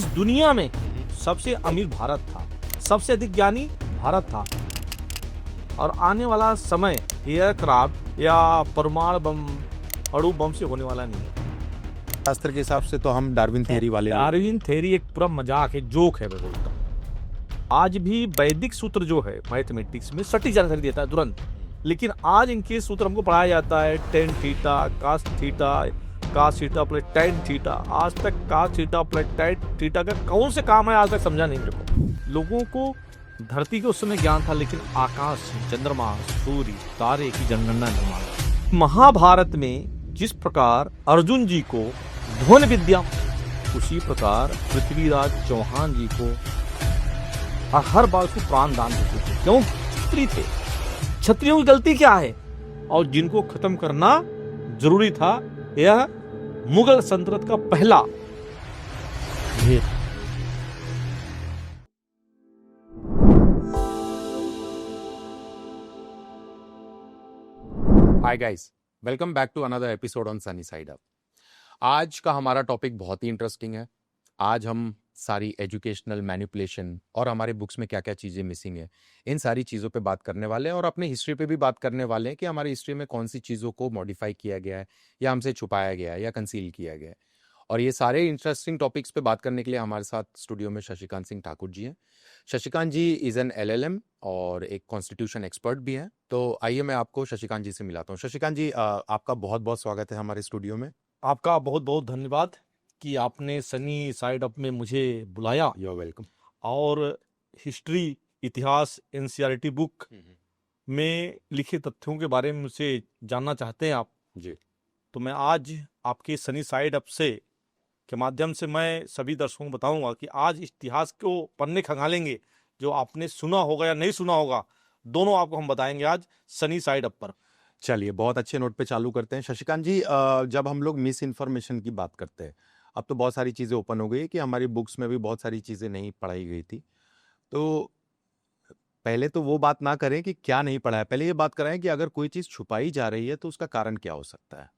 इस दुनिया में सबसे अमीर भारत था, सबसे अधिक ज्ञानी भारत था, और आने वाला समय एयरक्राफ्ट या परमाणु बम, अणु बम से होने वाला नहीं है। शास्त्र के हिसाब से तो हम डार्विन थ्योरी वाले लोग। डार्विन थ्योरी एक पूरा मजाक है, जोक है, मैं बोलता हूँ। आज भी वैदिक सूत्र जो है मैथमेटिक्स में सटीक जानकारी देता है तुरंत, लेकिन आज इनके सूत्र हमको पढ़ाया जाता है tan theta cos theta plus tan theta. आज तक cos theta plus tan theta का कौन से काम है आज तक समझा नहीं मेरे को। लोगों को धरती के उस समय ज्ञान था, लेकिन आकाश, चंद्रमा, सूर्य, तारे की जनगणना नहीं मालूम। महाभारत में जिस प्रकार अर्जुन जी को ध्वन विद्या, उसी प्रकार पृथ्वीराज चौहान जी को हर बार उसको प्राण दान देते थे। क्यों? क्षत्रिय थे। क्षत्रियों की गलती क्या है? और जिनको खत्म करना जरूरी था, यह मुगल सल्तनत का पहला भेद। Hi guys, welcome back to another episode on sunny side up. आज का हमारा टॉपिक बहुत ही इंटरेस्टिंग है। आज हम सारी एजुकेशनल मैनिपुलेशन और हमारे बुक्स में क्या क्या चीज़ें मिसिंग है, इन सारी चीज़ों पे बात करने वाले हैं, और अपने हिस्ट्री पे भी बात करने वाले हैं कि हमारी हिस्ट्री में कौन सी चीज़ों को मॉडिफाई किया गया है, या हमसे छुपाया गया है, या कंसील किया गया है। और ये सारे इंटरेस्टिंग टॉपिक्स पे बात करने के लिए हमारे साथ स्टूडियो में शशिकांत सिंह ठाकुर जी हैं। शशिकांत जी इज़ एन LLM और एक कॉन्स्टिट्यूशन एक्सपर्ट भी हैं। तो आइए मैं आपको शशिकांत जी से मिलाता हूँ। शशिकांत जी, आपका बहुत बहुत स्वागत है हमारे स्टूडियो में। आपका बहुत बहुत धन्यवाद कि आपने सनी साइड अप में मुझे बुलाया। You are welcome. और हिस्ट्री, इतिहास, NCERT बुक में लिखे तथ्यों के बारे में मुझसे जानना चाहते हैं आप जी। तो मैं आज आपके सनी साइड अप से के माध्यम से मैं सभी दर्शकों को बताऊंगा कि आज इतिहास को पन्ने खंगालेंगे। जो आपने सुना होगा या नहीं सुना होगा, दोनों आपको हम बताएंगे आज सनी साइड अप पर। चलिए, बहुत अच्छे नोट पे चालू करते हैं। शशिकांत जी, जब हम लोग मिस इन्फॉर्मेशन की बात करते हैं, अब तो बहुत सारी चीज़ें ओपन हो गई कि हमारी बुक्स में भी बहुत सारी चीज़ें नहीं पढ़ाई गई थी। तो पहले तो वो बात ना करें कि क्या नहीं पढ़ा है, पहले ये बात कराएं कि अगर कोई चीज़ छुपाई जा रही है तो उसका कारण क्या हो सकता है।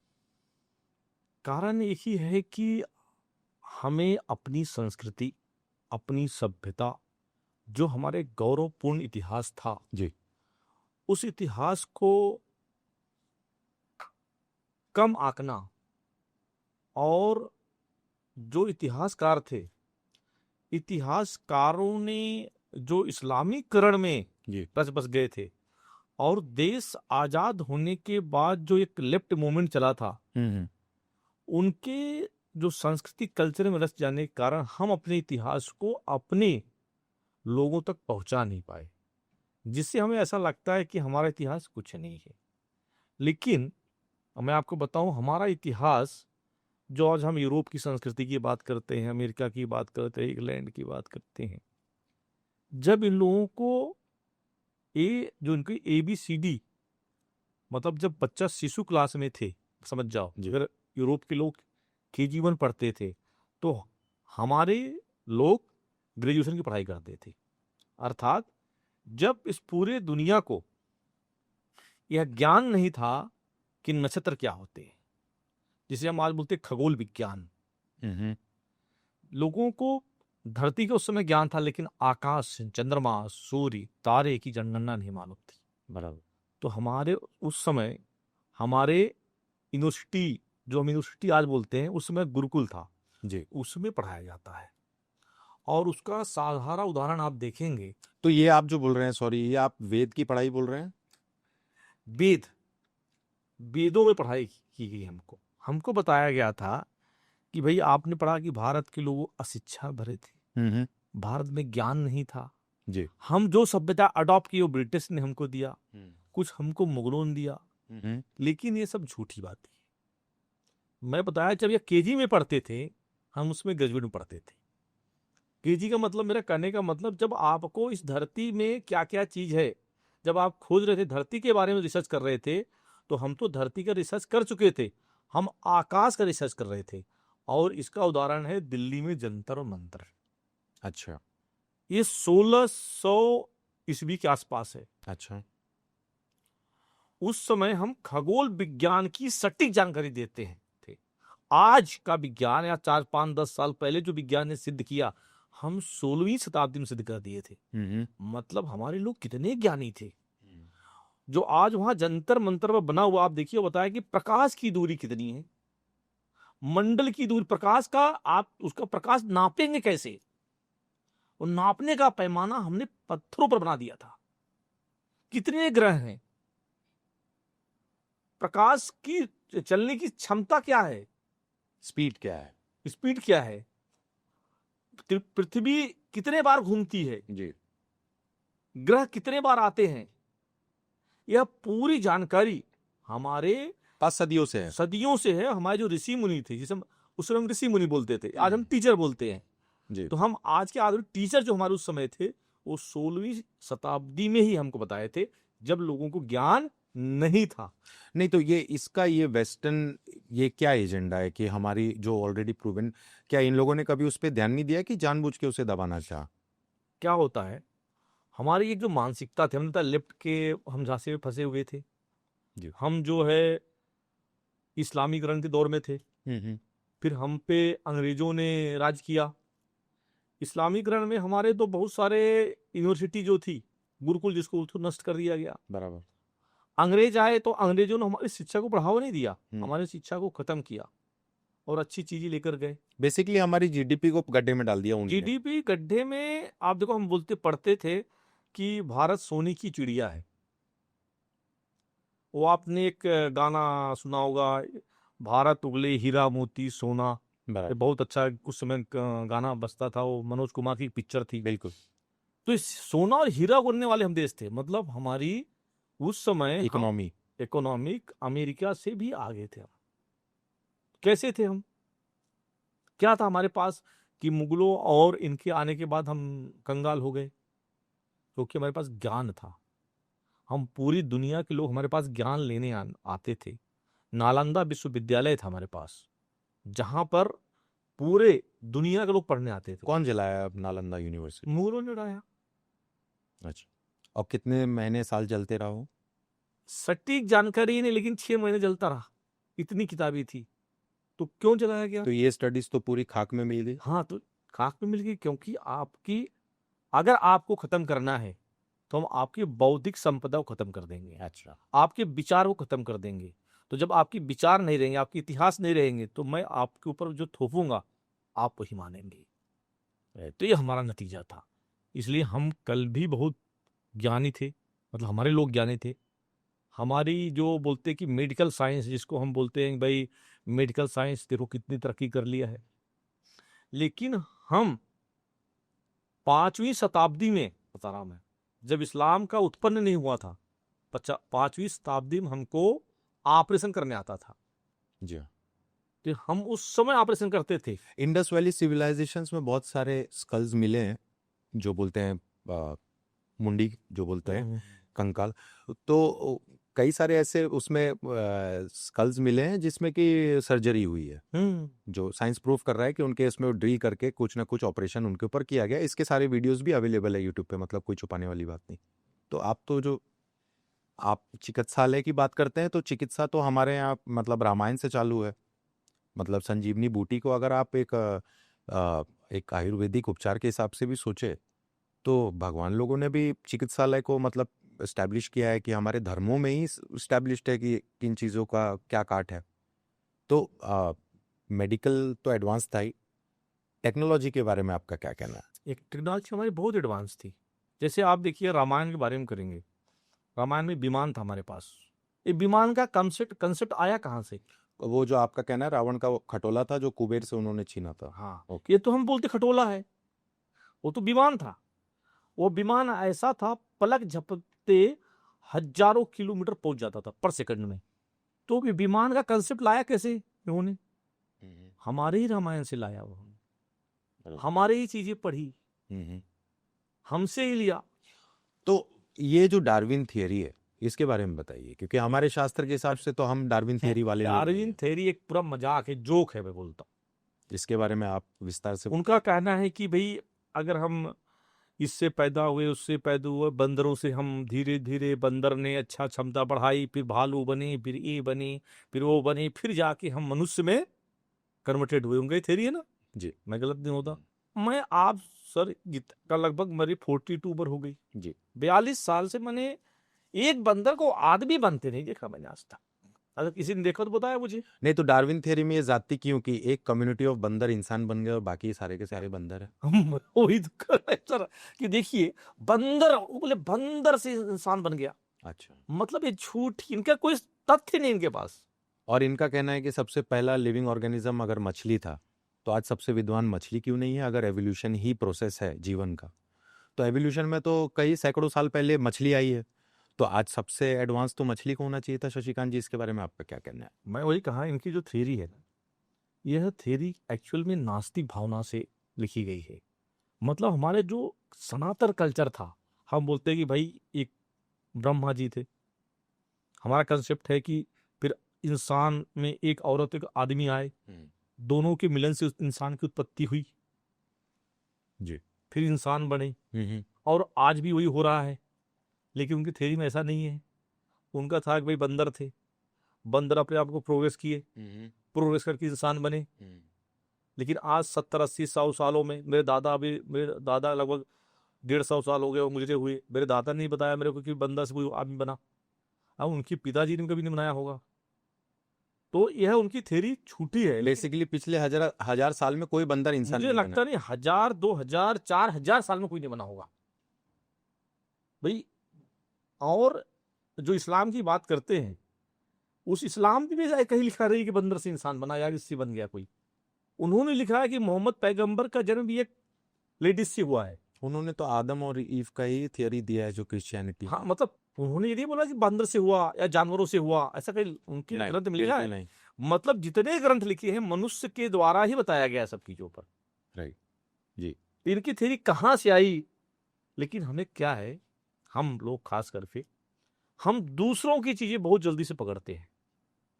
कारण एक ही है कि हमें अपनी संस्कृति, अपनी सभ्यता, जो हमारे गौरवपूर्ण इतिहास था जी। उस इतिहास को कम आंकना, और जो इतिहासकार थे, इतिहासकारों ने जो इस्लामीकरण में जी। रच बस गए थे, और देश आजाद होने के बाद जो एक लेफ्ट मूवमेंट चला था, उनके जो संस्कृति कल्चर में रच जाने के कारण हम अपने इतिहास को अपने लोगों तक पहुंचा नहीं पाए, जिससे हमें ऐसा लगता है कि हमारा इतिहास कुछ नहीं है। लेकिन मैं आपको बताऊं, हमारा इतिहास, जो आज हम यूरोप की संस्कृति की बात करते हैं, अमेरिका की बात करते हैं, इंग्लैंड की बात करते हैं, जब इन लोगों को जो इनकी ABCD, मतलब जब बच्चा शिशु क्लास में थे, समझ जाओ, अगर यूरोप के लोग KG1 पढ़ते थे तो हमारे लोग ग्रेजुएशन की पढ़ाई करते थे। अर्थात जब इस पूरे दुनिया को यह ज्ञान नहीं था कि नक्षत्र क्या होते हैं, जिसे हम आज बोलते खगोल विज्ञान। लोगों को धरती का उस समय ज्ञान था, लेकिन आकाश, चंद्रमा, सूर्य, तारे की जनगणना नहीं मालूम थी। बराबर। तो हमारे उस समय हमारे यूनिवर्सिटी, जो हम यूनिवर्सिटी आज बोलते हैं, उस समय गुरुकुल था जी। उसमें पढ़ाया जाता है। और उसका साधारण उदाहरण आप देखेंगे तो ये आप जो बोल रहे हैं, सॉरी, ये आप वेद की पढ़ाई बोल रहे हैं? वेदों में पढ़ाई की गई। हमको बताया गया था कि भाई आपने पढ़ा कि भारत के लोग अशिक्षा भरे थे, भारत में ज्ञान नहीं था जी। हम जो सभ्यता अडॉप्ट की वो ब्रिटिश ने हमको दिया, कुछ हमको मुगलों ने दिया। लेकिन ये सब झूठी बात है। मैं बताया, जब ये KG में पढ़ते थे, हम उसमें ग्रेजुएट में पढ़ते थे। KG का मतलब, मेरा कहने का मतलब, जब आपको इस धरती में क्या क्या चीज है, जब आप खोज रहे थे, धरती के बारे में रिसर्च कर रहे थे, तो हम तो धरती का रिसर्च कर चुके थे, हम आकाश का रिसर्च कर रहे थे। और इसका उदाहरण है दिल्ली में जंतर और मंतर। अच्छा। ये 1600 ईस्वी के आसपास है। अच्छा। उस समय हम खगोल विज्ञान की सटीक जानकारी देते हैं थे, आज का विज्ञान या 4 5 10 साल पहले जो विज्ञान ने सिद्ध किया, हम 16वीं शताब्दी में सिद्ध कर दिए थे। मतलब हमारे लोग कितने ज्ञानी थे। जो आज वहां जंतर मंतर पर बना हुआ, आप देखिए, बताया कि प्रकाश की दूरी कितनी है, मंडल की दूरी, प्रकाश का आप उसका प्रकाश नापेंगे कैसे? और नापने का पैमाना हमने पत्थरों पर बना दिया था। कितने ग्रह हैं, प्रकाश की चलने की क्षमता क्या है, स्पीड क्या है, स्पीड क्या है, पृथ्वी कितने बार घूमती है जी, ग्रह कितने बार आते हैं, यह पूरी जानकारी हमारे पास सदियों से है। सदियों से है। हमारे जो ऋषि मुनि थे, जिसे उस समय हम ऋषि मुनि बोलते थे, आज हम टीचर बोलते हैं। जी, तो हम आज के आधुनिक टीचर जो हमारे उस समय थे, वो 16वीं शताब्दी में ही हमको बताए थे, जब लोगों को ज्ञान नहीं था। नहीं तो ये इसका ये वेस्टर्न ये क्या एजेंडा है कि हमारी जो ऑलरेडी प्रूवन, क्या इन लोगों ने कभी उस पर ध्यान नहीं दिया कि जानबूझ के उसे दबाना चाहा? क्या होता है, हमारी एक जो मानसिकता थी, हमने तो लेफ्ट के हम झांसे में फंसे हुए थे। जी। हम जो है इस्लामीकरण के दौर में थे, फिर हम पे अंग्रेजों ने राज किया। इस्लामीकरण में हमारे तो बहुत सारे यूनिवर्सिटी जो थी, गुरुकुल जिसको, उसको नष्ट कर दिया गया। बराबर। अंग्रेज आए तो अंग्रेजों ने हमारी शिक्षा को बढ़ावा नहीं दिया, हम्म। हमारी शिक्षा को खत्म किया और अच्छी चीजें लेकर गए। बेसिकली हमारी जीडीपी को गड्ढे में डाल दिया उन्होंने। जीडीपी गड्ढे में, आप देखो, हम बोलते पढ़ते थे कि भारत सोने की चिड़िया है। वो आपने एक गाना सुना होगा, भारत उगले हीरा मोती सोना। ये बराबर, बहुत अच्छा उस समय गाना बजता था, वो मनोज कुमार की पिक्चर थी। बिल्कुल। तो इस सोना और हीरा उगलने वाले हम देश थे। मतलब हमारी उस समय इकोनॉमी इकोनॉमिक अमेरिका से भी आगे थे हम। कैसे थे हम, क्या था हमारे पास कि मुगलों और इनके आने के बाद हम कंगाल हो गए? क्योंकि हमारे पास ज्ञान था। हम पूरी दुनिया के लोग हमारे पास ज्ञान लेने आते थे। नालंदा विश्वविद्यालय था हमारे पास, जहां पर पूरे दुनिया के लोग पढ़ने आते थे। कौन जलाया अब नालंदा यूनिवर्सिटी? मुगलों ने उड़ाया। अच्छा, और कितने महीने साल चलते रहा हो? सटीक जानकारी नहीं, लेकिन 6 महीने चलता रहा, इतनी किताबें थी। तो क्यों जलाया गया? तो ये स्टडीज तो पूरी खाक में मिल गई। हाँ, तो खाक में मिल गई, क्योंकि आपकी, अगर आपको खत्म करना है तो हम आपकी बौद्धिक संपदा को खत्म कर देंगे। अच्छा, आपके विचार को खत्म कर देंगे। तो जब आपकी विचार नहीं रहेंगे, आपके इतिहास नहीं रहेंगे, तो मैं आपके ऊपर जो थोपूंगा आप वही मानेंगे। तो ये हमारा नतीजा था। इसलिए हम कल भी बहुत ज्ञानी थे, मतलब हमारे लोग ज्ञानी थे। हमारी जो बोलते कि मेडिकल साइंस, जिसको हम बोलते हैं भाई मेडिकल साइंस देखो कितनी तरक्की कर लिया है, लेकिन हम 5वीं शताब्दी में, बता रहा मैं, जब इस्लाम का उत्पन्न नहीं हुआ था, 5वीं शताब्दी में हमको ऑपरेशन करने आता था। जी हाँ। तो हम उस समय ऑपरेशन करते थे। इंडस वैली सिविलाइजेशंस में बहुत सारे स्कल्स मिले हैं, जो बोलते हैं मुंडी, जो बोलते हैं कंकाल। तो कई सारे ऐसे उसमें स्कल्स मिले हैं जिसमें कि सर्जरी हुई है, जो साइंस प्रूफ कर रहा है कि उनके इसमें ड्रिल करके कुछ ना कुछ ऑपरेशन उनके ऊपर किया गया। इसके सारे वीडियोस भी अवेलेबल है यूट्यूब पे, मतलब कोई छुपाने वाली बात नहीं। तो आप चिकित्सालय की बात करते हैं, तो चिकित्सा तो हमारे यहाँ मतलब रामायण से चालू है। मतलब संजीवनी बूटी को अगर आप एक आयुर्वेदिक उपचार के हिसाब से भी सोचे, तो भगवान लोगों ने भी चिकित्सालय को मतलब एस्टैब्लिश किया है कि हमारे धर्मों में ही एस्टैब्लिश्ड है कि किन चीज़ों का क्या काट है। तो मेडिकल तो एडवांस था ही। टेक्नोलॉजी के बारे में आपका क्या कहना है? एक टेक्नोलॉजी हमारी बहुत एडवांस थी। जैसे आप देखिए, रामायण के बारे में करेंगे, रामायण में विमान था हमारे पास। ये विमान का कंसेप्ट आया कहाँ से? वो जो आपका कहना है रावण का वो खटोला था जो कुबेर से उन्होंने छीना था। हाँ, ओके। ये तो हम बोलते खटोला है, वो तो विमान था। वो विमान ऐसा था, पलक झपकते हजारों किलोमीटर पहुंच जाता था पर सेकंड में। तो भी विमान का कंसेप्ट लाया कैसे इन्होंने? हमारे ही रामायण से लाया वो, हमारे ही चीजें पढ़ी, हमसे ही लिया। तो ये जो डार्विन थियरी है, इसके बारे में बताइए, क्योंकि हमारे शास्त्र के हिसाब से तो हम डार्विन थियरी वाले लोग डार्विन हैं। थ्योरी एक पूरा मजाक है, जोक है, मैं बोलता हूँ। इसके बारे में आप विस्तार से। उनका कहना है कि भाई अगर हम इससे पैदा हुए, उससे पैदा हुए, बंदरों से हम धीरे धीरे, बंदर ने अच्छा क्षमता बढ़ाई, फिर भालू बने, फिर ये बने, फिर वो बने, फिर जाके हम मनुष्य में कन्वर्टेड हुए होंगे, थेरी है ना जी मैं गलत नहीं होता। मैं आप सर का लगभग मेरी 42 उम्र हो गई, जी 42 साल से मैंने एक बंदर को आदमी बनते नहीं देखा मैंने आज तक। अगर किसी ने देखा तो बताया मुझे। नहीं तो डार्विन थ्योरी में ये जाती क्यों कि एक कम्युनिटी ऑफ बंदर इंसान बन गए और बाकी सारे के सारे बंदर है। हम वही तो कर रहे हैं सर कि देखिए बंदर, वो बोले बंदर से इंसान बन गया, अच्छा। मतलब ये झूठ, इनका कोई तथ्य नहीं इनके पास। और इनका कहना है कि सबसे पहला लिविंग ऑर्गेनिज्म अगर मछली था तो आज सबसे विद्वान मछली क्यों नहीं है? अगर एवोल्यूशन ही प्रोसेस है जीवन का, तो एवोल्यूशन में तो कई सैकड़ों साल पहले मछली आई है, तो आज सबसे एडवांस तो मछली को होना चाहिए था। शशिकांत जी, इसके बारे में आपका क्या कहना है? मैं वही कहा, इनकी जो थ्योरी है ना, यह थ्योरी एक्चुअल में नास्तिक भावना से लिखी गई है। मतलब हमारे जो सनातन कल्चर था, हम बोलते हैं कि भाई एक ब्रह्मा जी थे। हमारा कंसेप्ट है कि फिर इंसान में एक औरत एक आदमी आए, दोनों के मिलन से उस इंसान की उत्पत्ति हुई, जी। फिर इंसान बने, हम्म और आज भी वही हो रहा है। लेकिन उनकी थ्योरी में ऐसा नहीं है। उनका था कि भाई बंदर थे, बंदर अपने आप को प्रोग्रेस किए, प्रोग्रेस करके इंसान बने। लेकिन आज 70-80-100 सालों में मेरे दादा लगभग 150 साल हो गए वो मुझे हुए, मेरे दादा ने नहीं बताया मेरे को कि बंदर से कोई आदमी बना। अब उनके पिताजी ने कभी नहीं बनाया होगा। तो यह उनकी थ्योरी छूटी है। बेसिकली पिछले हजार साल में कोई बंदर इंसान मुझे नहीं बना। लगता नहीं 1000, 2000, 4000 साल में कोई नहीं बना होगा भाई। और जो इस्लाम की बात करते हैं, उस इस्लाम में भी कहीं लिखा रही कि बंदर से इंसान बना या इससे बन गया कोई। उन्होंने लिखा है कि मोहम्मद पैगंबर का जन्म भी एक लेडीज से हुआ है। उन्होंने तो आदम और ईव का ही थियरी दिया है जो क्रिश्चियनिटी। हाँ, मतलब उन्होंने ये नहीं बोला कि बंदर से हुआ या जानवरों से हुआ, ऐसा कहीं उनके नहीं, ग्रंथ में लिखा है? नहीं। मतलब जितने ग्रंथ लिखे हैं मनुष्य के द्वारा ही बताया गया है सब चीजों पर। राइट जी। इनकी थ्योरी कहाँ से आई? लेकिन हमें क्या है, हम लोग खास करके हम दूसरों की चीजें बहुत जल्दी से पकड़ते हैं।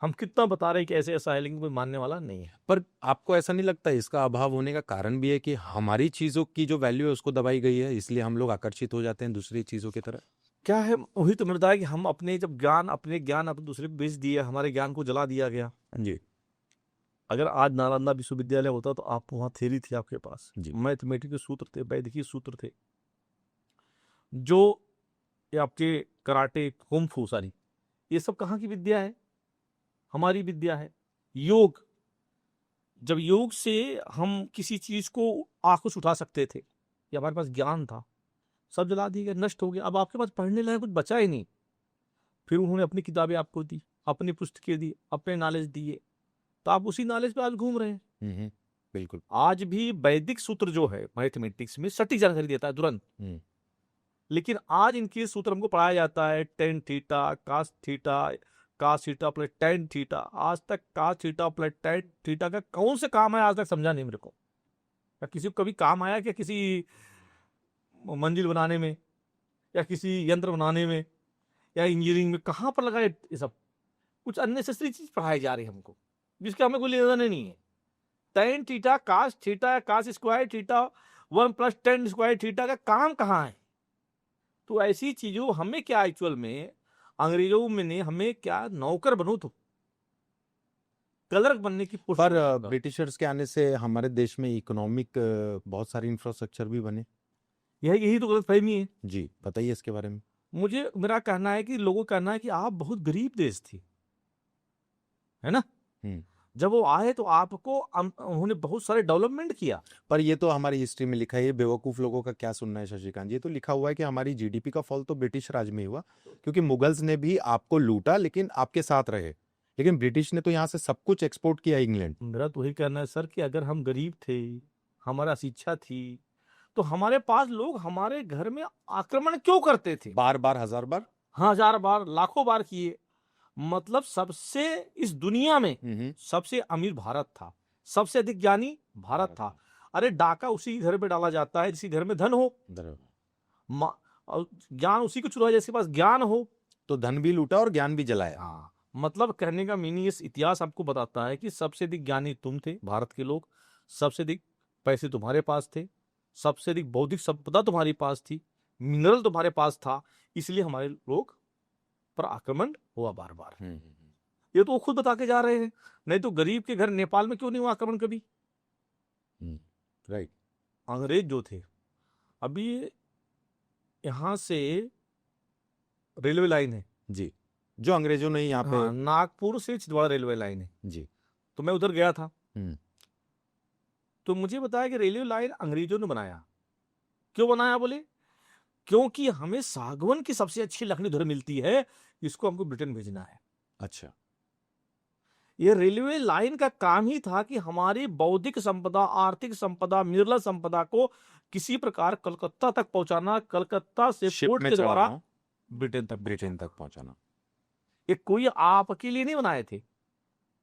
हम कितना बता रहे हैं कि ऐसे ऐसा है, लेकिन कोई मानने वाला नहीं है। पर आपको ऐसा नहीं लगता इसका अभाव होने का कारण भी है कि हमारी चीजों की जो वैल्यू है उसको दबाई गई है, इसलिए हम लोग आकर्षित हो जाते हैं दूसरी चीजों की तरफ? क्या है, वही तो मैंने बताया कि हम अपने जब ज्ञान अपने दूसरे को बेच दिए, हमारे ज्ञान को जला दिया गया। जी अगर आज नालंदा विश्वविद्यालय होता तो आप वहाँ थ्योरी थी आपके पास, जी। मैथमेटिक्स के सूत्र थे, वैदिकीय सूत्र थे, जो ये आपके कराटे कुंफू सारी, ये सब कहाँ की विद्या है? हमारी विद्या है। योग, जब योग से हम किसी चीज को आंखों से उठा सकते थे, या हमारे पास ज्ञान था, सब जला दिया गया, नष्ट हो गया। अब आपके पास पढ़ने लायक कुछ बचा ही नहीं। फिर उन्होंने अपनी किताबें आपको दी, अपनी पुस्तकें दी, अपने नॉलेज दिए, तो आप उसी नॉलेज पे आज घूम रहे हैं। बिल्कुल। आज भी वैदिक सूत्र जो है मैथमेटिक्स में सटीक जानकारी देता है तुरंत। लेकिन आज इनके सूत्र हमको पढ़ाया जाता है tan theta cos theta plus tan theta. आज तक cos theta plus tan theta का कौन से काम है आज तक समझा नहीं मेरे को। क्या किसी को कभी काम आया क्या? किसी मंजिल बनाने में, या किसी यंत्र बनाने में, या इंजीनियरिंग में कहाँ पर लगा ये सब? कुछ अननेसेसरी चीज पढ़ाई जा रही है हमको, जिसका हमें कोई लेना नहीं है। Tan theta cos square theta 1 + tan square theta का काम कहाँ है? तो ऐसी चीजों हमें क्या, एक्चुअल में अंग्रेजों में ने हमें क्या, नौकर बनो तो क्लर्क बनने की पर ब्रिटिशर्स के आने से हमारे देश में इकोनॉमिक बहुत सारे इंफ्रास्ट्रक्चर भी बने। यही तो गलतफहमी है। जी बताइए इसके बारे में। मेरा कहना है कि लोगों का कहना है कि आप बहुत गरीब देश थी, है ना? जब वो आए तो आपको उन्होंने बहुत सारे डेवलपमेंट किया। पर ये तो हमारी हिस्ट्री में लिखा है, ये बेवकूफ लोगों का क्या सुनना है शशिकांत जी? ये तो लिखा हुआ है कि हमारी जीडीपी का फॉल तो ब्रिटिश राज में हुआ, क्योंकि मुगल्स ने भी आपको लूटा लेकिन आपके साथ रहे, लेकिन ब्रिटिश ने तो यहाँ से सब कुछ एक्सपोर्ट किया इंग्लैंड। मेरा तो वही कहना है सर कि अगर हम गरीब थे, हमारा शिक्षा थी, तो हमारे पास लोग हमारे घर में आक्रमण क्यों करते थे? बार बार, हजार बार, हजार बार, लाखों बार किए। मतलब सबसे इस दुनिया में सबसे अमीर भारत था, सबसे अधिक ज्ञानी भारत था। अरे डाका उसी घर पे डाला जाता है जिस घर में धन हो, ज्ञान उसी को चुराया जिसके पास ज्ञान हो। तो धन भी लूटा और ज्ञान भी जलाया। हाँ, मतलब कहने का मीनिंग, इस इतिहास आपको बताता है कि सबसे अधिक ज्ञानी तुम थे भारत के लोग, सबसे अधिक पैसे तुम्हारे पास थे, सबसे अधिक बौद्धिक संपदा तुम्हारे पास थी, मिनरल तुम्हारे पास था, इसलिए हमारे लोग पर आक्रमण हुआ बार बार। ये तो वो खुद बता के जा रहे हैं। नहीं तो गरीब के घर नेपाल में क्यों नहीं हुआ आक्रमण कभी? राइट। अंग्रेज जो थे, अभी यहाँ से रेलवे लाइन है जी, जो अंग्रेजों ने यहाँ पे, हाँ, नागपुर से छिंदवाड़ा रेलवे लाइन है। जी, तो मैं उधर गया था, हम्म, तो मुझे बताया कि रेलवे लाइन अंग्रेजों ने बनाया। क्यों बनाया बोले? क्योंकि हमें सागवान की सबसे अच्छी लकड़ी उधर मिलती है, इसको हमको ब्रिटेन भेजना है। अच्छा, ये रेलवे लाइन का काम ही था कि हमारी बौद्धिक संपदा, आर्थिक संपदा, मिनरल संपदा को किसी प्रकार कलकत्ता तक पहुंचाना, कलकत्ता से शिप पोर्ट में के द्वारा चढ़ाना, ब्रिटेन तक पहुंचाना। ये कोई आपके लिए नहीं बनाए थे,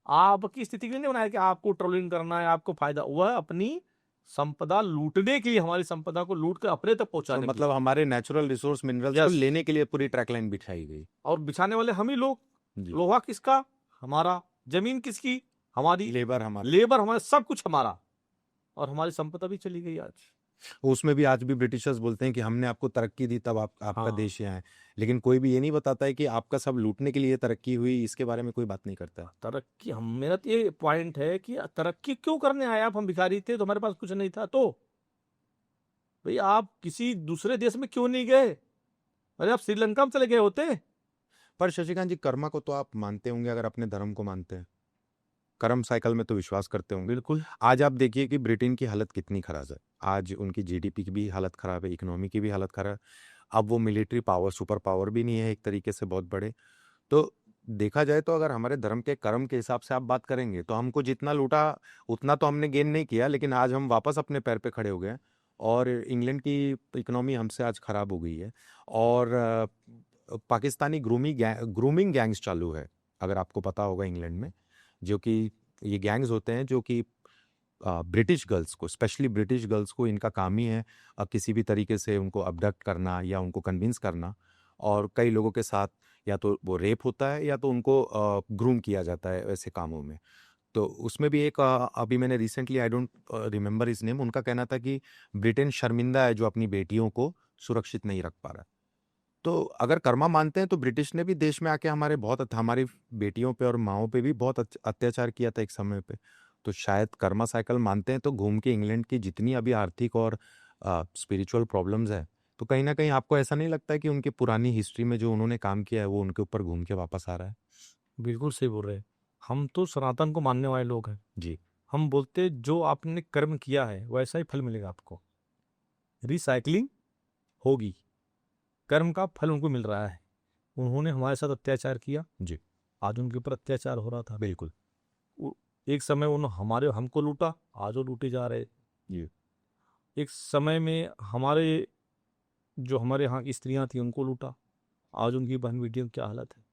आपकी स्थिति के लिए नहीं बनाया कि आपको ट्रोलिंग करना है, आपको फायदा। वह अपनी संपदा लूटने के लिए, हमारी संपदा को लूट कर अपने तक तो पहुंचाने के लिए। मतलब हमारे नेचुरल रिसोर्स मिनरल्स को Yes. लेने के लिए पूरी ट्रैक लाइन बिछाई गई। और बिछाने वाले हम ही लोग। जी, लोहा किसका? हमारा। जमीन किसकी? हमारी। लेबर हमारे, लेबर हमारा, सब कुछ हमारा। और हमारी संपदा भी चली गई आज। उसमें भी आज भी ब्रिटिशर्स बोलते हैं कि हमने आपको तरक्की दी तब आपका हाँ। देश यहाँ है, लेकिन कोई भी ये नहीं बताता है कि आपका सब लूटने के लिए तरक्की हुई, इसके बारे में कोई बात नहीं करता है। तरक्की, हम, मेरा तो ये पॉइंट है कि तरक्की क्यों करने आए आप? हम भिखारी थे तो हमारे पास कुछ नहीं था, तो भाई आप किसी दूसरे देश में क्यों नहीं गए? अरे आप श्रीलंका में चले गए होते। पर शशिकांत जी, कर्मा को तो आप मानते होंगे, अगर अपने धर्म को मानते हैं, कर्म साइकिल में तो विश्वास करते होंगे। बिल्कुल। आज आप देखिए कि ब्रिटेन की हालत कितनी खराब है। आज उनकी जीडीपी की भी हालत खराब है, इकोनॉमी की भी हालत खराब है। अब वो मिलिट्री पावर, सुपर पावर भी नहीं है एक तरीके से, बहुत बड़े। तो देखा जाए तो अगर हमारे धर्म के कर्म के हिसाब से आप बात करेंगे तो हमको जितना लूटा उतना तो हमने गेन नहीं किया, लेकिन आज हम वापस अपने पैर पे खड़े हो गए हैं और इंग्लैंड की इकोनॉमी हमसे आज खराब हो गई है। और पाकिस्तानी ग्रूमिंग गैंग्स चालू है, अगर आपको पता होगा इंग्लैंड में, जो कि ये गैंग्स होते हैं जो कि ब्रिटिश गर्ल्स को, स्पेशली ब्रिटिश गर्ल्स को, इनका काम ही है किसी भी तरीके से उनको अबडक्ट करना या उनको कन्विंस करना। और कई लोगों के साथ या तो वो रेप होता है या तो उनको ग्रूम किया जाता है ऐसे कामों में। तो उसमें भी एक अभी मैंने recently, I don't remember his name, उनका कहना था कि ब्रिटेन शर्मिंदा है जो अपनी बेटियों को सुरक्षित नहीं रख पा रहा। तो अगर कर्मा मानते हैं तो ब्रिटिश ने भी देश में आके हमारी बेटियों पे और माओं पे भी बहुत अत्याचार किया था एक समय पे। तो शायद कर्मा साइकिल मानते हैं तो घूम के इंग्लैंड की जितनी अभी आर्थिक और स्पिरिचुअल प्रॉब्लम्स है, तो कहीं ना कहीं आपको ऐसा नहीं लगता है कि उनकी पुरानी हिस्ट्री में जो उन्होंने काम किया है वो उनके ऊपर घूम के वापस आ रहा है? बिल्कुल सही बोल रहे हैं। हम तो सनातन को मानने वाले लोग हैं। जी, हम बोलते जो आपने कर्म किया है वैसा ही फल मिलेगा आपको। रिसाइकलिंग होगी, कर्म का फल उनको मिल रहा है। उन्होंने हमारे साथ अत्याचार किया, जी, आज उनके ऊपर अत्याचार हो रहा था। बिल्कुल। एक समय उन्होंने हमको लूटा, आज वो लूटे जा रहे। जी, एक समय में हमारे यहाँ की स्त्रियां थी उनको लूटा, आज उनकी बहन बेटियों की क्या हालत है।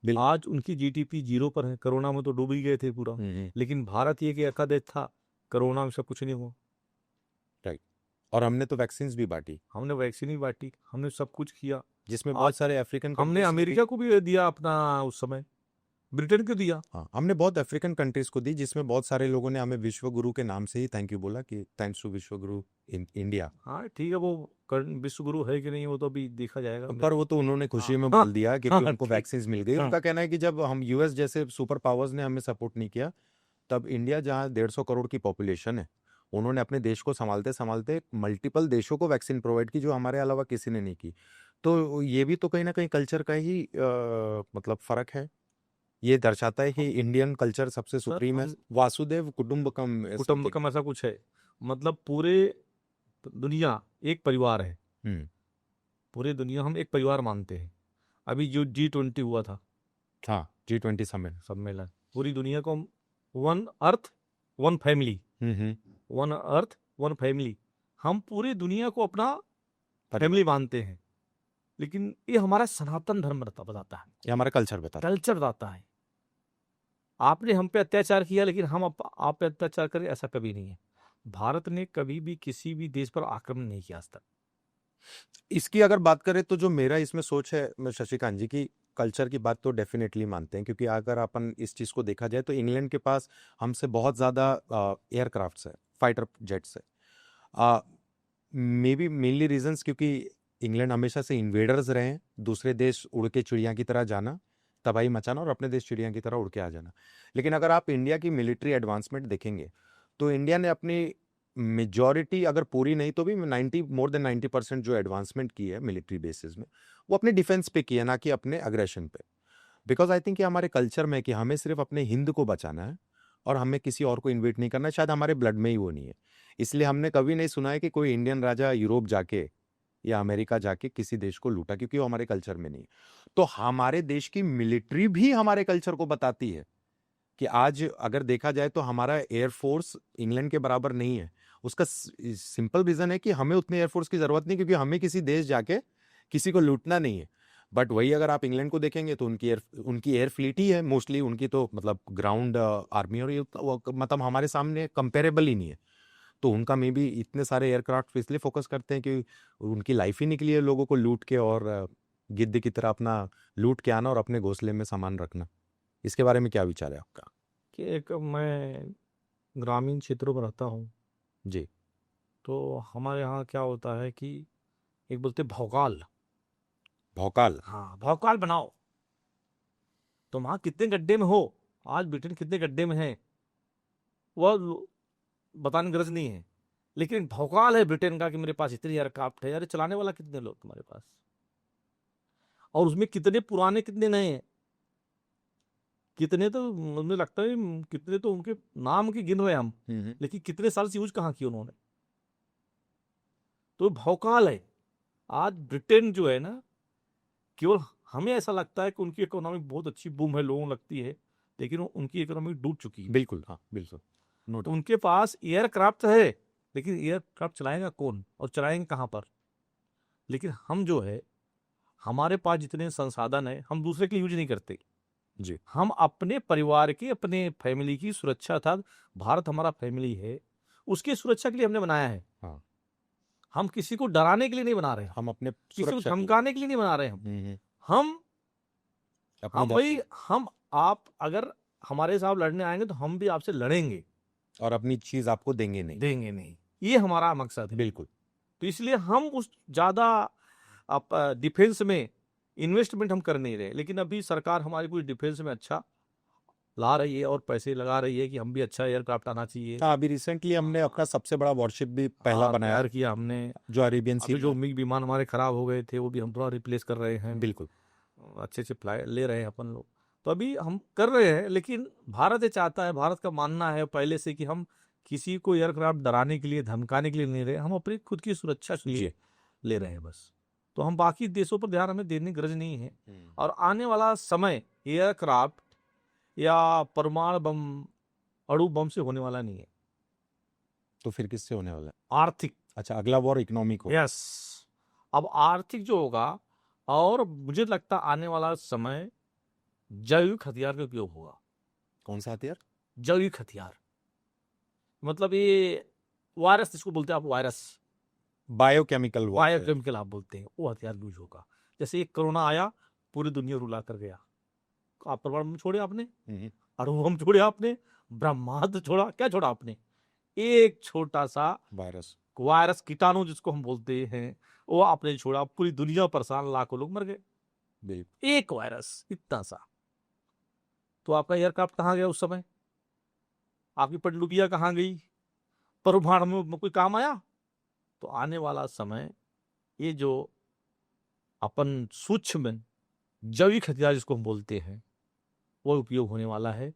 बिल्कुल। आज उनकी जीडीपी जीरो पर है। कोरोना में तो डूब ही गए थे पूरा। लेकिन भारत ये कि ऐसा देश था, कोरोना में सब कुछ नहीं हुआ। राइट। और हमने तो वैक्सीन भी बांटी, हमने वैक्सीन ही बांटी, हमने सब कुछ किया। जिसमें बहुत आज सारे अफ्रीकन हमने कंट्रीज को दी। अमेरिका को भी दिया अपना, उस समय ब्रिटेन को दिया। हाँ, हमने बहुत अफ्रीकन कंट्रीज को दी, जिसमें बहुत सारे लोगों ने हमें विश्व गुरु के नाम से ही थैंक यू बोला कि थैंक्स टू विश्व गुरु इन इंडिया। हाँ ठीक है, वो विश्व गुरु है कि नहीं वो तो अभी देखा जाएगा। पर वो तो उन्होंने खुशी में हाँ, बोल दिया क्योंकि हाँ, उनको ठीक। वैक्सीन मिल गई। हाँ। उनका कहना है कि जब हम यूएस जैसे सुपर पावर्स ने हमें सपोर्ट नहीं किया, तब इंडिया जहाँ 150 करोड़ की पॉपुलेशन है, उन्होंने अपने देश को संभालते संभालते मल्टीपल देशों को वैक्सीन प्रोवाइड की, जो हमारे अलावा किसी ने नहीं की। तो ये भी तो कहीं ना कहीं कल्चर का ही मतलब फर्क है। ये दर्शाता है कि इंडियन कल्चर सबसे सुप्रीम है। वासुदेव कुटुंबकम, कुटुंबकम ऐसा कुछ है, मतलब पूरे दुनिया एक परिवार है। पूरे दुनिया हम एक परिवार मानते हैं। अभी जो G20 हुआ था, हाँ, G20 सम्मेलन, पूरी दुनिया को one earth one family, one earth one family, हम पूरी दुनिया को अपना फैमिली मानते हैं। लेकिन ये हमारा सनातन धर्म बताता है, ये हमारा कल्चर बताता है। कल्चर बताता है। आपने हम पे अत्याचार किया लेकिन हम आप पे अत्याचार करें, ऐसा कभी नहीं है। भारत ने कभी भी किसी भी देश पर आक्रमण नहीं किया आज तक। इसकी अगर बात करें तो जो मेरा इसमें सोच है, मैं शशिकांत जी, की कल्चर की बात तो डेफिनेटली मानते हैं, क्योंकि अगर अपन इस चीज़ को देखा जाए तो इंग्लैंड के पास हमसे बहुत ज़्यादा एयरक्राफ्ट्स है, फाइटर जेट्स है। मे बी मेनली रीजंस क्योंकि इंग्लैंड हमेशा से इन्वेडर्स रहे हैं, दूसरे देश उड़ के चिड़िया की तरह जाना, तबाही मचाना और अपने देश चिड़िया की तरह उड़ के आ जाना। लेकिन अगर आप इंडिया की मिलिट्री एडवांसमेंट देखेंगे तो इंडिया ने अपनी मेजॉरिटी, अगर पूरी नहीं तो भी 90% जो एडवांसमेंट की है मिलिट्री बेसिस में, वो अपने डिफेंस पे की है, ना कि अपने अग्रेशन पे। बिकॉज आई थिंक ये हमारे कल्चर में है कि हमें सिर्फ अपने हिंद को बचाना है और हमें किसी और को इन्वेट नहीं करना है। शायद हमारे ब्लड में ही वो नहीं है। इसलिए हमने कभी नहीं सुना है कि कोई इंडियन राजा यूरोप जाके या अमेरिका जाके किसी देश को लूटा, क्योंकि वो हमारे कल्चर में नहीं है। तो हमारे देश की मिलिट्री भी हमारे कल्चर को बताती है कि आज अगर देखा जाए तो हमारा एयरफोर्स इंग्लैंड के बराबर नहीं है। उसका सिंपल रीजन है कि हमें उतने एयरफोर्स की जरूरत नहीं, क्योंकि हमें किसी देश जाके किसी को लूटना नहीं है। बट वही अगर आप इंग्लैंड को देखेंगे तो उनकी एयर फ्लीट ही है मोस्टली, उनकी तो मतलब ग्राउंड आर्मी, और ये मतलब हमारे सामने कंपेरेबल ही नहीं है। तो उनका मे भी इतने सारे एयरक्राफ्ट इसलिए फोकस करते हैं कि उनकी लाइफ ही निकली है लोगों को लूट के और गिद्ध की तरह अपना लूट के आना और अपने घोंसले में सामान रखना। इसके बारे में क्या विचार है आपका? कि एक मैं ग्रामीण क्षेत्रों में रहता हूँ, जी। तो हमारे यहाँ क्या होता है कि एक बोलते भौकाल। भौकाल। हाँ, भौकाल बनाओ। तुम वहाँ कितने गड्ढे में हो, आज ब्रिटेन कितने गड्ढे में है, वह बताने की गरज नहीं है। लेकिन भौकाल है ब्रिटेन का कि मेरे पास इतनी एयरक्राफ्ट है। अरे चलाने वाला कितने लोग तुम्हारे पास, और उसमें कितने पुराने कितने नए हैं, कितने तो मुझे लगता है कितने तो उनके नाम की गिन रहे हैं हम, लेकिन कितने साल से यूज कहाँ किया उन्होंने। तो भौकाल है आज ब्रिटेन जो है ना। केवल हमें ऐसा लगता है कि उनकी इकोनॉमी बहुत अच्छी बूम है, लोगों को लगती है, लेकिन उनकी इकोनॉमी डूब चुकी है। बिल्कुल, हाँ बिल्कुल। तो उनके पास एयरक्राफ्ट है, लेकिन एयरक्राफ्ट चलाएगा कौन और चलाएंगे कहाँ पर। लेकिन हम जो है, हमारे पास जितने संसाधन है हम दूसरे के लिए यूज नहीं करते जी। हम अपने परिवार की, अपने फैमिली की सुरक्षा था। भारत हमारा फैमिली है, उसकी सुरक्षा के लिए हमने बनाया है। हाँ। हम किसी को डराने के लिए नहीं बना रहे हैं, हम अपने किसी को सुरक्षा के लिए। धमकाने के लिए नहीं बना रहे हैं हम्म, हम अपने हम धर्म भाई, हम आप अगर हमारे साथ लड़ने आएंगे तो हम भी आपसे लड़ेंगे, और अपनी चीज आपको देंगे नहीं। देंगे नहीं। ये हमारा मकसद है। बिल्कुल। तो इसलिए हम उस ज्यादा डिफेंस में इन्वेस्टमेंट हम कर नहीं रहे। लेकिन अभी सरकार हमारी पूरी डिफेंस में अच्छा ला रही है और पैसे लगा रही है कि हम भी अच्छा एयरक्राफ्ट आना चाहिए। हाँ, अभी रिसेंटली हमने अपना सबसे बड़ा वॉरशिप भी पहला बनाया, तैयार किया हमने। जो अरेबियन सी। अभी जो मिग विमान हमारे खराब हो गए थे वो भी हम थोड़ा रिप्लेस कर रहे हैं। बिल्कुल। अच्छे से फ्लाई ले रहे हैं अपन लोग। तो अभी हम कर रहे हैं, लेकिन भारत ये चाहता है, भारत का मानना है पहले से कि हम किसी को एयरक्राफ्ट डराने के लिए, धमकाने के लिए नहीं रहे, हम अपनी खुद की सुरक्षा के लिए ले रहे हैं बस। तो हम बाकी देशों पर ध्यान हमें देने की गरज नहीं है। और आने वाला समय एयरक्राफ्ट या परमाणु बम, अणु बम से होने वाला नहीं है। तो फिर किससे होने वाला है? आर्थिक। अच्छा, अगला वॉर इकोनॉमिक हो। यस। अब आर्थिक जो होगा, और मुझे लगता आने वाला समय जैविक हथियार का उपयोग होगा। कौन सा हथियार? जैविक हथियार, मतलब ये वायरस जिसको बोलते हैं आप, वायरस, बायोकेमिकल वॉर। बायोकेमिकल आप बोलते हैं, वो हथियार यूज होगा। जैसे एक कोरोना आया, पूरी दुनिया रुला कर गया। आप परमाणु बम छोड़े आपने, अणु बम छोड़े आपने, ब्रह्मास्त्र छोड़ा, क्या छोड़ा आपने? एक छोटा सा वायरस कीटाणु जिसको हम बोलते हैं, वो आपने छोड़ा, पूरी दुनिया परेशान, लाखों लोग मर गए। एक वायरस इतना सा। तो आपका एयरक्राफ्ट कहाँ गया उस समय? आपकी पनडुब्बियां कहाँ गई? परमाणु में कोई काम आया? तो आने वाला समय ये जो अपन सूक्ष्म जैविक हथियार जिसको हम बोलते हैं, वो उपयोग होने वाला है।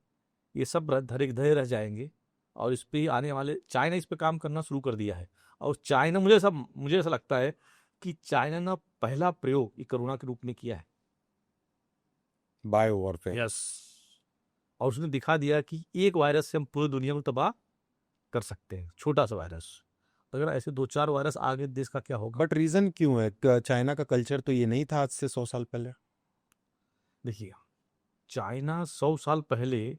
ये सब धरे धरे रह जाएंगे। और इस पे आने वाले, चाइना इस पे काम करना शुरू कर दिया है। और चाइना, मुझे ऐसा लगता है कि चाइना ने पहला प्रयोग ये कोरोना के रूप में किया है, बायो वॉरफेयर। यस। और उसने दिखा दिया कि एक वायरस से हम पूरी दुनिया को तबाह कर सकते हैं, छोटा सा वायरस। अगर ऐसे 2-4 वायरस आगे, देश का क्या होगा? बट रीजन क्यों है? चाइना का कल्चर तो ये नहीं था आज से 100 साल पहले। देखिए, चाइना 100 साल पहले,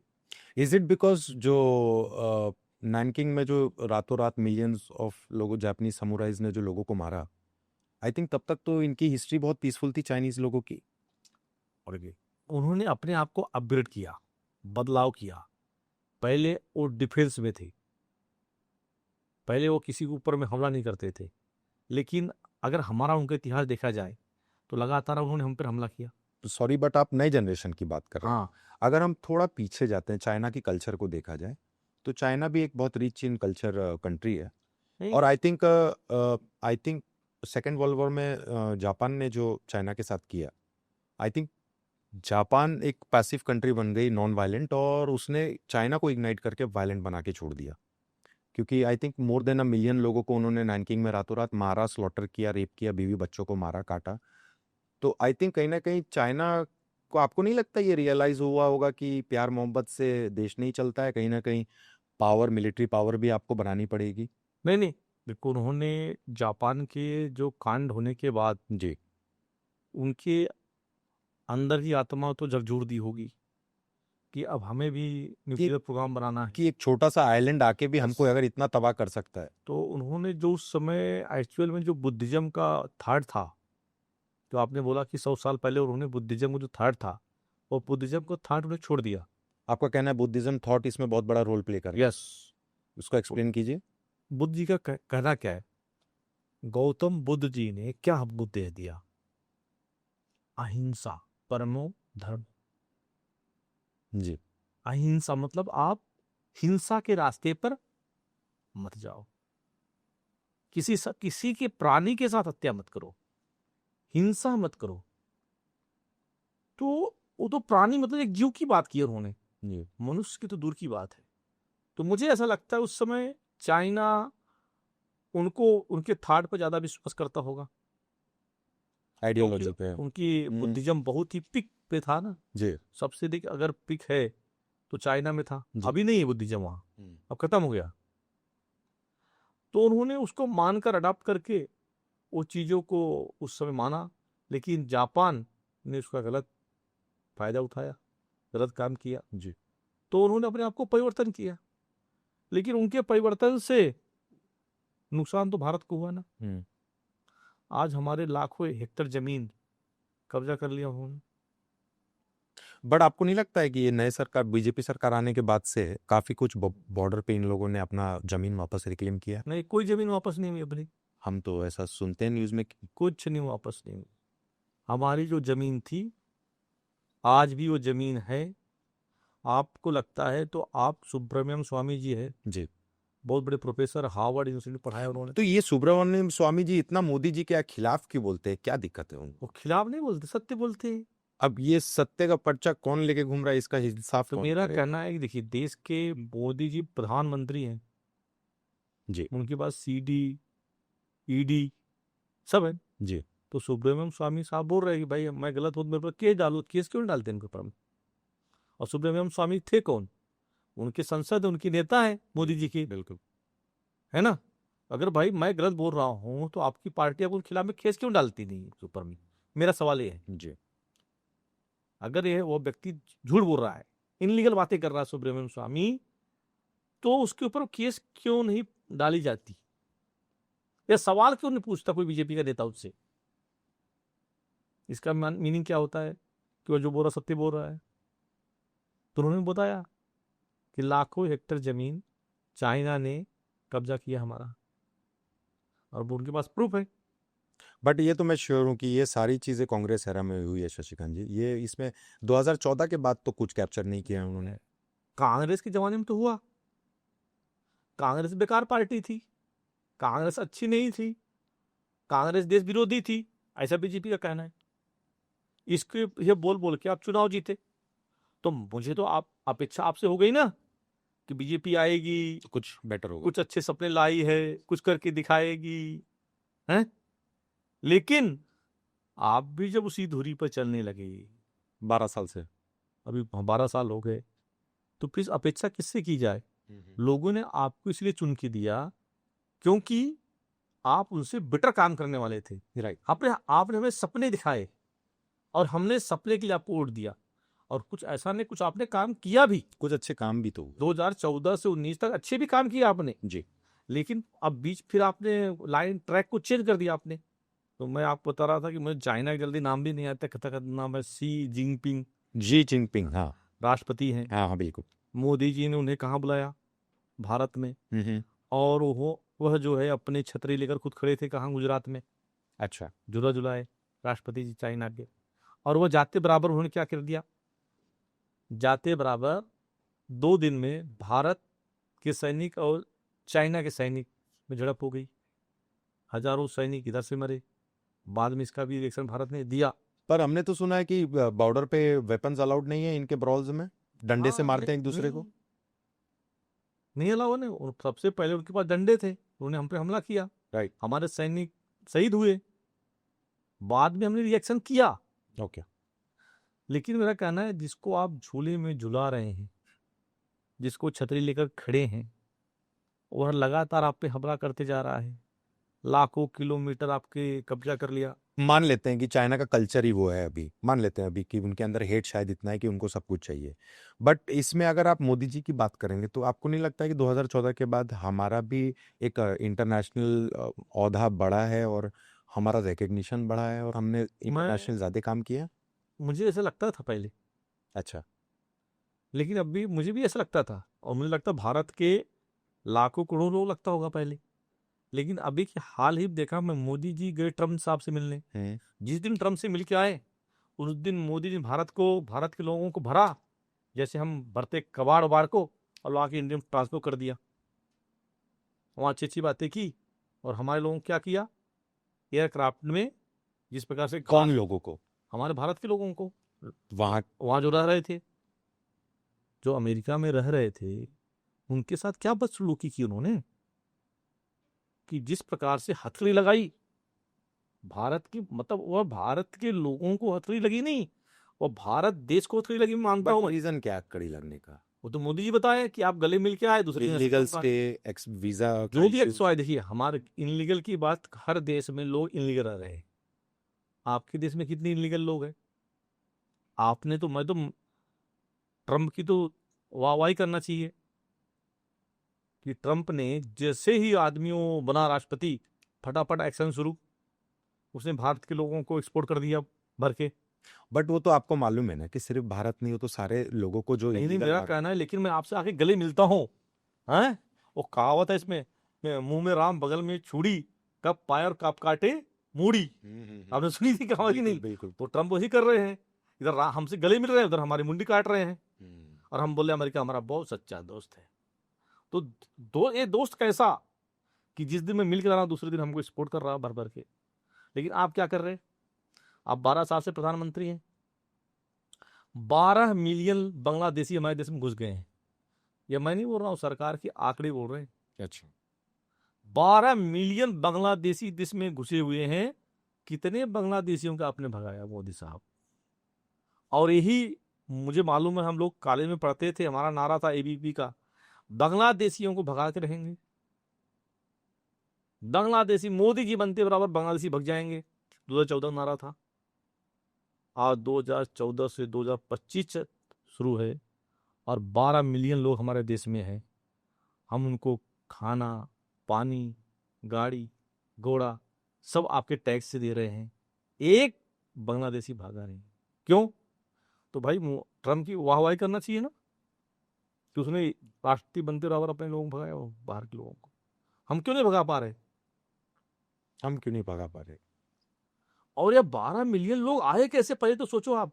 इज इट बिकॉज जो नैनकिंग में जो रातों रात मिलियंस ऑफ लोगों, जापानीज समुराइज ने जो लोगों को मारा, आई थिंक तब तक तो इनकी हिस्ट्री बहुत पीसफुल थी चाइनीज लोगों की। और उन्होंने अपने आप को अपग्रेड किया, बदलाव किया। पहले वो डिफेंस में थे, पहले वो किसी के ऊपर में हमला नहीं करते थे। लेकिन अगर हमारा उनका इतिहास देखा जाए तो लगातार उन्होंने हम पर हमला किया। सॉरी बट आप नए जनरेशन की बात कर रहे हैं। हाँ अगर हम थोड़ा पीछे जाते हैं, चाइना की कल्चर को देखा जाए, तो चाइना भी एक बहुत रिच इन कल्चर कंट्री है। नहीं और I think second world war में जापान ने जो चाइना के साथ किया, आई थिंक जापान एक पैसिव कंट्री बन गई, नॉन वायलेंट, और उसने चाइना को इग्नाइट करके वायलेंट बना के छोड़ दिया। क्योंकि I think more than 1 million लोगों को उन्होंने नैनकिंग में रातों रात मारा, स्लॉटर किया, रेप किया, बीवी बच्चों को मारा, काटा। तो आई थिंक कहीं ना कहीं चाइना को, आपको नहीं लगता ये रियलाइज हुआ होगा कि प्यार मोहब्बत से देश नहीं चलता है, कहीं ना कहीं पावर, मिलिट्री पावर भी आपको बनानी पड़ेगी? नहीं नहीं, देखो उन्होंने जापान के जो कांड होने के बाद जी। उनके अंदर ही आत्मा तो झकझोर दी होगी कि अब हमें भी न्यूक्लियर प्रोग्राम बनाना है। कि एक छोटा सा आइलैंड आके भी बस। हमको अगर इतना तबाह कर सकता है। तो उन्होंने जो उस समय एक्चुअल में जो बुद्धिज्म का थॉट था, जो आपने बोला कि 100 साल पहले उन्होंने बुद्धिज्म का जो थॉट था, वो बुद्धिज्म का थॉट उन्हें छोड़ दिया। आपका कहना है बुद्धिज्म थॉट इसमें बहुत बड़ा रोल प्ले कर रहा है? यस। उसको एक्सप्लेन कीजिए। बुद्ध जी का कहना क्या है? गौतम बुद्ध जी ने क्या हमको दे दिया? अहिंसा परमो धर्म। जी। अहिंसा मतलब आप हिंसा के रास्ते पर मत जाओ, किसी के प्राणी के साथ हत्या मत करो, हिंसा मत करो। तो वो तो प्राणी मतलब एक जीव की बात की है उन्होंने, जी। मनुष्य की तो दूर की बात है। तो मुझे ऐसा लगता है उस समय चाइना उनको उनके थॉट पर ज्यादा विश्वास करता होगा, आइडियोलॉजी क्योंकि पे। उनकी बुद्धिज्म बहुत ही पिक पे था ना। जी। सबसे अधिक अगर पिक है तो चाइना में था, जी। अभी नहीं है बुद्धिज्म वहां, अब खत्म हो गया। तो उन्होंने उसको मानकर अडॉप्ट करके वो चीजों को उस समय माना, लेकिन जापान ने उसका गलत फायदा उठाया, गलत काम किया। जी। तो उन्होंने अपने आप को परिवर्तन किया, लेकिन उनके परिवर्तन से नुकसान तो भारत को हुआ ना। आज हमारे लाखों हेक्टेयर जमीन कब्जा कर लिया उन्होंने। बट आपको नहीं लगता है कि ये नए सरकार, बीजेपी सरकार आने के बाद से काफी कुछ बॉर्डर पे इन लोगों ने अपना जमीन वापस रिक्लेम किया? नहीं, कोई जमीन वापस नहीं हुई अभी, हम तो ऐसा सुनते हैं न्यूज में। कुछ नहीं वापस नहीं हुई। हमारी जो जमीन थी आज भी वो जमीन है। आपको लगता है तो आप सुब्रमण्यम स्वामी जी है, जी। बहुत बड़े प्रोफेसर, हार्वर्ड यूनिवर्सिटी में पढ़ाया उन्होंने। तो ये सुब्रमण्यम स्वामी जी इतना मोदी जी के खिलाफ क्यों बोलते हैं, क्या दिक्कत है उनको? वो खिलाफ नहीं बोलते, सत्य बोलते हैं। अब ये सत्य का पर्चा कौन लेके घूम रहा है, इसका इंसाफ तो कौन मेरा करेगा? कहना है कि देखिए, देश के मोदी जी प्रधानमंत्री हैं, जी। उनके पास सीडी ईडी सब है। जी। तो सुब्रमण्यम स्वामी साहब बोल रहे हैं कि भाई मैं गलत हूं, मेरे पर केस डालो, केस क्यों नहीं डालते इनके ऊपर? और सुब्रमण्यम स्वामी थे कौन? उनके संसद, उनके नेता है मोदी जी की, बिल्कुल। है ना। अगर भाई मैं गलत बोल रहा हूं तो आपकी पार्टी आपके खिलाफ में केस क्यों डालती नहीं ऊपर में? मेरा सवाल ये है। जी। अगर ये वो व्यक्ति झूठ बोल रहा है, इनलीगल बातें कर रहा है सुब्रमण्यम स्वामी, तो उसके ऊपर केस क्यों नहीं डाली जाती? या सवाल क्यों नहीं पूछता कोई बीजेपी का नेता उससे? इसका मीनिंग क्या होता है कि वो जो बोल रहा सत्य बोल रहा है। तो उन्होंने बताया कि लाखों हेक्टेयर जमीन चाइना ने कब्जा किया हमारा, और वो उनके पास प्रूफ है। बट ये तो मैं श्योर हूँ कि ये सारी चीजें कांग्रेस एरा में हुई है शशिकांत जी। ये इसमें 2014 के बाद तो कुछ कैप्चर नहीं किया उन्होंने। कांग्रेस के जमाने में तो हुआ। कांग्रेस बेकार पार्टी थी, कांग्रेस अच्छी नहीं थी, कांग्रेस देश विरोधी थी, ऐसा बीजेपी का कहना है। इसके ये बोल बोल के आप चुनाव जीते। तो मुझे तो आप अपेक्षा आपसे हो गई ना कि बीजेपी आएगी, तो कुछ बेटर होगा। कुछ अच्छे सपने लाई है, कुछ करके दिखाएगी, हैं? लेकिन आप भी जब उसी धुरी पर चलने लगे, 12 साल से। अभी 12 साल हो गए, तो फिर अपेक्षा किससे की जाए? लोगों ने आपको इसलिए चुन के दिया क्योंकि आप उनसे बेटर काम करने वाले थे। राइट। आपने हमें सपने दिखाए और हमने सपने के लिए आपको वोट दिया, और कुछ ऐसा नहीं, कुछ आपने काम किया भी। कुछ अच्छे काम भी तो हुए। 2014 से 19 तक अच्छे भी काम किए आपने, जी। लेकिन अब बीच फिर आपने लाइन ट्रैक को चेंज कर दिया आपने। तो मैं आपको बता रहा था कि मुझे चाइना का जल्दी नाम भी नहीं आता, कथा नाम है सी जिनपिंग, जी जिनपिंग। हाँ। राष्ट्रपति हैं। हाँ हाँ बिल्कुल। मोदी जी ने उन्हें कहाँ बुलाया? भारत में। और वह जो है अपने छतरी लेकर खुद खड़े थे कहाँ? गुजरात में। अच्छा। जुलाई राष्ट्रपति जी चाइना के। और वो जाते बराबर उन्होंने क्या कर दिया, जाते बराबर 2 दिन में भारत के सैनिक और चाइना के सैनिक में झड़प हो गई, हजारों सैनिक इधर से मरे। बाद में इसका भी रिएक्शन भारत ने दिया। पर हमने तो सुना है कि बॉर्डर पे वेपन्स अलाउड नहीं है इनके ब्रॉल्स में, डंडे से हाँ, मारते हैं एक दूसरे को। नहीं अलावा ने, और सबसे पहले उनके पास डंडे थे, उन्होंने हम पे हमला किया, राइट। हमारे सैनिक शहीद हुए। बाद में हमने रिएक्शन किया। ओके। लेकिन मेरा कहना है, जिसको आप झूले में झुला रहे हैं, जिसको छतरी लेकर खड़े हैं, वह लगातार आप पे हमला करते जा रहा है, लाखों किलोमीटर आपके कब्जा कर लिया। मान लेते हैं कि चाइना का कल्चर ही वो है, अभी मान लेते हैं अभी कि उनके अंदर हेट शायद इतना है कि उनको सब कुछ चाहिए। बट इसमें अगर आप मोदी जी की बात करेंगे तो आपको नहीं लगता है कि 2014 के बाद हमारा भी एक इंटरनेशनल औहदा बढ़ा है और हमारा रिकग्निशन बढ़ा है और हमने इंटरनेशनल ज्यादा काम किया? मुझे ऐसा लगता था पहले, अच्छा। लेकिन अब भी मुझे भी ऐसा लगता था, और मुझे लगता भारत के लाखों करोड़ों लोग लगता होगा पहले। लेकिन अभी के हाल ही देखा, मैं मोदी जी गए ट्रम्प साहब से मिलने, जिस दिन ट्रम्प से मिल के आए उस दिन मोदी जी भारत के लोगों को भरा जैसे हम भरते कबाड़ उबाड़ को, और वहाँ के इंडियन ट्रांसफर कर दिया। वहाँ अच्छी अच्छी बातें की, और हमारे लोगों को क्या किया, एयरक्राफ्ट में जिस प्रकार से कौन लोगों को? हमारे भारत के लोगों को, वहां जो रह रहे थे, जो अमेरिका में रह रहे थे, उनके साथ क्या बदसलूकी की उन्होंने, कि जिस प्रकार से हथकड़ी लगाई भारत की, मतलब वह भारत के लोगों को हथकड़ी लगी नहीं, वो भारत देश को हथकड़ी लगी। मैं मानता हूँ, रीजन क्या कड़ी लगने का? वो तो मोदी जी बताए कि आप गले मिल के आए, दूसरे दिन इलीगल स्टे, एक्स वीजा, जो भी एक्सवाय। देखिए, हमारे इनलीगल की बात, हर देश में लोग इनलीगल रह रहे हैं। आपके देश में कितने इनलीगल लोग हैं? आपने तो, मैं तो ट्रम्प की तो वाहवाही करना चाहिए कि ट्रम्प ने जैसे ही आदमियों बना राष्ट्रपति, फटाफट एक्शन शुरू, उसने भारत के लोगों को एक्सपोर्ट कर दिया भर के। बट वो तो आपको मालूम है ना कि सिर्फ भारत नहीं, हो तो सारे लोगों को जो नहीं, illegal मेरा मार- कहना है, लेकिन मैं आपसे आके गले मिलता हूँ, हैं? वो कहावत है इसमें, मुंह में राम बगल में छुरी, कब पाए और कब काटे मूड़ी। आपने सुनी थी कहावत की? नहीं। बिल्कुल। तो ट्रम्प वही कर रहे हैं, इधर हमसे गले मिल रहे हैं, उधर हमारी मुंडी काट रहे हैं, और हम बोले अमेरिका हमारा बहुत सच्चा दोस्त है। तो ये दोस्त कैसा कि जिस दिन मैं मिल के जा रहा हूँ, दूसरे दिन हमको सपोर्ट कर रहा है भर भर के। लेकिन आप क्या कर रहे हैं? आप 12 साल से प्रधानमंत्री हैं, 12 मिलियन बांग्लादेशी हमारे देश में घुस गए हैं। ये मैं नहीं बोल रहा हूँ, सरकार के आंकड़े बोल रहे हैं। अच्छा। 12 मिलियन बांग्लादेशी देश में घुसे हुए हैं। कितने बांग्लादेशियों का आपने भगाया मोदी साहब? और यही मुझे मालूम है, हम लोग कॉलेज में पढ़ते थे, हमारा नारा था एबीपी का, बांग्लादेशियों को भगा के रहेंगे। बांग्लादेशी मोदी जी बनते बराबर बांग्लादेशी भग जाएंगे, 2014 नारा था। आज 2014 से 2025 शुरू है, और 12 मिलियन लोग हमारे देश में हैं। हम उनको खाना, पानी, गाड़ी, घोड़ा सब आपके टैक्स से दे रहे हैं, एक बांग्लादेशी भागा नहीं। क्यों? तो भाई ट्रम्प की वाहवाही करना चाहिए ना, कि उसने राष्ट्रपति बनते बराबर अपने लोगों को भगाया, वो बाहर के लोगों को। हम क्यों नहीं भगा पा रहे? हम क्यों नहीं भगा पा रहे? और ये 12 मिलियन लोग आए कैसे, पहले तो सोचो आप।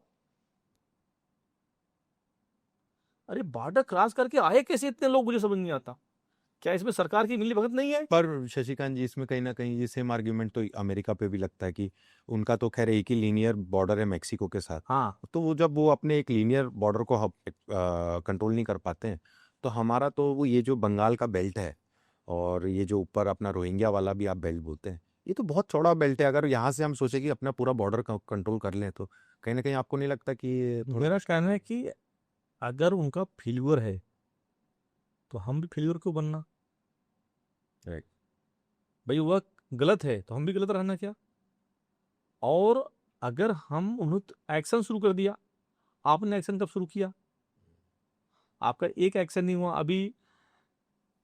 अरे बॉर्डर क्रॉस करके आए कैसे इतने लोग, मुझे समझ नहीं आता। क्या इसमें सरकार की मिली भगत नहीं है? पर शशिकांत जी, इसमें कहीं ना कहीं ये सेम आर्ग्यूमेंट तो अमेरिका पे भी लगता है कि उनका तो खैर एक ही लीनियर बॉर्डर है मेक्सिको के साथ। हाँ, तो वो जब वो अपने एक लीनियर बॉर्डर को कंट्रोल नहीं कर पाते हैं, तो हमारा तो वो ये जो बंगाल का बेल्ट है और ये जो ऊपर अपना रोहिंग्या वाला भी आप बेल्ट बोलते हैं, ये तो बहुत चौड़ा बेल्ट है। अगर यहाँ से हम सोचे कि अपना पूरा बॉर्डर कंट्रोल कर लें, तो कहीं ना कहीं आपको नहीं लगता कि ये मेरा कहना है कि अगर उनका फेल्यूर है तो हम भी फेल्यूर क्यों बनना? Right. भाई वह गलत है तो हम भी गलत रहना क्या? और अगर हम उन्होंने एक्शन शुरू कर दिया, आपने एक्शन कब शुरू किया? आपका एक एक्शन नहीं हुआ। अभी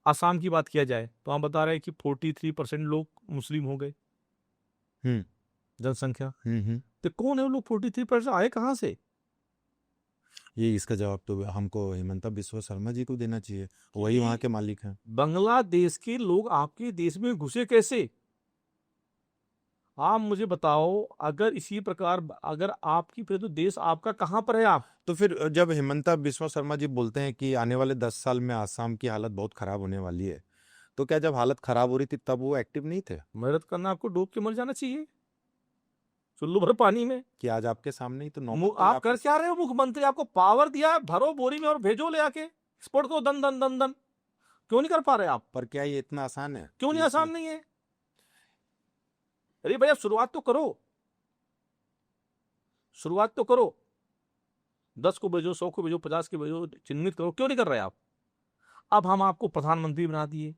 आसाम की बात किया जाए तो हम बता रहे हैं कि 43% लोग मुस्लिम हो गए, जनसंख्या। तो कौन है वो लोग? 43% आए कहाँ से? ये इसका जवाब तो हमको हिमंता बिस्वा शर्मा जी को देना चाहिए, वही वहाँ के मालिक हैं। बांग्लादेश के लोग आपके देश में घुसे कैसे? आप मुझे बताओ, अगर इसी प्रकार अगर आपकी फिर तो देश आपका कहाँ पर है आप? तो फिर जब हिमंता बिस्वा शर्मा जी बोलते हैं कि आने वाले 10 साल में आसाम की हालत बहुत खराब होने वाली है, तो क्या जब हालत खराब हो रही थी तब वो एक्टिव नहीं थे? मदद करना, आपको डूब के मर जाना चाहिए चुल्लू भर पानी में। कि आज आपके सामने ही तो नौबत आप कर क्या रहे हो? मुख्यमंत्री आपको पावर दिया है, भरो बोरी में और भेजो ले आके एक्सपोर्ट को, दन दन दन दन। क्यों नहीं कर पा रहे आप? पर क्या ये इतना आसान है? क्यों नहीं आसान नहीं है? अरे भैया शुरुआत तो करो, शुरुआत तो करो। 10 को भेजो, 100 को भेजो, 50 के भेजो, चिन्हित करो। क्यों नहीं कर रहे आप? अब हम आपको प्रधानमंत्री बना दिए,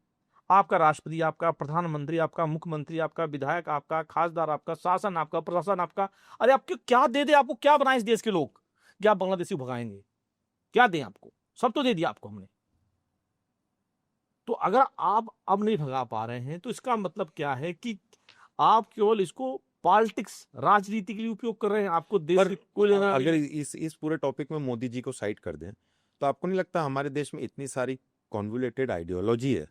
आपका राष्ट्रपति, आपका प्रधानमंत्री, आपका मुख्यमंत्री, आपका विधायक, आपका खासदार, आपका शासन, आपका प्रशासन, आपका। अरे आपको क्या दे दे? आपको क्या बनाए इस देश के लोग क्या आप बांग्लादेशी को भगाएंगे? क्या दें आपको? सब तो दे दिया आपको हमने। तो अगर आप अब नहीं भगा पा रहे हैं तो इसका मतलब क्या है कि आप केवल इसको पॉलिटिक्स, राजनीति के लिए उपयोग कर रहे हैं। आपको देश पर से कोई लेना अगर नहीं। इस पूरे टॉपिक में मोदी जी को साइड कर दें, तो आपको नहीं लगता हमारे देश में इतनी सारी कॉन्वोल्यूटेड आइडियोलॉजी है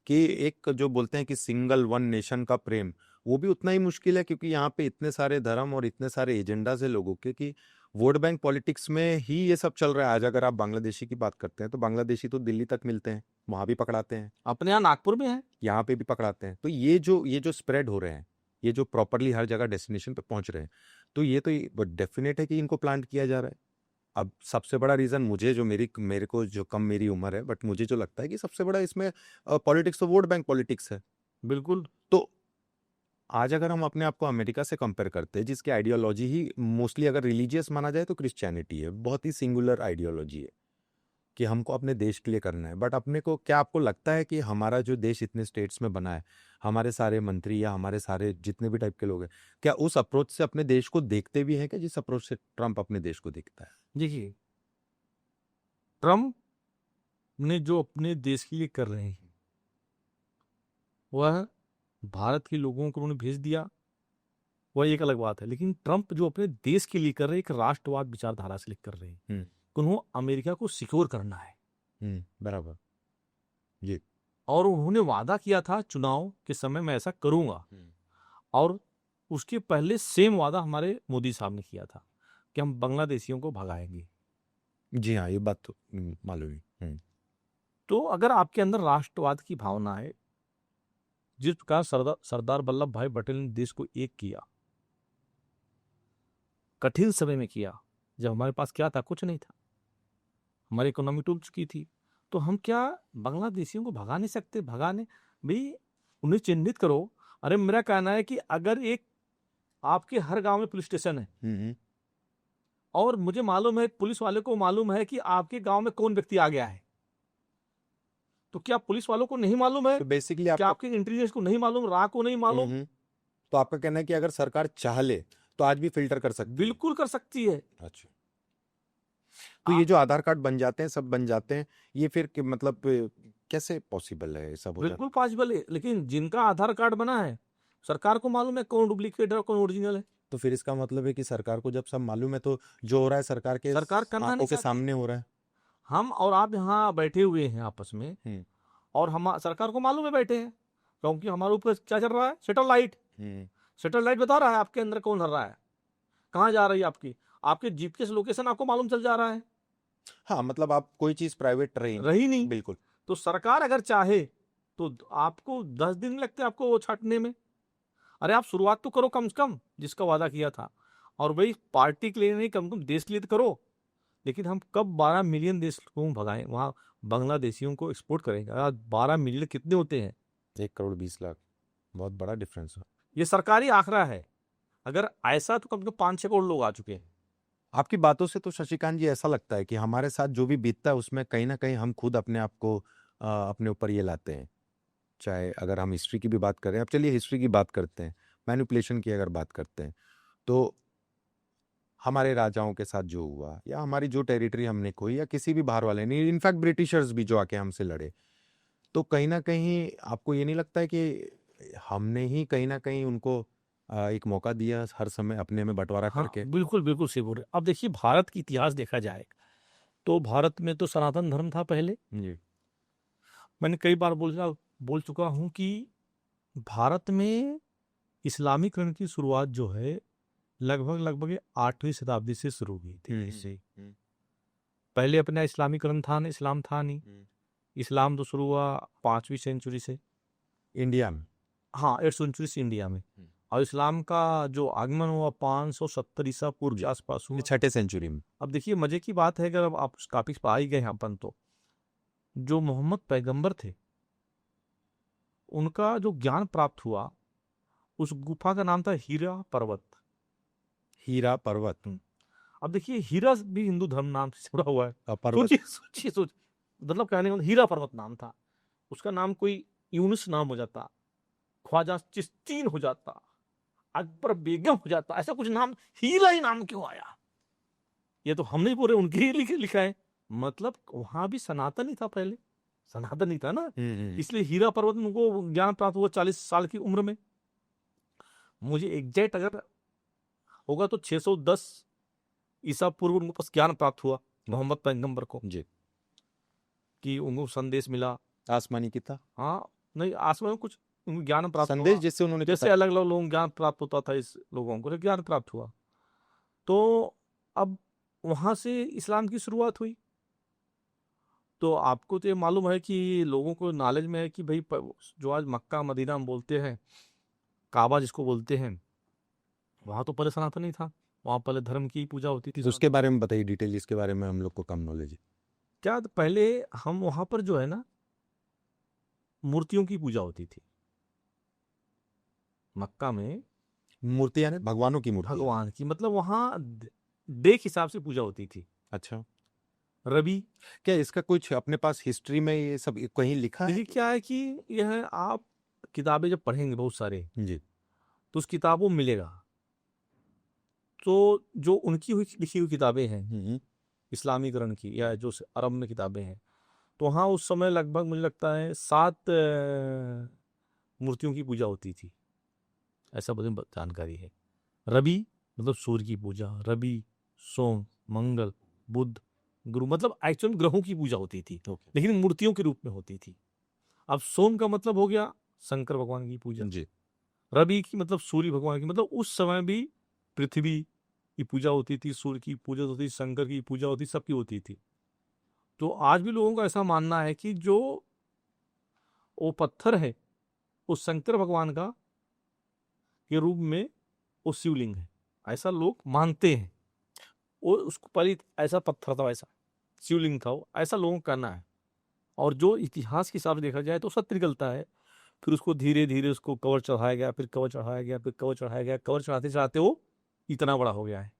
कि एक जो बोलते हैं कि सिंगल वन नेशन का प्रेम, वो भी उतना ही मुश्किल है, क्योंकि यहाँ पे इतने सारे धर्म और इतने सारे एजेंडाज है लोगों के कि वोट बैंक पॉलिटिक्स में ही ये सब चल रहा है। आज अगर आप बांग्लादेशी की बात करते हैं तो बांग्लादेशी तो दिल्ली तक मिलते हैं, वहां भी पकड़ाते हैं, अपने यहाँ नागपुर में है। यहाँ पे भी पकड़ाते हैं। तो ये जो स्प्रेड हो रहे हैं, ये जो प्रॉपरली हर जगह डेस्टिनेशन पे पहुंच रहे हैं, तो ये तो डेफिनेट है कि इनको प्लांट किया जा रहा है। अब सबसे बड़ा रीजन मुझे जो मेरे को जो कम मेरी उम्र है, बट मुझे जो लगता है कि सबसे बड़ा इसमें पॉलिटिक्स तो वोट बैंक पॉलिटिक्स है। बिल्कुल। तो आज अगर हम अपने आप को अमेरिका से कंपेयर करते हैं, जिसकी आइडियोलॉजी ही मोस्टली अगर रिलीजियस माना जाए तो क्रिश्चियनिटी है, बहुत ही सिंगुलर आइडियोलॉजी है कि हमको अपने देश के लिए करना है। बट अपने को क्या आपको लगता है कि हमारा जो देश इतने स्टेट्स में बना है, हमारे सारे मंत्री या हमारे सारे जितने भी टाइप के लोग हैं, क्या उस अप्रोच से अपने देश को देखते भी हैं क्या, जिस अप्रोच से ट्रम्प अपने देश को देखता है? देखिए, ट्रम्प ने जो अपने देश के लिए कर रहे हैं वह भारत के लोगों को उन्होंने भेज दिया, वह एक अलग बात है। लेकिन ट्रम्प जो अपने देश के लिए कर रहे हैं, एक राष्ट्रवाद विचारधारा से लेकर कर रहे हैं कि उन्होंने अमेरिका को सिक्योर करना है। बराबर। जी। और उन्होंने वादा किया था चुनाव के समय मैं ऐसा करूंगा, और उसके पहले सेम वादा हमारे मोदी साहब ने किया था कि हम बांग्लादेशियों को भगाएंगे। जी हाँ, ये बात तो मालूम ही। तो अगर आपके अंदर राष्ट्रवाद की भावना है, जिस प्रकार सरदार वल्लभ भाई पटेल ने देश को एक किया, कठिन समय में किया, जब हमारे पास क्या था? कुछ नहीं था, हमारी इकोनॉमी डूब चुकी थी, तो हम क्या बांग्लादेशियों को भगा नहीं सकते? भगाने भाई, उन्हें चिन्हित करो। अरे मेरा कहना है कि अगर एक आपके हर गांव में पुलिस स्टेशन है, और मुझे मालूम है, पुलिस वाले को मालूम है कि आपके गांव में कौन व्यक्ति आ गया है, तो क्या पुलिस वालों को नहीं मालूम है? तो बेसिकली क्या आपके इंटेलिजेंस को नहीं मालूम, राह को नहीं मालूम? तो आपका कहना है कि अगर सरकार चाह ले तो आज भी फिल्टर कर सकती है? बिल्कुल कर सकती है। अच्छा, तो ये जो आधार कार्ड बन जाते हैं, सब बन जाते हैं, ये फिर मतलब कैसे पॉसिबल है सब हो जाता? बिल्कुल पॉसिबल है, लेकिन जिनका आधार कार्ड बना है, सरकार को मालूम है कौन डुप्लीकेट है और कौन ओरिजिनल है। तो फिर इसका मतलब है कि सरकार को जब सब मालूम है, तो जो हो रहा है सरकार के सरकार करना आंखों नहीं के चाहती। सामने हो रहा है। हम और आप यहाँ बैठे हुए हैं आपस में, और हम सरकार को मालूम है बैठे हैं, क्योंकि हमारे ऊपर क्या चल रहा है? सैटेलाइट। सैटेलाइट बता रहा है आपके अंदर कौन हर रहा है, कहाँ जा रही है आपकी जीपीएस लोकेशन आपको मालूम चल जा रहा है। हाँ, मतलब आप कोई चीज प्राइवेट रही नहीं। बिल्कुल। तो सरकार अगर चाहे तो आपको 10 दिन लगते हैं आपको वो छाटने में। अरे आप शुरुआत तो करो कम से कम, जिसका वादा किया था। और वही पार्टी के लिए नहीं, कम से कम देश के लिए तो करो। लेकिन हम कब 12 मिलियन देश को भगाएं, वहां बांग्लादेशियों को एक्सपोर्ट करेंगे? आज 12 मिलियन कितने होते हैं? 1,20,00,000, बहुत बड़ा डिफरेंस है। ये सरकारी आंकड़ा है, अगर ऐसा तो कम से कम 5-6 करोड़ लोग आ चुके हैं। आपकी बातों से तो शशिकांत जी ऐसा लगता है कि हमारे साथ जो भी बीतता है उसमें कहीं ना कहीं हम खुद अपने आप को अपने ऊपर ये लाते हैं। चाहे अगर हम हिस्ट्री की भी बात करें, अब चलिए हिस्ट्री की बात करते हैं, मैनिपुलेशन की अगर बात करते हैं, तो हमारे राजाओं के साथ जो हुआ, या हमारी जो टेरिटरी हमने खोई, या किसी भी बाहर वाले ने, इनफैक्ट ब्रिटिशर्स भी जो आके हमसे लड़े, तो कहीं ना कहीं आपको ये नहीं लगता है कि हमने ही कहीं ना कहीं उनको एक मौका दिया हर समय अपने में बंटवारा हाँ, करके? बिल्कुल बिल्कुल सही बोल रहे। अब देखिए, भारत की इतिहास देखा जाए तो भारत में तो सनातन धर्म था पहले। जी। मैंने कई बार बोल चुका हूं कि भारत में इस्लामीकरण की शुरुआत जो है लगभग ये 8वीं शताब्दी से शुरू हुई थी। इससे पहले अपना इस्लामीकरण था ना, इस्लाम था नहीं। इस्लाम तो शुरू हुआ 5वीं सेंचुरी से इंडिया में। हाँ, 8th सेंचुरी से इंडिया में। और इस्लाम का जो आगमन हुआ 570 ईसा पूर्व के आसपास हुआ, 6ठी सेंचुरी में। अब देखिए मजे की बात है, अगर अब आप उस टॉपिक पर आ ही गए हैं अपन, तो जो मोहम्मद पैगंबर थे उनका जो ज्ञान प्राप्त हुआ उस गुफा का नाम था हीरा पर्वत। हीरा पर्वत। अब देखिए हीरा भी हिंदू धर्म नाम से जुड़ा हुआ है। पर्वत। सोचिए मतलब कहने का मतलब हीरा पर्वत नाम था, उसका नाम कोई यूनुस नाम हो जाता, ख्वाजा चिश्तीन हो जाता, अकबर बेगम हो जाता, ऐसा कुछ नाम, हीरा ही नाम क्यों आया? ये तो हमने पूरे उनके ही लिखा है। मतलब वहां भी सनातन ही था, पहले सनातन ही था ना, इसलिए हीरा पर्वत में उनको ज्ञान प्राप्त हुआ 40 साल की उम्र में। मुझे एग्जैक्ट अगर होगा तो 610 ईसा पूर्व उनको पास ज्ञान प्राप्त हुआ मोहम्मद पैगंबर को जी, कि उनको संदेश मिला आसमानी किताब। हाँ, नहीं आसमान में कुछ उनको ज्ञान प्राप्त संदेश हुआ, जिससे उन्होंने जैसे अलग अलग लोगों को ज्ञान प्राप्त होता था, इस लोगों को ज्ञान प्राप्त हुआ। तो अब वहां से इस्लाम की शुरुआत हुई। तो आपको तो ये मालूम है कि लोगों को नॉलेज में है कि भाई जो आज मक्का मदीना हम बोलते हैं, काबा जिसको बोलते हैं, वहां तो पहले सनातन ही था, वहां पहले धर्म की पूजा होती थी। उसके बारे में बताइए डिटेल, इसके बारे में हम लोग को कम नॉलेज है। क्या पहले हम वहां पर जो है ना मूर्तियों की पूजा होती थी। मक्का में मूर्ति यानी भगवानों की मूर्ति? भगवान की, मतलब वहां डे के हिसाब से पूजा होती थी। अच्छा, रवि, क्या इसका कुछ अपने पास हिस्ट्री में ये सब कहीं लिखा है? देखिए क्या है कि यह आप किताबें जब पढ़ेंगे बहुत सारे, जी, तो उस किताबों में मिलेगा। तो जो उनकी हुई लिखी हुई किताबें हैं इस्लामीकरण की, या जो अरब में किताबें हैं, तो वहाँ उस समय लगभग मुझे लगता है 7 मूर्तियों की पूजा होती थी, ऐसा मुझे जानकारी है। रवि मतलब सूर्य की पूजा, रवि, सोम, मंगल, बुध, गुरु, मतलब एक्चुअल ग्रहों की पूजा होती थी, लेकिन मूर्तियों के रूप में होती थी। अब सोम का मतलब हो गया शंकर भगवान की पूजा जी। रवि की मतलब सूर्य भगवान की, मतलब उस समय भी पृथ्वी की पूजा होती थी, सूर्य की पूजा होती थी, शंकर की पूजा होती, सबकी होती थी। तो आज भी लोगों का ऐसा मानना है कि जो वो पत्थर है वो शंकर भगवान का के रूप में वो शिवलिंग है, ऐसा लोग मानते हैं। वो उसको पहले ऐसा पत्थर था, वैसा शिवलिंग था वो, ऐसा लोगों का कहना है। और जो इतिहास के हिसाब से देखा जाए तो सत्य निकलता है। फिर उसको धीरे धीरे उसको कवर चढ़ाया गया, फिर कवर चढ़ाया गया, फिर कवर चढ़ाया गया, कवर चढ़ाते चढ़ाते वो इतना बड़ा हो गया है।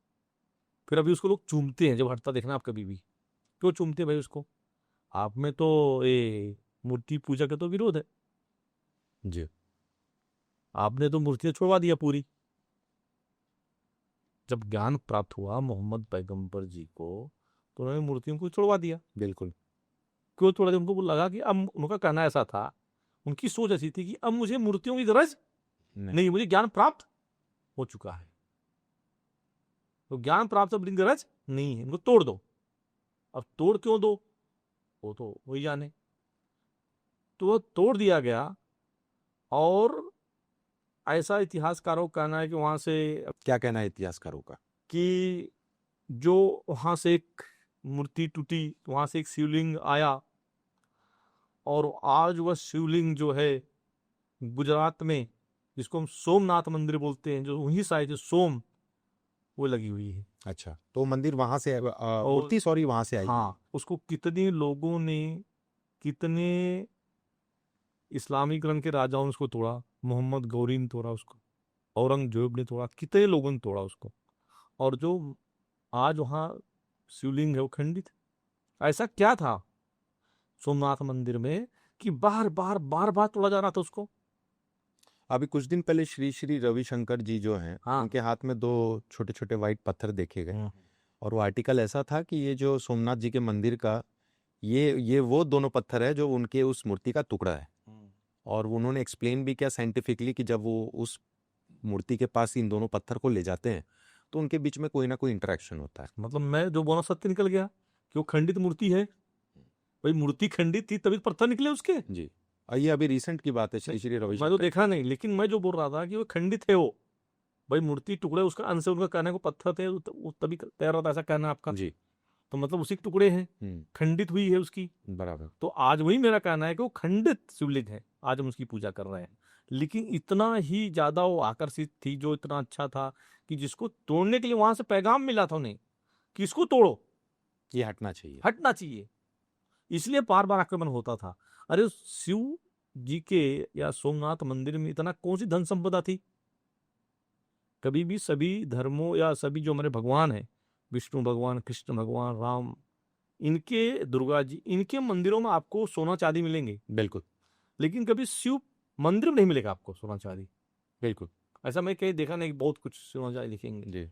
फिर अभी उसको लोग चूमते हैं, जब हटता देखना आप कभी भी, क्यों चूमते हैं भाई उसको? आप में तो ये मूर्ति पूजा का तो विरोध है, जी, आपने तो मूर्तियां छुड़वा दिया पूरी। जब ज्ञान प्राप्त हुआ मोहम्मद पैगंबर जी को, तो उन्होंने मूर्तियों को छुड़वा दिया। बिल्कुल। क्यों थोड़ा देर उनको लगा कि अब, उनका कहना ऐसा था, उनकी सोच ऐसी थी कि अब मुझे मूर्तियों की गरज नहीं, मुझे ज्ञान प्राप्त हो चुका है, तो ज्ञान प्राप्त अब गरज नहीं है, इनको तोड़ दो। अब तोड़ क्यों दो, वो तो वही जाने। तो वो तोड़ दिया गया, और ऐसा इतिहासकारों का कहना है कि वहां से, क्या कहना है इतिहासकारों का? कि जो वहां से एक मूर्ति टूटी, वहां से एक शिवलिंग आया, और आज वह शिवलिंग जो है गुजरात में, जिसको हम सोमनाथ मंदिर बोलते हैं, जो वहीं साइड है सोम, वो लगी हुई है। अच्छा, तो मंदिर वहां से और मूर्ति सॉरी वहां से आई? हाँ, उसको कितने लोगों ने, कितने इस्लामीकरण के राजाओं ने उसको तोड़ा, मोहम्मद गौरी ने तोड़ा उसको, औरंगजेब ने तोड़ा, कितने लोगों ने तोड़ा उसको। और जो आज वहाँ शिवलिंग है वो खंडित। ऐसा क्या था सोमनाथ मंदिर में कि बार बार बार बार तोड़ा जा रहा था उसको? अभी कुछ दिन पहले श्री श्री रविशंकर जी जो हैं, हाँ, उनके हाथ में 2 छोटे छोटे व्हाइट पत्थर देखे गए, हम्म, और वो आर्टिकल ऐसा था कि ये जो सोमनाथ जी के मंदिर का, ये वो दोनों पत्थर है जो उनके उस मूर्ति का टुकड़ा है। और उन्होंने एक्सप्लेन भी किया साइंटिफिकली कि जब वो उस मूर्ति के पास इन दोनों पत्थर को ले जाते हैं तो उनके बीच में कोई ना कोई इंटरेक्शन होता है। मतलब मैं जो बोला सत्य निकल गया कि वो खंडित मूर्ति है। भाई मूर्ति खंडित थी तभी तो पत्थर निकले उसके। जी, और ये अभी रिसेंट की बात है, श्री श्री मैं तो रविशंकर। देखा नहीं, लेकिन मैं जो बोल रहा था कि वो खंडित है वो। भाई मूर्ति टुकड़े उसका अंश है, उनका कहने को पत्थर थे, वो तभी तैयार रहा था, ऐसा कहना आपका। जी। तो मतलब उसी के टुकड़े हैं, खंडित हुई है उसकी। बराबर। तो आज वही मेरा कहना है कि वो खंडित शिवलिंग है, आज हम उसकी पूजा कर रहे हैं। लेकिन इतना ही ज्यादा वो आकर्षित थी, जो इतना अच्छा था कि जिसको तोड़ने के लिए वहां से पैगाम मिला था उन्हें कि इसको तोड़ो, ये हटना चाहिए। हटना चाहिए, इसलिए बार बार आक्रमण होता था। अरे शिव जी के या सोमनाथ मंदिर में इतना कौन सी धन संपदा थी? कभी भी सभी धर्मों या सभी जो हमारे भगवान हैं, विष्णु भगवान, कृष्ण भगवान, राम, इनके, दुर्गा जी, इनके मंदिरों में आपको सोना चांदी मिलेंगे, बिल्कुल लेकिन कभी शिव मंदिर में नहीं मिलेगा आपको सोना चांदी। बिल्कुल। ऐसा मैं कहीं देखा नहीं कि बहुत कुछ सोना चांदी लिखेंगे, जी।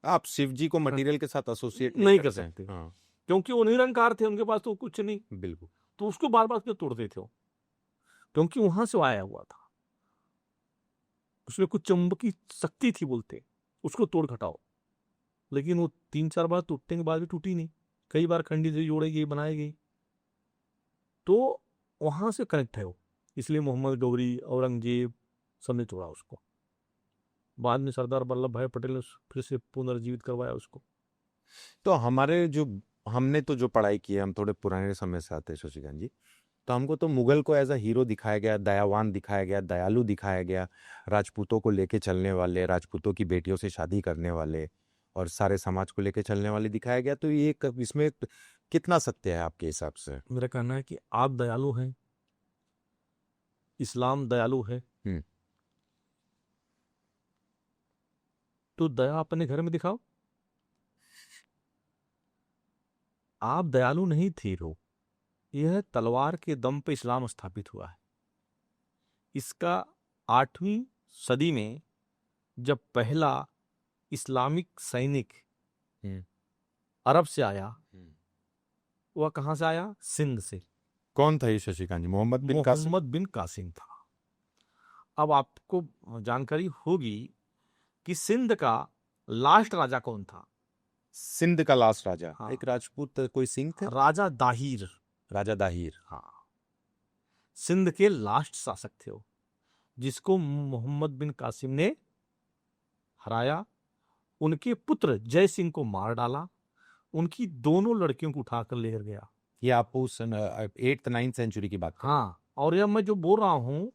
आप शिव जी को मटेरियल के साथ एसोसिएट नहीं कर करते हैं। सकते, हाँ क्योंकि वो निरंकार थे, उनके पास तो कुछ नहीं। बिल्कुल। तो उसको बार बार क्यों तोड़ते थे वो? क्योंकि वहां से वो आया हुआ था, उसमें कुछ चुंबकीय शक्ति थी बोलते, उसको तोड़ घटाओ। लेकिन वो 3-4 बार टूटने के बाद भी टूटी नहीं, कई बार खंडित से जोड़ी गई, बनाई गई। तो वहां से कनेक्ट है वो, इसलिए मोहम्मद गौरी, औरंगजेब सबने तोड़ा उसको। बाद में सरदार वल्लभ भाई पटेल ने फिर से पुनर्जीवित करवाया उसको। तो हमारे जो, हमने तो जो पढ़ाई की है, हम थोड़े पुराने समय से आते हैं शशिकांत जी, तो हमको तो मुगल को एज अ हीरो दिखाया गया, दयावान दिखाया गया, दयालु दिखाया गया, राजपूतों को लेके चलने वाले, राजपूतों की बेटियों से शादी करने वाले और सारे समाज को लेके चलने वाले दिखाया गया। तो ये इसमें कितना सत्य है आपके हिसाब से? मेरा कहना है कि आप दयालु हैं, इस्लाम दयालु है, हम्म। तो दया अपने घर में दिखाओ। आप दयालु नहीं थे रो, यह तलवार के दम पे इस्लाम स्थापित हुआ है। इसका 8वीं सदी में जब पहला इस्लामिक सैनिक हम्म। अरब से आया, वह कहां से आया? सिंध से। कौन था ये शशिकांत जी? मोहम्मद बिन कासिम? मोहम्मद बिन कासिम था। अब आपको जानकारी होगी कि सिंध का लास्ट राजा कौन था? सिंध का लास्ट राजा? हाँ, एक राजपूत कोई सिंह थे? राजा दाहिर। राजा दाहिर। हाँ, सिंध के लास्ट शासक थे वो, जिसको मोहम्मद बिन कासिम ने हराया। उनके पुत्र जय सिंह को मार डाला, उनकी दोनों लड़कियों को उठाकर लेकर गया। ये आप उस 8th 9th सेंचुरी की बात कर? हाँ, और यह मैं जो बोल रहा हूं,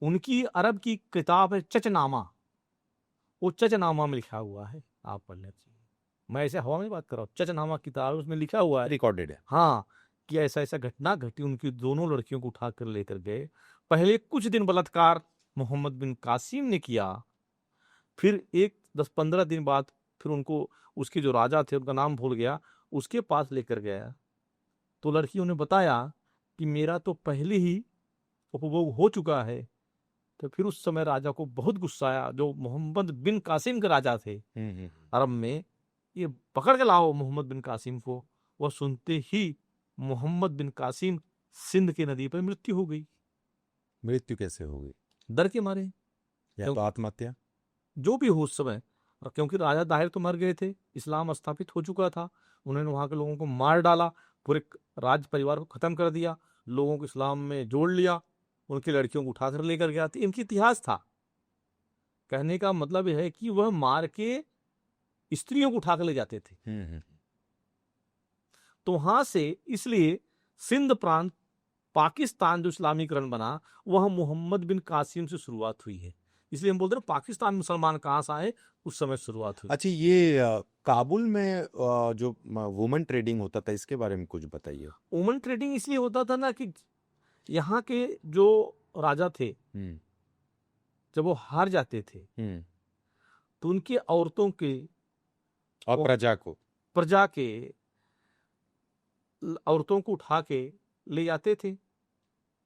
उनकी अरब की किताब है चचनामा, वो चचनामा में लिखा हुआ है, आप पढ़ लीजिए। मैं ऐसे हवा में बात कर रहा हूँ, चचनामा किताब है, उसमें लिखा हुआ है, रिकॉर्डेड है। हाँ, कि ऐसा ऐसा घटना घटी, उनकी दोनों लड़कियों को उठाकर लेकर गए। पहले कुछ दिन बलात्कार मोहम्मद बिन कासिम ने किया, फिर 10-15 दिन बाद फिर उनको, उसके जो राजा थे, उनका नाम भूल गया, उसके पास लेकर गया। तो लड़कियों ने बताया कि मेरा तो पहले ही उपभोग हो चुका है। तो फिर उस समय राजा को बहुत गुस्सा आया, जो मोहम्मद बिन कासिम के राजा थे अरब में, ये पकड़ के लाओ मोहम्मद बिन कासिम को। वह सुनते ही मोहम्मद बिन कासिम सिंध की नदी पर मृत्यु हो गई। मृत्यु कैसे हो गई? डर के मारे, या तो आत्महत्या? जो भी हो उस समय, क्योंकि राजा दाहिर तो मर गए थे, इस्लाम स्थापित हो चुका था, उन्होंने वहां के लोगों को मार डाला, पूरे राज परिवार को खत्म कर दिया, लोगों को इस्लाम में जोड़ लिया, उनकी लड़कियों को उठाकर लेकर गया। तो इनकी इतिहास था। कहने का मतलब यह है कि वह मार के स्त्रियों को उठाकर ले जाते थे। तो वहां से, इसलिए सिंध प्रांत, पाकिस्तान जो इस्लामीकरण बना, वह मोहम्मद बिन कासिम से शुरुआत हुई है। इसलिए हम बोलते हैं पाकिस्तान मुसलमान कहाँ से आए, उस समय शुरुआत हुई। अच्छा, ये काबुल में जो वुमेन ट्रेडिंग होता था, इसके बारे में कुछ बताइए। वुमन ट्रेडिंग इसलिए होता था ना कि यहाँ के जो राजा थे, जब वो हार जाते थे, तो उनकी औरतों के और प्रजा के औरतों को उठा के ले जाते थे,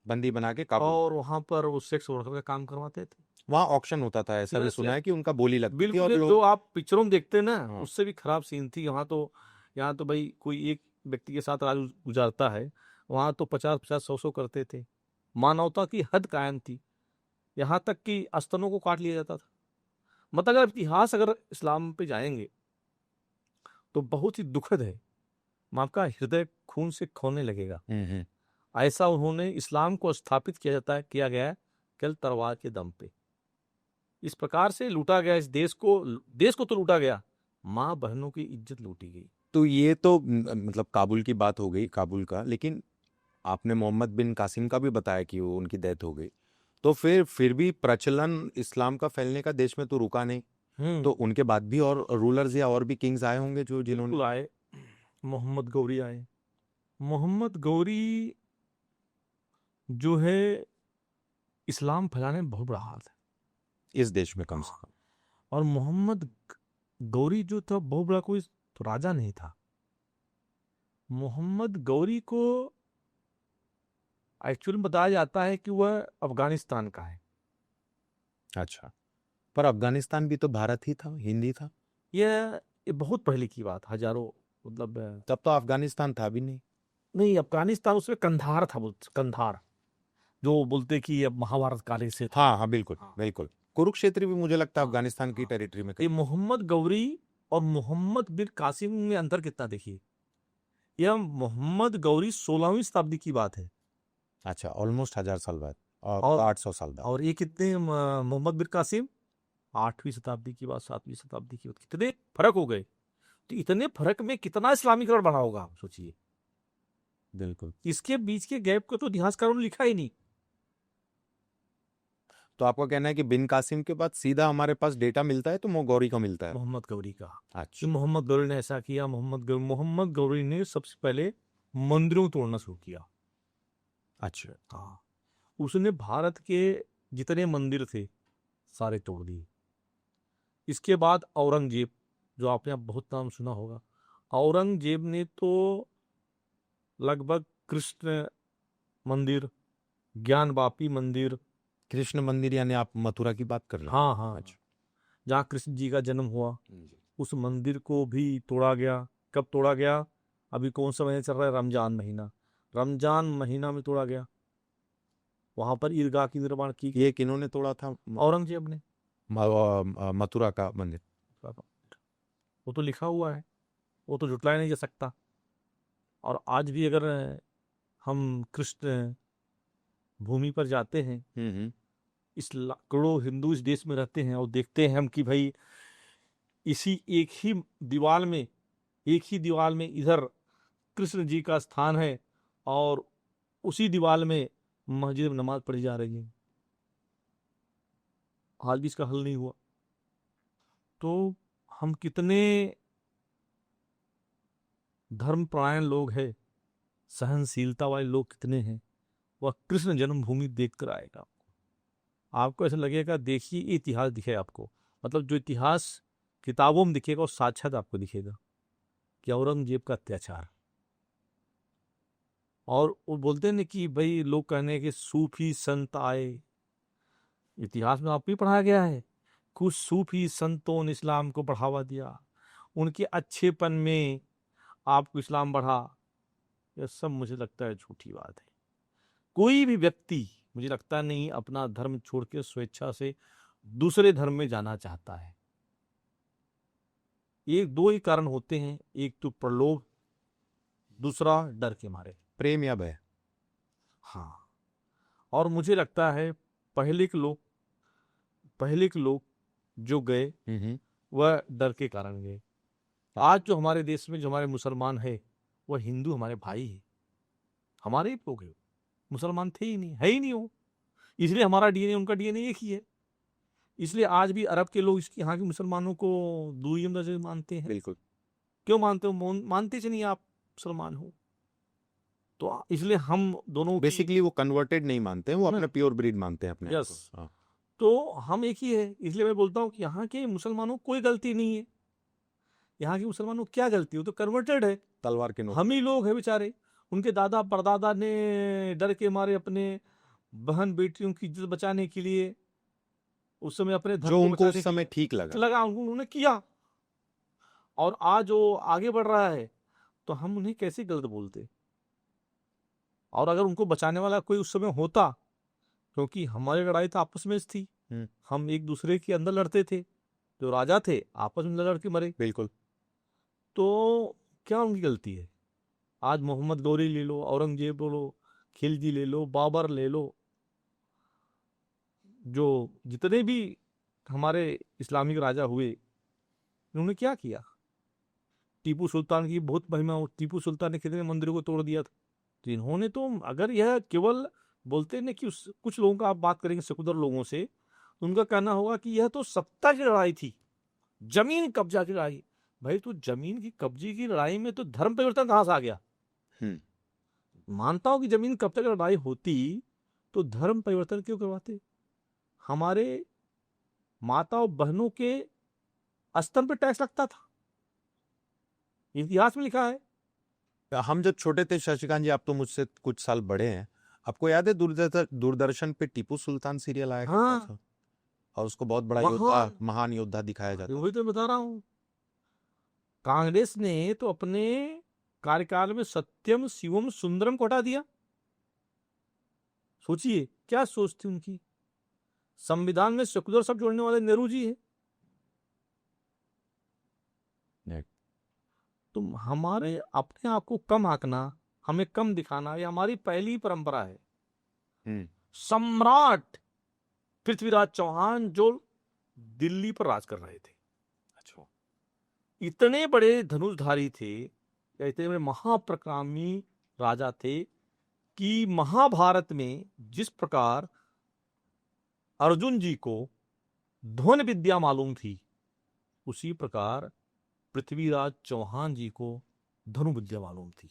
बंदी बना के काबुल, और वहां पर वो सेक्स वर्कर का काम करवाते थे। वहाँ ऑक्शन होता था, ऐसा भी सुना है कि उनका बोली लगती थी। बिल्कुल, और जो आप पिक्चरों में देखते हैं ना, हाँ। उससे भी खराब सीन थी। यहाँ तो भाई कोई एक व्यक्ति के साथ राज गुजारता है, वहां तो 50-50, 100-100 करते थे। मानवता की हद कायम थी, यहाँ तक कि स्तनों को काट लिया जाता था। मतलब अगर इतिहास, अगर इस्लाम पे जाएंगे तो बहुत ही दुखद है, आपका हृदय खून से खोने लगेगा। ऐसा उन्होंने इस्लाम को स्थापित किया गया है केवल तलवार के दम पे। इस प्रकार से लूटा गया इस देश को तो लूटा गया, माँ बहनों की इज्जत लूटी गई। तो ये तो मतलब काबुल की बात हो गई, काबुल का। लेकिन आपने मोहम्मद बिन कासिम का भी बताया कि वो उनकी डेथ हो गई। तो फिर भी प्रचलन इस्लाम का फैलने का देश में तो रुका नहीं। तो उनके बाद भी और रूलर्स या और भी किंग्स आए होंगे जो जिन्होंने बिल्कुल आए। मोहम्मद गौरी आए। मोहम्मद गौरी जो है इस्लाम फैलाने में बहुत बड़ा हाथ है। इस देश में कम से कम। और मोहम्मद गौरी जो था बहुत बड़ा कोई तो राजा नहीं था। मोहम्मद गौरी को एक्चुअली बताया जाता है कि वह अफगानिस्तान का है। अच्छा, पर अफगानिस्तान भी तो भारत ही था, हिंदी था। ये बहुत पहले की बात, हजारों मतलब तब तो अफगानिस्तान था भी नहीं। नहीं, अफगानिस्तान उसमें कंधार था, कंधार जो बोलते कि अब महाभारत काले से था। हाँ हाँ, बिल्कुल हाँ। बिल्कुल। कुरुक्षेत्र भी मुझे लगता है हाँ, अफगानिस्तान की हाँ। टेरिटरी में ये मोहम्मद गौरी और मोहम्मद बिन कासिम में अंतर कितना देखिए। यह मोहम्मद गौरी 16वीं शताब्दी की बात है अच्छा, ऑलमोस्ट 1000 साल बाद और और 800 साल बाद। और ये कितने मोहम्मद बिन कासिम 8वीं शताब्दी की बात, 7वीं शताब्दी की बात। कितने फर्क हो गए। तो इतने फर्क में कितना इस्लामीकरण बना होगा, आप सोचिए। बिल्कुल। इसके बीच के गैप को तो इतिहासकारों ने लिखा ही नहीं। तो आपका कहना है कि बिन कासिम के बाद सीधा हमारे पास डेटा मिलता है तो वो गौरी का मिलता है। मोहम्मद गौरी का कि अच्छा। मोहम्मद गौरी ने ऐसा किया। मोहम्मद गौरी ने सबसे पहले मंदिरों को तोड़ना शुरू किया। अच्छा। हाँ, उसने भारत के जितने मंदिर थे सारे तोड़ दिए। इसके बाद औरंगजेब, जो आपने अब बहुत नाम सुना होगा, औरंगजेब ने तो लगभग कृष्ण मंदिर, ज्ञानवापी मंदिर, कृष्ण मंदिर यानी आप मथुरा की बात कर रहे हैं? हाँ हाँ, अच्छा। जहाँ कृष्ण जी का जन्म हुआ, उस मंदिर को भी तोड़ा गया। कब तोड़ा गया? अभी कौन सा महीना चल रहा है? रमजान महीना। रमजान महीना में तोड़ा गया। वहां पर ईदगाह की निर्माण की। ये किन्होंने तोड़ा था? औरंगजेब ने। मथुरा का मंदिर। वो तो लिखा हुआ है, वो तो जुटलाया नहीं जा सकता। और आज भी अगर हम कृष्ण भूमि पर जाते हैं, इस करोड़ों हिंदू इस देश में रहते हैं और देखते हैं हम कि भाई इसी एक ही दीवार में इधर कृष्ण जी का स्थान है और उसी दीवार में मस्जिद में नमाज पढ़ी जा रही है। आज भी इसका हल नहीं हुआ। तो हम कितने धर्मपरायण लोग हैं, सहनशीलता वाले लोग कितने हैं, वह कृष्ण जन्मभूमि देखकर आएगा। आपको ऐसा लगेगा, देखिए ये इतिहास दिखे आपको, मतलब जो इतिहास किताबों में दिखेगा और साक्षात आपको दिखेगा कि औरंगजेब का अत्याचार। और वो बोलते हैं ना कि भाई लोग कहने कि सूफी संत आए, इतिहास में आप भी पढ़ाया गया है, कुछ सूफी संतों ने इस्लाम को बढ़ावा दिया, उनके अच्छेपन में आपको इस्लाम बढ़ा। यह सब मुझे लगता है झूठी बात है। कोई भी व्यक्ति मुझे लगता नहीं अपना धर्म छोड़ के स्वेच्छा से दूसरे धर्म में जाना चाहता है। एक दो ही कारण होते हैं, एक तो प्रलोभ, दूसरा डर के मारे। प्रेम या भय। हाँ, और मुझे लगता है पहले के लोग जो गए वह डर के कारण गए। आज जो हमारे देश में जो हमारे मुसलमान है, वह हिंदू हमारे भाई है, हमारे ही लोग है। मुसलमान थे ही नहीं, है ही नहीं वो, इसलिए हमारा डीएनए उनका डीएनए एक ही है। इसलिए आज भी अरब के लोग यहाँ के मुसलमानों को दूरी नजर मानते हैं। बिल्कुल। क्यों मानते हो? मानते से नहीं आप मुसलमान हो। तो इसलिए हम दोनों बेसिकली वो कन्वर्टेड नहीं मानते हैं, वो अपने प्योर ब्रीड मानते हैं अपने आप यस। को। हाँ। तो हम एक ही है। इसलिए मैं बोलता हूँ कि यहाँ के मुसलमानों को कोई गलती नहीं है। यहाँ के मुसलमानों को क्या गलती हो, तो कन्वर्टेड है। तलवार के नोक हम ही लोग हैं बेचारे, उनके दादा परदादा ने डर के मारे अपने बहन बेटियों की इज्जत बचाने के लिए उस समय अपने धर्म जो को उनको बचाने उस के समय लिए ठीक लगा। उन्होंने किया। और आज वो आगे बढ़ रहा है तो हम उन्हें कैसे गलत बोलते? और अगर उनको बचाने वाला कोई उस समय होता, क्योंकि हमारी लड़ाई तो आपस में थी, हम एक दूसरे के अंदर लड़ते थे, जो राजा थे आपस में लड़ के मरे। बिल्कुल। तो क्या उनकी गलती है? आज मोहम्मद गौरी ले लो, औरंगजेब ले लो, खिलजी ले लो, बाबर ले लो, जो जितने भी हमारे इस्लामिक राजा हुए, उन्होंने क्या किया? टीपू सुल्तान की बहुत महिमा हो, टीपू सुल्तान ने कितने मंदिरों को तोड़ दिया था। तो इन्होंने तो, अगर यह केवल बोलते हैं ना कि कुछ लोगों का आप बात करेंगे सेकुलर लोगों से, तो उनका कहना होगा कि यह तो सत्ता की लड़ाई थी, जमीन कब्जा की लड़ाई। भाई तो जमीन की कब्जे की लड़ाई में तो धर्म परिवर्तन कहां से आ गया? मानता हूं कि जमीन कब्जा की लड़ाई होती तो धर्म परिवर्तन क्यों करवाते? हमारे माता और बहनों के स्तन पर टैक्स लगता था, इतिहास में लिखा है। हम जब छोटे थे शशिकांत जी, आप तो मुझसे कुछ साल बड़े हैं, आपको याद है दूरदर्शन पे टीपू सुल्तान सीरियल आया करता हाँ, था, और उसको बहुत बड़ा योद्धा, महान योद्धा दिखाया जाता वही तो बता रहा हूं। कांग्रेस ने तो अपने कार्यकाल में सत्यम शिवम सुंदरम को हटा दिया। सोचिए क्या सोच थी उनकी। संविधान में सेकुलर सब जोड़ने वाले नेहरू जी हैं। तो हमारे अपने आप को कम आंकना, हमें कम दिखाना, ये हमारी पहली परंपरा है। सम्राट पृथ्वीराज चौहान जो दिल्ली पर राज कर रहे थे, अच्छा, इतने बड़े धनुषधारी थे, या इतने बड़े महाप्रकामी राजा थे कि महाभारत में जिस प्रकार अर्जुन जी को ध्वन विद्या मालूम थी, उसी प्रकार पृथ्वीराज चौहान जी को धनु विद्या मालूम थी।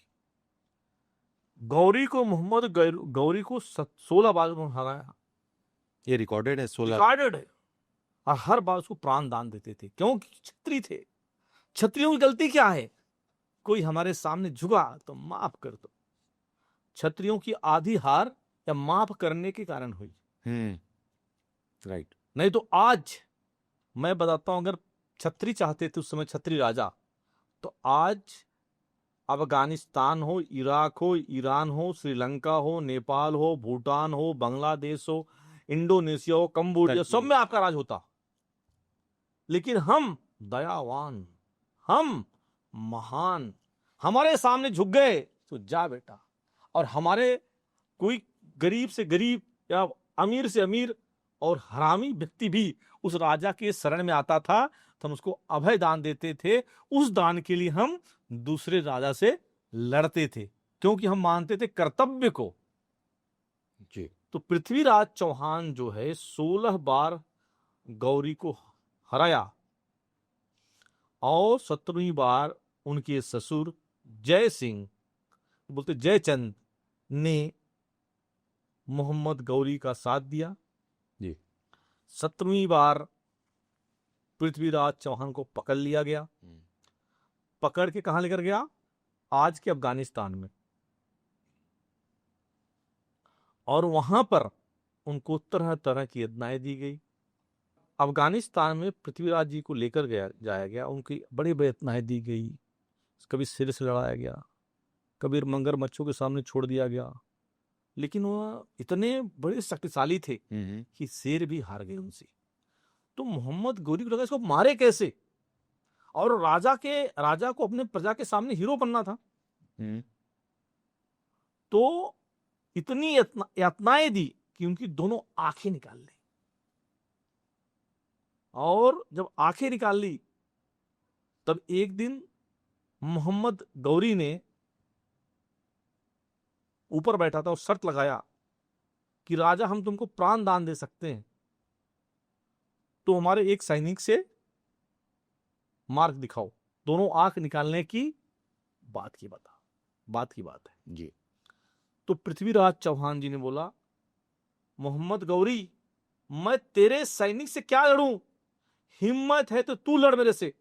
गौरी को मोहम्मद गौरी को 16 बार उन्होंने हराया, ये रिकॉर्डेड है, 16 रिकॉर्डेड है। और हर बार उसको प्राण दान देते थे, क्योंकि क्षत्रिय थे। क्षत्रियों की गलती क्या है? कोई हमारे सामने झुका तो माफ कर दो। क्षत्रियों की आधी हार या माफ करने के कारण हुई। राइट। नहीं तो आज मैं बताता हूं, अगर क्षत्रिय चाहते थे उस समय, क्षत्रिय राजा, तो आज अफगानिस्तान हो, इराक हो, ईरान हो, श्रीलंका हो, नेपाल हो, भूटान हो, बांग्लादेश हो, इंडोनेशिया हो, कंबोडिया, सब में आपका राज होता। लेकिन हम दयावान, हम महान, हमारे सामने झुक गए तो जा बेटा। और हमारे कोई गरीब से गरीब या अमीर से अमीर और हरामी व्यक्ति भी उस राजा के शरण में आता था तो हम उसको अभय दान देते थे। उस दान के लिए हम दूसरे राजा से लड़ते थे, क्योंकि हम मानते थे कर्तव्य को जी। तो पृथ्वीराज चौहान जो है 16 बार गौरी को हराया, और 17वीं बार उनके ससुर जय सिंह, बोलते जयचंद, ने मोहम्मद गौरी का साथ दिया जी। 17वीं बार पृथ्वीराज चौहान को पकड़ लिया गया। पकड़ के कहां लेकर गया? आज के अफगानिस्तान में। और वहां पर उनको तरह तरह की यातनाएं दी गई। अफगानिस्तान में पृथ्वीराज जी को लेकर जाया गया, उनकी बड़ी बड़ी यातनाएं दी गई। कभी सिर से लड़ाया गया, कभी मगरमच्छों के सामने छोड़ दिया गया। लेकिन वह इतने बड़े शक्तिशाली थे कि शेर भी हार गए उनसे। तो मोहम्मद गौरी को लगा इसको मारे कैसे, और राजा को अपने प्रजा के सामने हीरो बनना था। तो इतनी यातनाएं दी कि उनकी दोनों आंखें निकाल ली। और जब आंखें निकाल ली, तब एक दिन मोहम्मद गौरी ने ऊपर बैठा था और शर्त लगाया कि राजा हम तुमको प्राण दान दे सकते हैं, तो हमारे एक सैनिक से मार्ग दिखाओ। दोनों आंख निकालने की बात है जी। तो पृथ्वीराज चौहान जी ने बोला, मोहम्मद गौरी, मैं तेरे सैनिक से क्या लड़ूं, हिम्मत है तो तू लड़ मेरे से।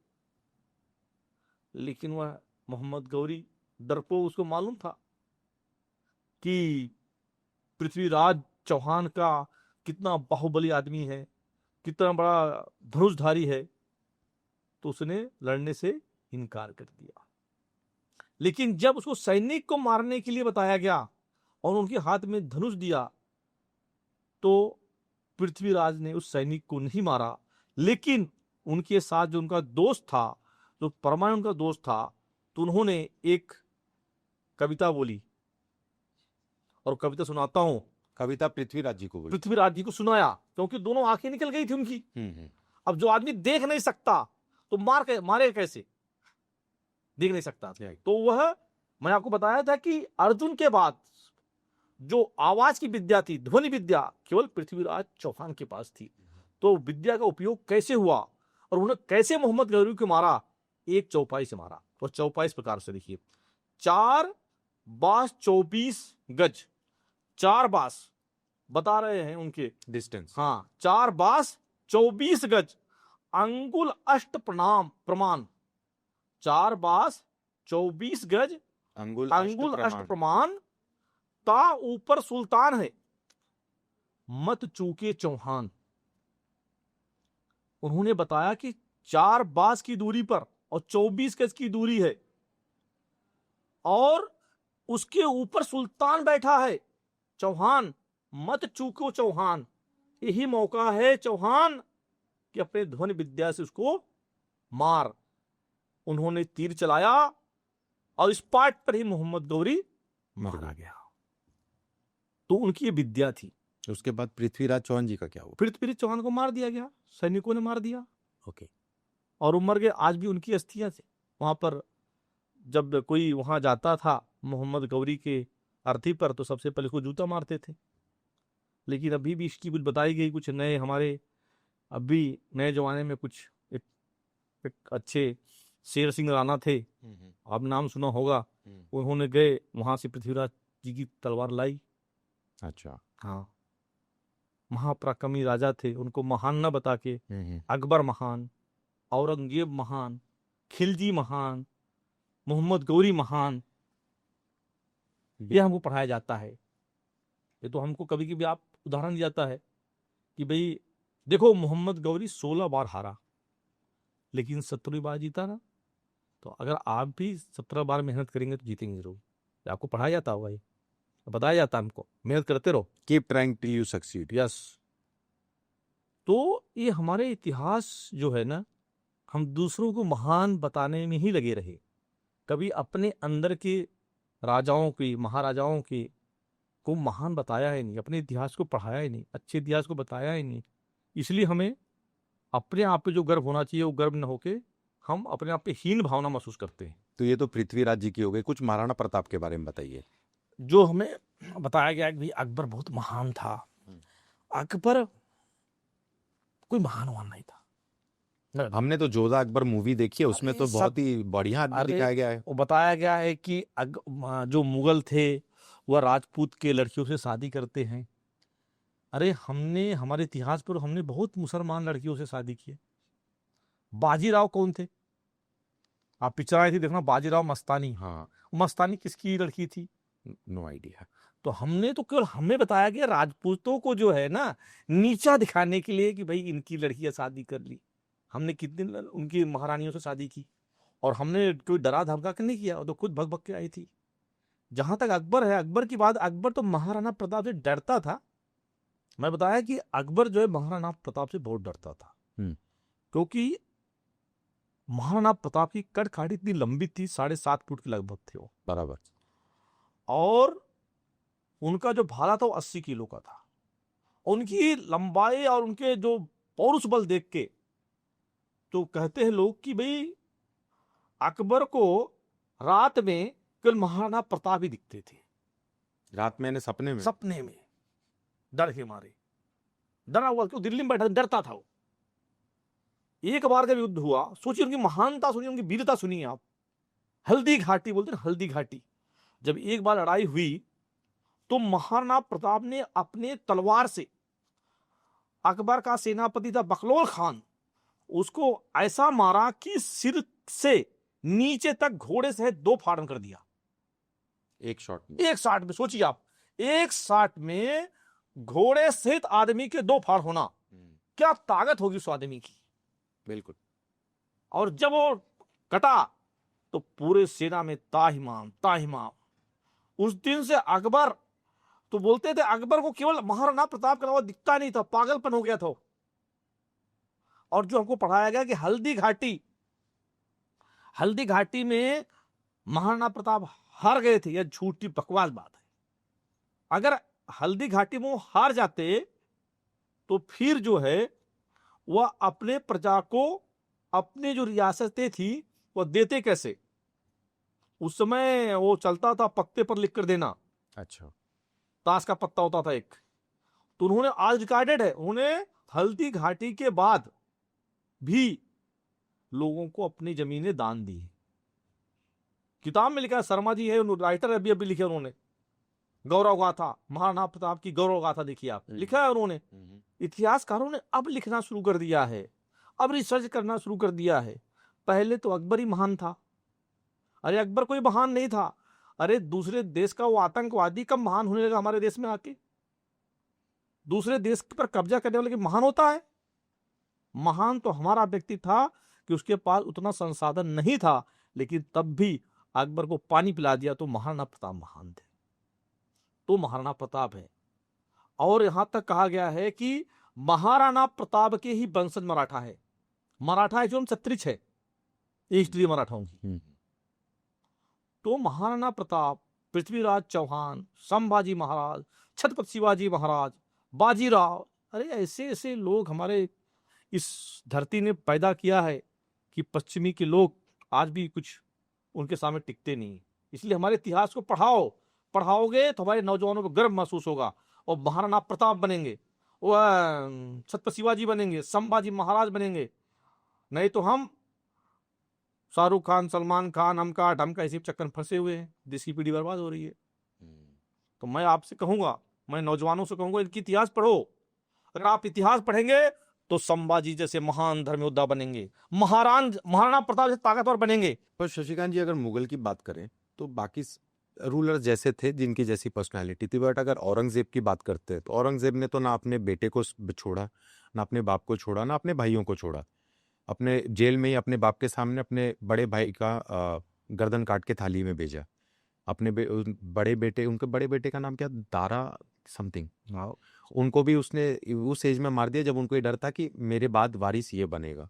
लेकिन वह मोहम्मद गौरी डरपोक, उसको मालूम था कि पृथ्वीराज चौहान का कितना बाहुबली आदमी है, कितना बड़ा धनुषधारी है, तो उसने लड़ने से इनकार कर दिया। लेकिन जब उसको सैनिक को मारने के लिए बताया गया और उनके हाथ में धनुष दिया, तो पृथ्वीराज ने उस सैनिक को नहीं मारा, लेकिन उनके साथ जो उनका दोस्त था, जो परमाणु उनका दोस्त था, तो उन्होंने एक कविता बोली, और कविता सुनाता हूँ। कविता पृथ्वीराज जी को बोली। पृथ्वीराज जी को सुनाया, क्योंकि दोनों आंखें निकल गई थी उनकी। अब जो आदमी देख नहीं सकता तो मारे कैसे, देख नहीं सकता था। तो वह, मैं आपको बताया था कि अर्जुन के बाद जो आवाज की विद्या थी, ध्वनि विद्या, केवल पृथ्वीराज चौहान के पास थी। तो विद्या का उपयोग कैसे हुआ और उन्होंने कैसे मोहम्मद गौरी को मारा, एक चौपाई से मारा। और चौपाई इस प्रकार से देखिए, 4 बास 24 गज, 4 बास बता रहे हैं उनके डिस्टेंस। हाँ, 4 बास 24 गज, अंगुल अष्ट प्रमाण। 4 बास 24 गज, अंगुल अष्ट प्रमाण, ता ऊपर सुल्तान है, मत चूके चौहान। उन्होंने बताया कि 4 बास की दूरी पर और 24 गज की दूरी है, और उसके ऊपर सुल्तान बैठा है चौहान, मत चूको चौहान। यही मौका है चौहान कि अपने ध्वनि विद्या से उसको मार। उन्होंने तीर चलाया और स्पॉट पर ही मोहम्मद गौरी मारा गया। तो उनकी ये विद्या थी। उसके बाद पृथ्वीराज चौहान जी का क्या हुआ? पृथ्वीराज चौहान को मार दिया गया, सैनिकों ने मार दिया। ओके। और वो मर गए। आज भी उनकी अस्थियां थे वहां पर। जब कोई वहां जाता था मोहम्मद गौरी के अर्थी पर, तो सबसे पहले उसको जूता मारते थे। लेकिन अभी भी इसकी कुछ बताई गई, कुछ नए हमारे अभी नए जमाने में कुछ एक अच्छे शेर सिंह राणा थे, आप नाम सुना होगा। उन्होंने गए वहां से पृथ्वीराज जी की तलवार लाई। अच्छा। हाँ, महापराक्रमी राजा थे, उनको महान न बता के अकबर महान, औरंगजेब महान, खिलजी महान, मोहम्मद गौरी महान, ये हमको पढ़ाया जाता है। ये तो हमको कभी कभी आप उदाहरण दिया जाता है कि भाई देखो, मोहम्मद गौरी 16 बार हारा, लेकिन 17वीं बार जीता ना। तो अगर आप भी 17 बार मेहनत करेंगे तो जीतेंगे जरूर। आपको पढ़ाया जाता होगा, ये बताया जाता है हमको, मेहनत करते रहो, keep trying till you succeed. Yes. तो ये हमारे इतिहास जो है ना, हम दूसरों को महान बताने में ही लगे रहे, कभी अपने अंदर के राजाओं की, महाराजाओं की को महान बताया ही नहीं, अपने इतिहास को पढ़ाया ही नहीं, अच्छे इतिहास को बताया ही नहीं। इसलिए हमें अपने आप पे जो गर्व होना चाहिए वो गर्व न होके हम अपने आप पे हीन भावना महसूस करते हैं। तो ये तो पृथ्वीराज जी की हो गई। कुछ महाराणा प्रताप के बारे में बताइए। जो हमें बताया गया कि भाई अकबर बहुत महान था। अकबर कोई महान नहीं था। हमने तो जोधा अकबर मूवी देखी है, उसमें तो बहुत ही बढ़िया आदमी दिखाया गया है। वो बताया गया है कि जो मुगल थे वह राजपूत के लड़कियों से शादी करते हैं। अरे हमने हमारे इतिहास पर हमने बहुत मुसलमान लड़कियों से शादी की है। बाजीराव कौन थे? आप पिक्चर आई थी देखना, बाजीराव मस्तानी। हाँ, मस्तानी किसकी लड़की थी? No idea. तो हमने तो केवल हमें बताया गया राजपूतों को जो है ना नीचा दिखाने के लिए कि भाई इनकी लड़कियां शादी कर ली। हमने कितनी उनकी महारानियों से शादी की, और हमने कोई डरा धमका के नहीं किया, वो तो खुद भग भग के आई थी। जहां तक अकबर है, अकबर की बात, अकबर तो महाराणा प्रताप से डरता था। मैं बताया कि अकबर जो है महाराणा प्रताप से बहुत डरता था, क्योंकि महाराणा प्रताप की कड़काठी इतनी लंबी थी, 7.5 फुट के लगभग थे वो, बराबर। और उनका जो भाला था वो 80 किलो का था। उनकी लंबाई और उनके जो पौरुष बल देख के तो कहते हैं लोग कि भाई अकबर को रात में केवल महाराणा प्रताप ही दिखते थे। रात में, सपने में डर के मारे, डरा हुआ, क्यों दिल्ली में बैठा डरता था वो। एक बार का युद्ध हुआ, सोचिए उनकी महानता सुनिए, उनकी वीरता सुनिए आप। हल्दी घाटी बोलते हैं, हल्दी घाटी। जब एक बार लड़ाई हुई तो महाराणा प्रताप ने अपने तलवार से, अकबर का सेनापति था बकलौल खान, उसको ऐसा मारा कि सिर से नीचे तक घोड़े से 2 फाड़न कर दिया। एक शॉट में सोचिए आप, एक शॉट में घोड़े सहित आदमी के 2 फाड़ होना, क्या ताकत होगी उस आदमी की। बिल्कुल। और जब वो कटा तो पूरे सेना में ताहिमाम। उस दिन से अकबर तो बोलते थे अकबर को केवल महाराणा प्रताप का अलावा दिखता नहीं था, पागलपन हो गया था। और जो हमको पढ़ाया गया कि हल्दी घाटी में महाराणा प्रताप हार गए थे, यह झूठी बकवास बात है। अगर हल्दी घाटी में वो हार जाते तो फिर जो है वह अपने प्रजा को अपने जो रियासतें थी वह देते कैसे। उस समय वो चलता था पत्ते पर लिख कर देना, अच्छा। ताश का पत्ता होता था एक। तो उन्होंने आज रिकॉर्डेड है, उन्होंने हल्दी घाटी के बाद भी लोगों को अपनी जमीनें दान दी। किताब में लिखा है, शर्मा जी है राइटर, अभी अभी लिखे उन्होंने गौरव गाथा, महाराणा प्रताप की गौरव गाथा देखिए आप, लिखा है उन्होंने। इतिहासकारों ने अब लिखना शुरू कर दिया है, अब रिसर्च करना शुरू कर दिया है। पहले तो अकबर ही महान था। अरे अकबर कोई महान नहीं था। अरे दूसरे देश का वो आतंकवादी कब महान होने लगा हमारे देश में आके? दूसरे देश पर कब्जा करने वाले की महान होता है? महान तो हमारा व्यक्ति था कि उसके पास उतना संसाधन नहीं था, लेकिन तब भी अकबर को पानी पिला दिया तो महाराणा प्रताप महान थे। तो महाराणा प्रताप है। और यहां तक कहा गया है कि महाराणा प्रताप के ही वंशज मराठा है। मराठा जो छत्रीस है, ईस्ट इंडिया मराठाओं की। तो महाराणा प्रताप, पृथ्वीराज चौहान, संभाजी महाराज, छत्रपति शिवाजी महाराज, बाजीराव, अरे ऐसे ऐसे लोग हमारे इस धरती ने पैदा किया है कि पश्चिमी के लोग आज भी कुछ उनके सामने टिकते नहीं। इसलिए हमारे इतिहास को पढ़ाओगे तो हमारे नौजवानों को गर्व महसूस होगा और महाराणा प्रताप बनेंगे, वह छत्रपति शिवाजी बनेंगे, संभाजी महाराज बनेंगे। नहीं तो हम शाहरुख खान, सलमान खान, हमका इसी चक्कर में फंसे हुए हैं। देश की पीढ़ी बर्बाद हो रही है। तो मैं आपसे कहूंगा, मैं नौजवानों से कहूंगा, इनकी इतिहास पढ़ो। अगर आप इतिहास पढ़ेंगे तो संभाजी जैसे महान धर्म योद्धा बनेंगे, महाराणा प्रताप जैसे ताकतवर बनेंगे। पर शशिकांत जी, अगर मुगल की बात करें तो बाकी रूलर जैसे थे, जिनकी जैसी पर्सनालिटी थी, बट अगर औरंगजेब की बात करते हैं तो औरंगजेब ने तो ना अपने बेटे को छोड़ा, ना अपने बाप को छोड़ा, ना अपने भाइयों को छोड़ा। अपने जेल में ही अपने बाप के सामने अपने बड़े भाई का गर्दन काट के थाली में भेजा। अपने बड़े बेटे, उनके बड़े बेटे का नाम क्या, दारा समथिंग, उनको भी उसने उस एज में मार दिया जब उनको ये डर था कि मेरे बाद वारिस ये बनेगा।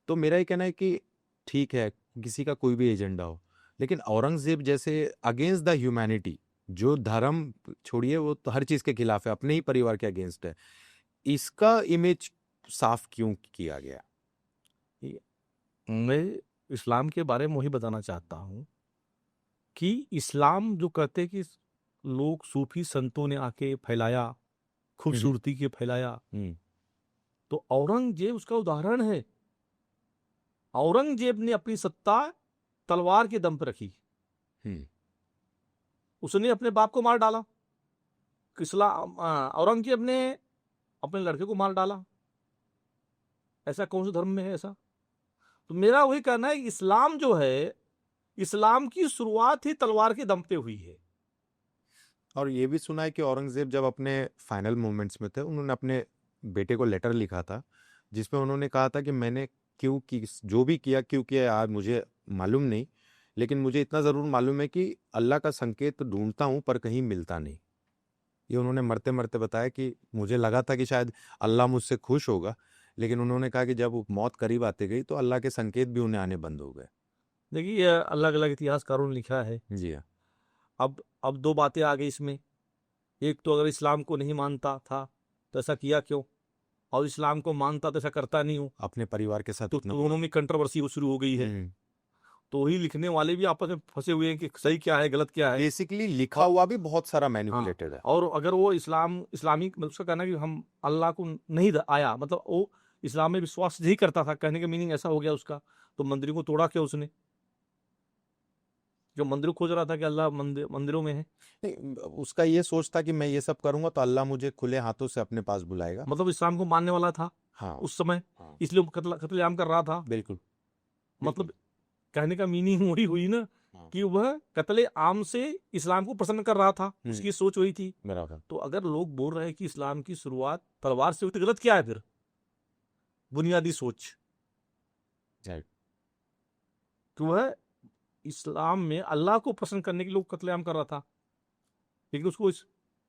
तो मेरा ये कहना है कि ठीक है, किसी का कोई भी एजेंडा हो, लेकिन औरंगजेब जैसे अगेंस्ट द ह्यूमैनिटी, जो धर्म छोड़िए वो तो हर चीज के खिलाफ है, अपने ही परिवार के अगेंस्ट है, इसका इमेज साफ क्यों किया गया? मैं इस्लाम के बारे में वही बताना चाहता हूं कि इस्लाम जो कहते कि लोग सूफी संतों ने आके फैलाया, खूबसूरती के फैलाया, तो औरंगजेब उसका उदाहरण है। औरंगजेब ने अपनी सत्ता तलवार के दम पर रखी। उसने अपने बाप को मार डाला। औरंगजेब ने अपने लड़के को मार डाला। ऐसा कौन से धर्म में है ऐसा? तो मेरा वही कहना है, इस्लाम जो है, इस्लाम की शुरुआत ही तलवार के दम पे हुई है। और ये भी सुना है कि औरंगजेब जब अपने फाइनल मोमेंट्स में थे, उन्होंने अपने बेटे को लेटर लिखा था जिसमें उन्होंने कहा था कि मैंने क्यों की, जो भी किया क्यों किया यार मुझे मालूम नहीं, लेकिन मुझे इतना जरूर मालूम है कि अल्लाह का संकेत ढूंढता हूं पर कहीं मिलता नहीं। ये उन्होंने मरते मरते बताया कि मुझे लगा था कि शायद अल्लाह मुझसे खुश होगा, लेकिन उन्होंने कहा कि जब मौत करीब आती गई तो अल्लाह के संकेत भी उन्हें आने बंद हो गए। देखिए, अलग अलग इतिहासकारों ने लिखा है। जी हाँ। अब दो बातें आ गई इसमें। एक तो अगर इस्लाम को नहीं मानता था तो ऐसा किया क्यों, और इस्लाम को मानता तो ऐसा करता नहीं हूं, अपने परिवार के साथ तो दोनों में कंट्रोवर्सी शुरू हो गई है। तो वही लिखने वाले भी आपस में फंसे हुए हैं कि सही क्या है गलत क्या है। बेसिकली लिखा हुआ भी बहुत सारा मैनिपुलेटेड है। और अगर वो इस्लामिक उसका कहना कि हम अल्लाह को नहीं आया, मतलब वो इस्लाम में विश्वास नहीं करता था, कहने का मीनिंग ऐसा हो गया उसका। तो मंदिरों को तोड़ा क्या उसने? जो मंदिर खोज रहा था कि अल्लाह मंदिरों में है। नहीं, उसका ये सोच था कि मैं ये सब करूंगा तो अल्लाह मुझे खुले हाथों से अपने पास बुलाएगा। मतलब इस्लाम को मानने वाला था हाँ उस समय, हाँ इसलिए कत्लेआम कर रहा था। बिल्कुल। मतलब कहने का मीनिंग वही हुई ना कि वह कत्ले आम से इस्लाम को प्रसन्न कर रहा था, उसकी सोच वही थी। तो अगर लोग बोल रहे हैं कि इस्लाम की शुरुआत तलवार से हुई तो गलत क्या है फिर? बुनियादी सोच कि वह इस्लाम में अल्लाह को प्रसन्न करने के लिए लोग कत्लेआम कर रहा था, लेकिन उसको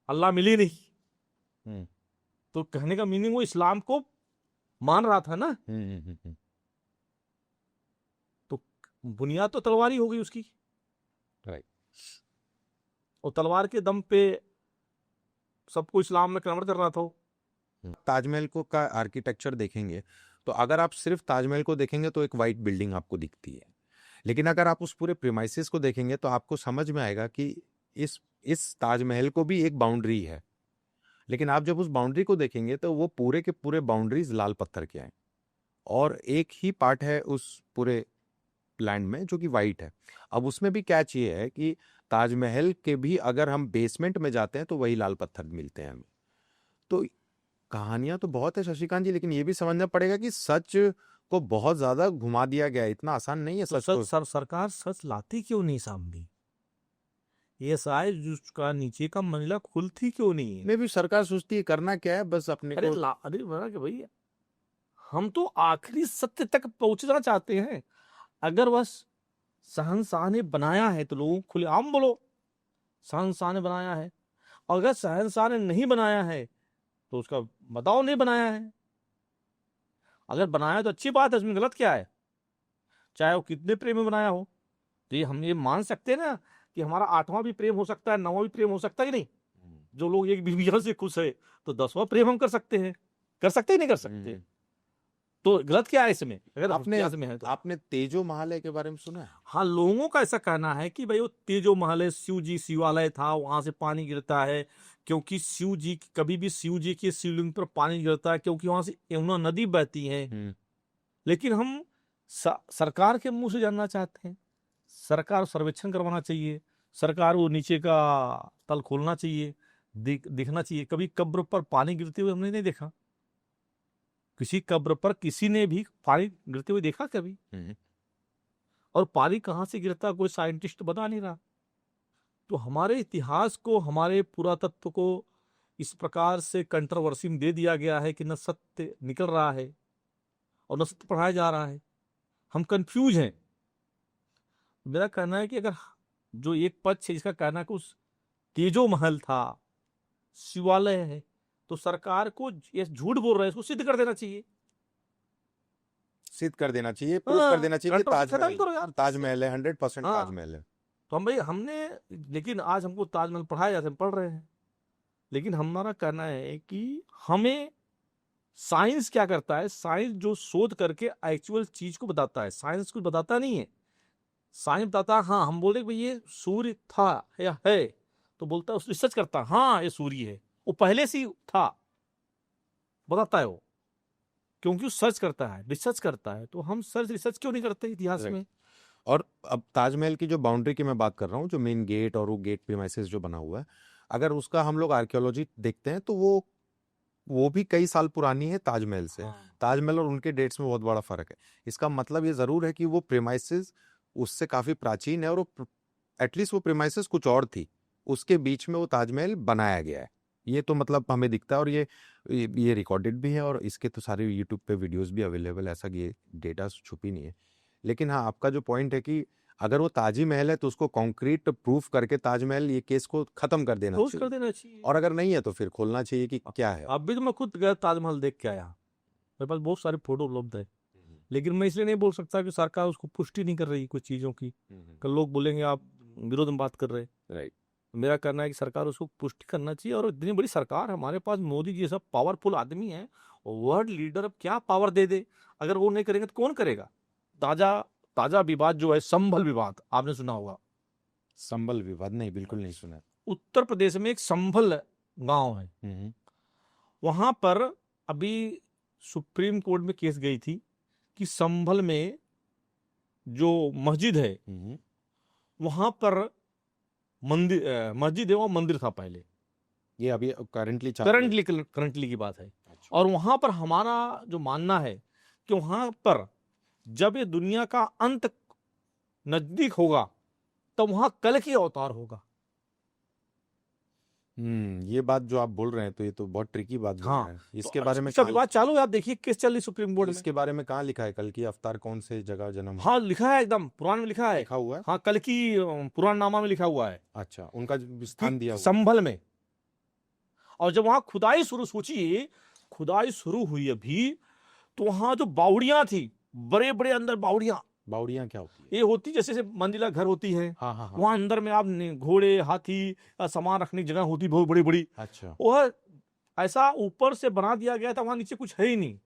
अल्लाह मिली नहीं। तो कहने का मीनिंग वो इस्लाम को मान रहा था ना। तो बुनियाद तो तलवार ही हो गई उसकी। राइट। और तलवार के दम पे सबको इस्लाम में कन्वर्ट कर रहा था वो। ताजमहल को का आर्किटेक्चर देखेंगे तो अगर आप सिर्फ ताजमहल को देखेंगे तो एक वाइट बिल्डिंग आपको दिखती है, लेकिन अगर आप उस पूरे प्रीमाइसेस को देखेंगे तो आपको समझ में आएगा कि इस ताजमहल को भी एक बाउंड्री है, लेकिन आप जब उस बाउंड्री को देखेंगे तो वो पूरे के पूरे बाउंड्रीज लाल पत्थर के हैं और एक ही पार्ट है उस पूरे लैंड में जो कि वाइट है। अब उसमें भी कैच ये है कि ताजमहल के भी अगर हम बेसमेंट में जाते हैं तो वही लाल पत्थर मिलते हैं हमें। तो कहानियां तो बहुत है शशिकांत जी, लेकिन ये भी समझना पड़ेगा कि सच को बहुत ज्यादा घुमा दिया गया है, इतना आसान नहीं है तो सच को। सरकार सच लाती क्यों नहीं सामने? ये शायद जिसका नीचे का मंजिला खुलती क्यों नहीं है? में भी सरकार सोचती है करना क्या है, बस अपने अरे को अरे बड़ा कि भाई हम तो आखिरी सत्य तक पहुंचना चाहते हैं। अगर बस शहंशाह ने बनाया है तो लोगों खुलेआम बोलो शहंशाह ने बनाया है, और अगर शहंशाह ने नहीं बनाया है तो उसका बताओ नहीं बनाया है। अगर बनाया तो अच्छी बात है, इसमें गलत क्या है? चाहे वो कितने प्रेम में बनाया हो। तो ये हम ये मान सकते हैं ना कि हमारा 8वां भी प्रेम हो सकता है, 9वां भी प्रेम हो सकता है कि नहीं? जो लोग एक बीवी से खुश है तो 10वां प्रेम हम कर सकते हैं ही नहीं कर सकते? तो गलत क्या है इसमें अगर आपने में है तो? आपने तेजो महालय के बारे में सुना है? हाँ, लोगों का ऐसा कहना है कि भाई वो तेजो महल है, शिव जी शिवालय था, वहां से पानी गिरता है क्योंकि शिव जी कभी भी शिव जी के शिवलिंग पर पानी गिरता है क्योंकि वहां से यमुना नदी बहती है। लेकिन हम सरकार के मुंह से जानना चाहते हैं। सरकार सर्वेक्षण करवाना चाहिए, सरकार वो नीचे का तल खोलना चाहिए, दिखना चाहिए। कभी कब्र पर पानी गिरते हुए हमने नहीं देखा। किसी कब्र पर किसी ने भी पानी गिरते हुए देखा कभी? और पानी कहां से गिरता कोई साइंटिस्ट बता नहीं रहा। तो हमारे इतिहास को, हमारे पुरातत्व को इस प्रकार से कंट्रोवर्सी में दे दिया गया है कि न सत्य निकल रहा है और न सत्य पढ़ाया जा रहा है। हम कंफ्यूज हैं। मेरा कहना है कि अगर जो एक पक्ष है जिसका कहना है कि उस तेजो महल था, शिवालय है, तो सरकार को ये झूठ बोल रहा है, इसको सिद्ध कर देना चाहिए। सिद्ध कर देना चाहिए, प्रूफ कर देना चाहिए कि ताजमहल है, 100% हाँ। ताजमहल है। तो हम भाई हमने, लेकिन आज हमको ताजमहल पढ़ाया जाता है, हम पढ़ रहे हैं। लेकिन हमारा कहना है कि हमें साइंस क्या करता है, साइंस जो शोध करके एक्चुअल चीज को बताता है। साइंस कुछ बताता नहीं है। साइंस बताता है, हाँ हम बोलते भाई ये सूर्य था या है, तो बोलता है उस रिसर्च करता, हाँ ये सूर्य है, वो पहले से ही था, बताता है वो, क्योंकि वो सर्च करता है, रिसर्च करता है। तो हम रिसर्च क्यों नहीं करते इतिहास में? और अब ताजमहल की जो बाउंड्री की मैं बात कर रहा हूँ, जो मेन गेट और वो गेट प्रीमाइसेस जो बना हुआ है, अगर उसका हम लोग आर्कियोलॉजी देखते हैं तो वो भी कई साल पुरानी है ताजमहल से। ताजमहल और उनके डेट्स में बहुत बड़ा फर्क है। इसका मतलब ये जरूर है कि वो प्रीमाइसेस उससे काफी प्राचीन है और एटलीस्ट वो प्रीमाइसेस कुछ और थी, उसके बीच में वो ताजमहल बनाया गया है। ये तो मतलब हमें दिखता है और ये रिकॉर्डेड भी है और इसके तो सारे यूट्यूब पे वीडियोस भी अवेलेबल है, ऐसा ये डेटा छुपी नहीं है। लेकिन हाँ, आपका जो पॉइंट है कि अगर वो ताजी महल है तो उसको कॉन्क्रीट प्रूफ करके ताजमहल ये केस को खत्म कर देना चाहिए। और अगर नहीं है तो फिर खोलना चाहिए कि क्या है। अभी तो मैं खुद गया ताजमहल देख के आया, मेरे पास बहुत सारे फोटो उपलब्ध है। लेकिन मैं इसलिए नहीं बोल सकता कि सरकार उसको पुष्टि नहीं कर रही कुछ चीजों की। कल लोग बोलेंगे आप विरोध में बात कर रहे। राइट। मेरा कहना है कि सरकार उसको पुष्टि करना चाहिए। और इतनी बड़ी सरकार हमारे पास, मोदी जी जैसा पावरफुल आदमी है, वर्ल्ड लीडर, अब क्या पावर दे दे। अगर वो नहीं करेंगे तो कौन करेगा? ताजा विवाद जो है संभल विवाद, आपने सुना होगा। संभल विवाद? नहीं, बिल्कुल नहीं सुना। उत्तर प्रदेश में एक संभल गांव है, वहां पर अभी सुप्रीम कोर्ट में केस गई थी कि संभल में जो मस्जिद है वहां पर मस्जिद है, वो मंदिर था पहले। ये अभी करंटली की बात है। अच्छा। और वहां पर हमारा जो मानना है कि वहां पर जब ये दुनिया का अंत नजदीक होगा तब वहां कल की अवतार होगा। ये बात जो आप बोल रहे हैं तो ये तो बहुत ट्रिकी बात बोल रहे हैं। इसके तो बारे में सब बात चालू है, आप देखिए केस चल रही सुप्रीम कोर्ट में। इसके बारे में कहाँ लिखा है कल की अवतार कौन से जगह जन्म? हाँ लिखा है, एकदम पुराण में लिखा है, लिखा हुआ है। हाँ, कल की पुराण नामा में लिखा हुआ है। अच्छा, उनका स्थान दिया हुआ संभल में। और जब वहां खुदाई सोचिए खुदाई शुरू हुई अभी, तो वहां जो बावड़ियां थी, बड़े बड़े अंदर बावड़ियां, बावड़ियाँ क्या होती है? ये होती जैसे जैसे मंजिला घर होती है, हाँ हाँ हाँ। वहां अंदर में आप घोड़े हाथी सामान रखने की जगह होती बहुत बड़ी बड़ी, अच्छा वह ऐसा ऊपर से बना दिया गया था, वहां नीचे कुछ है ही नहीं,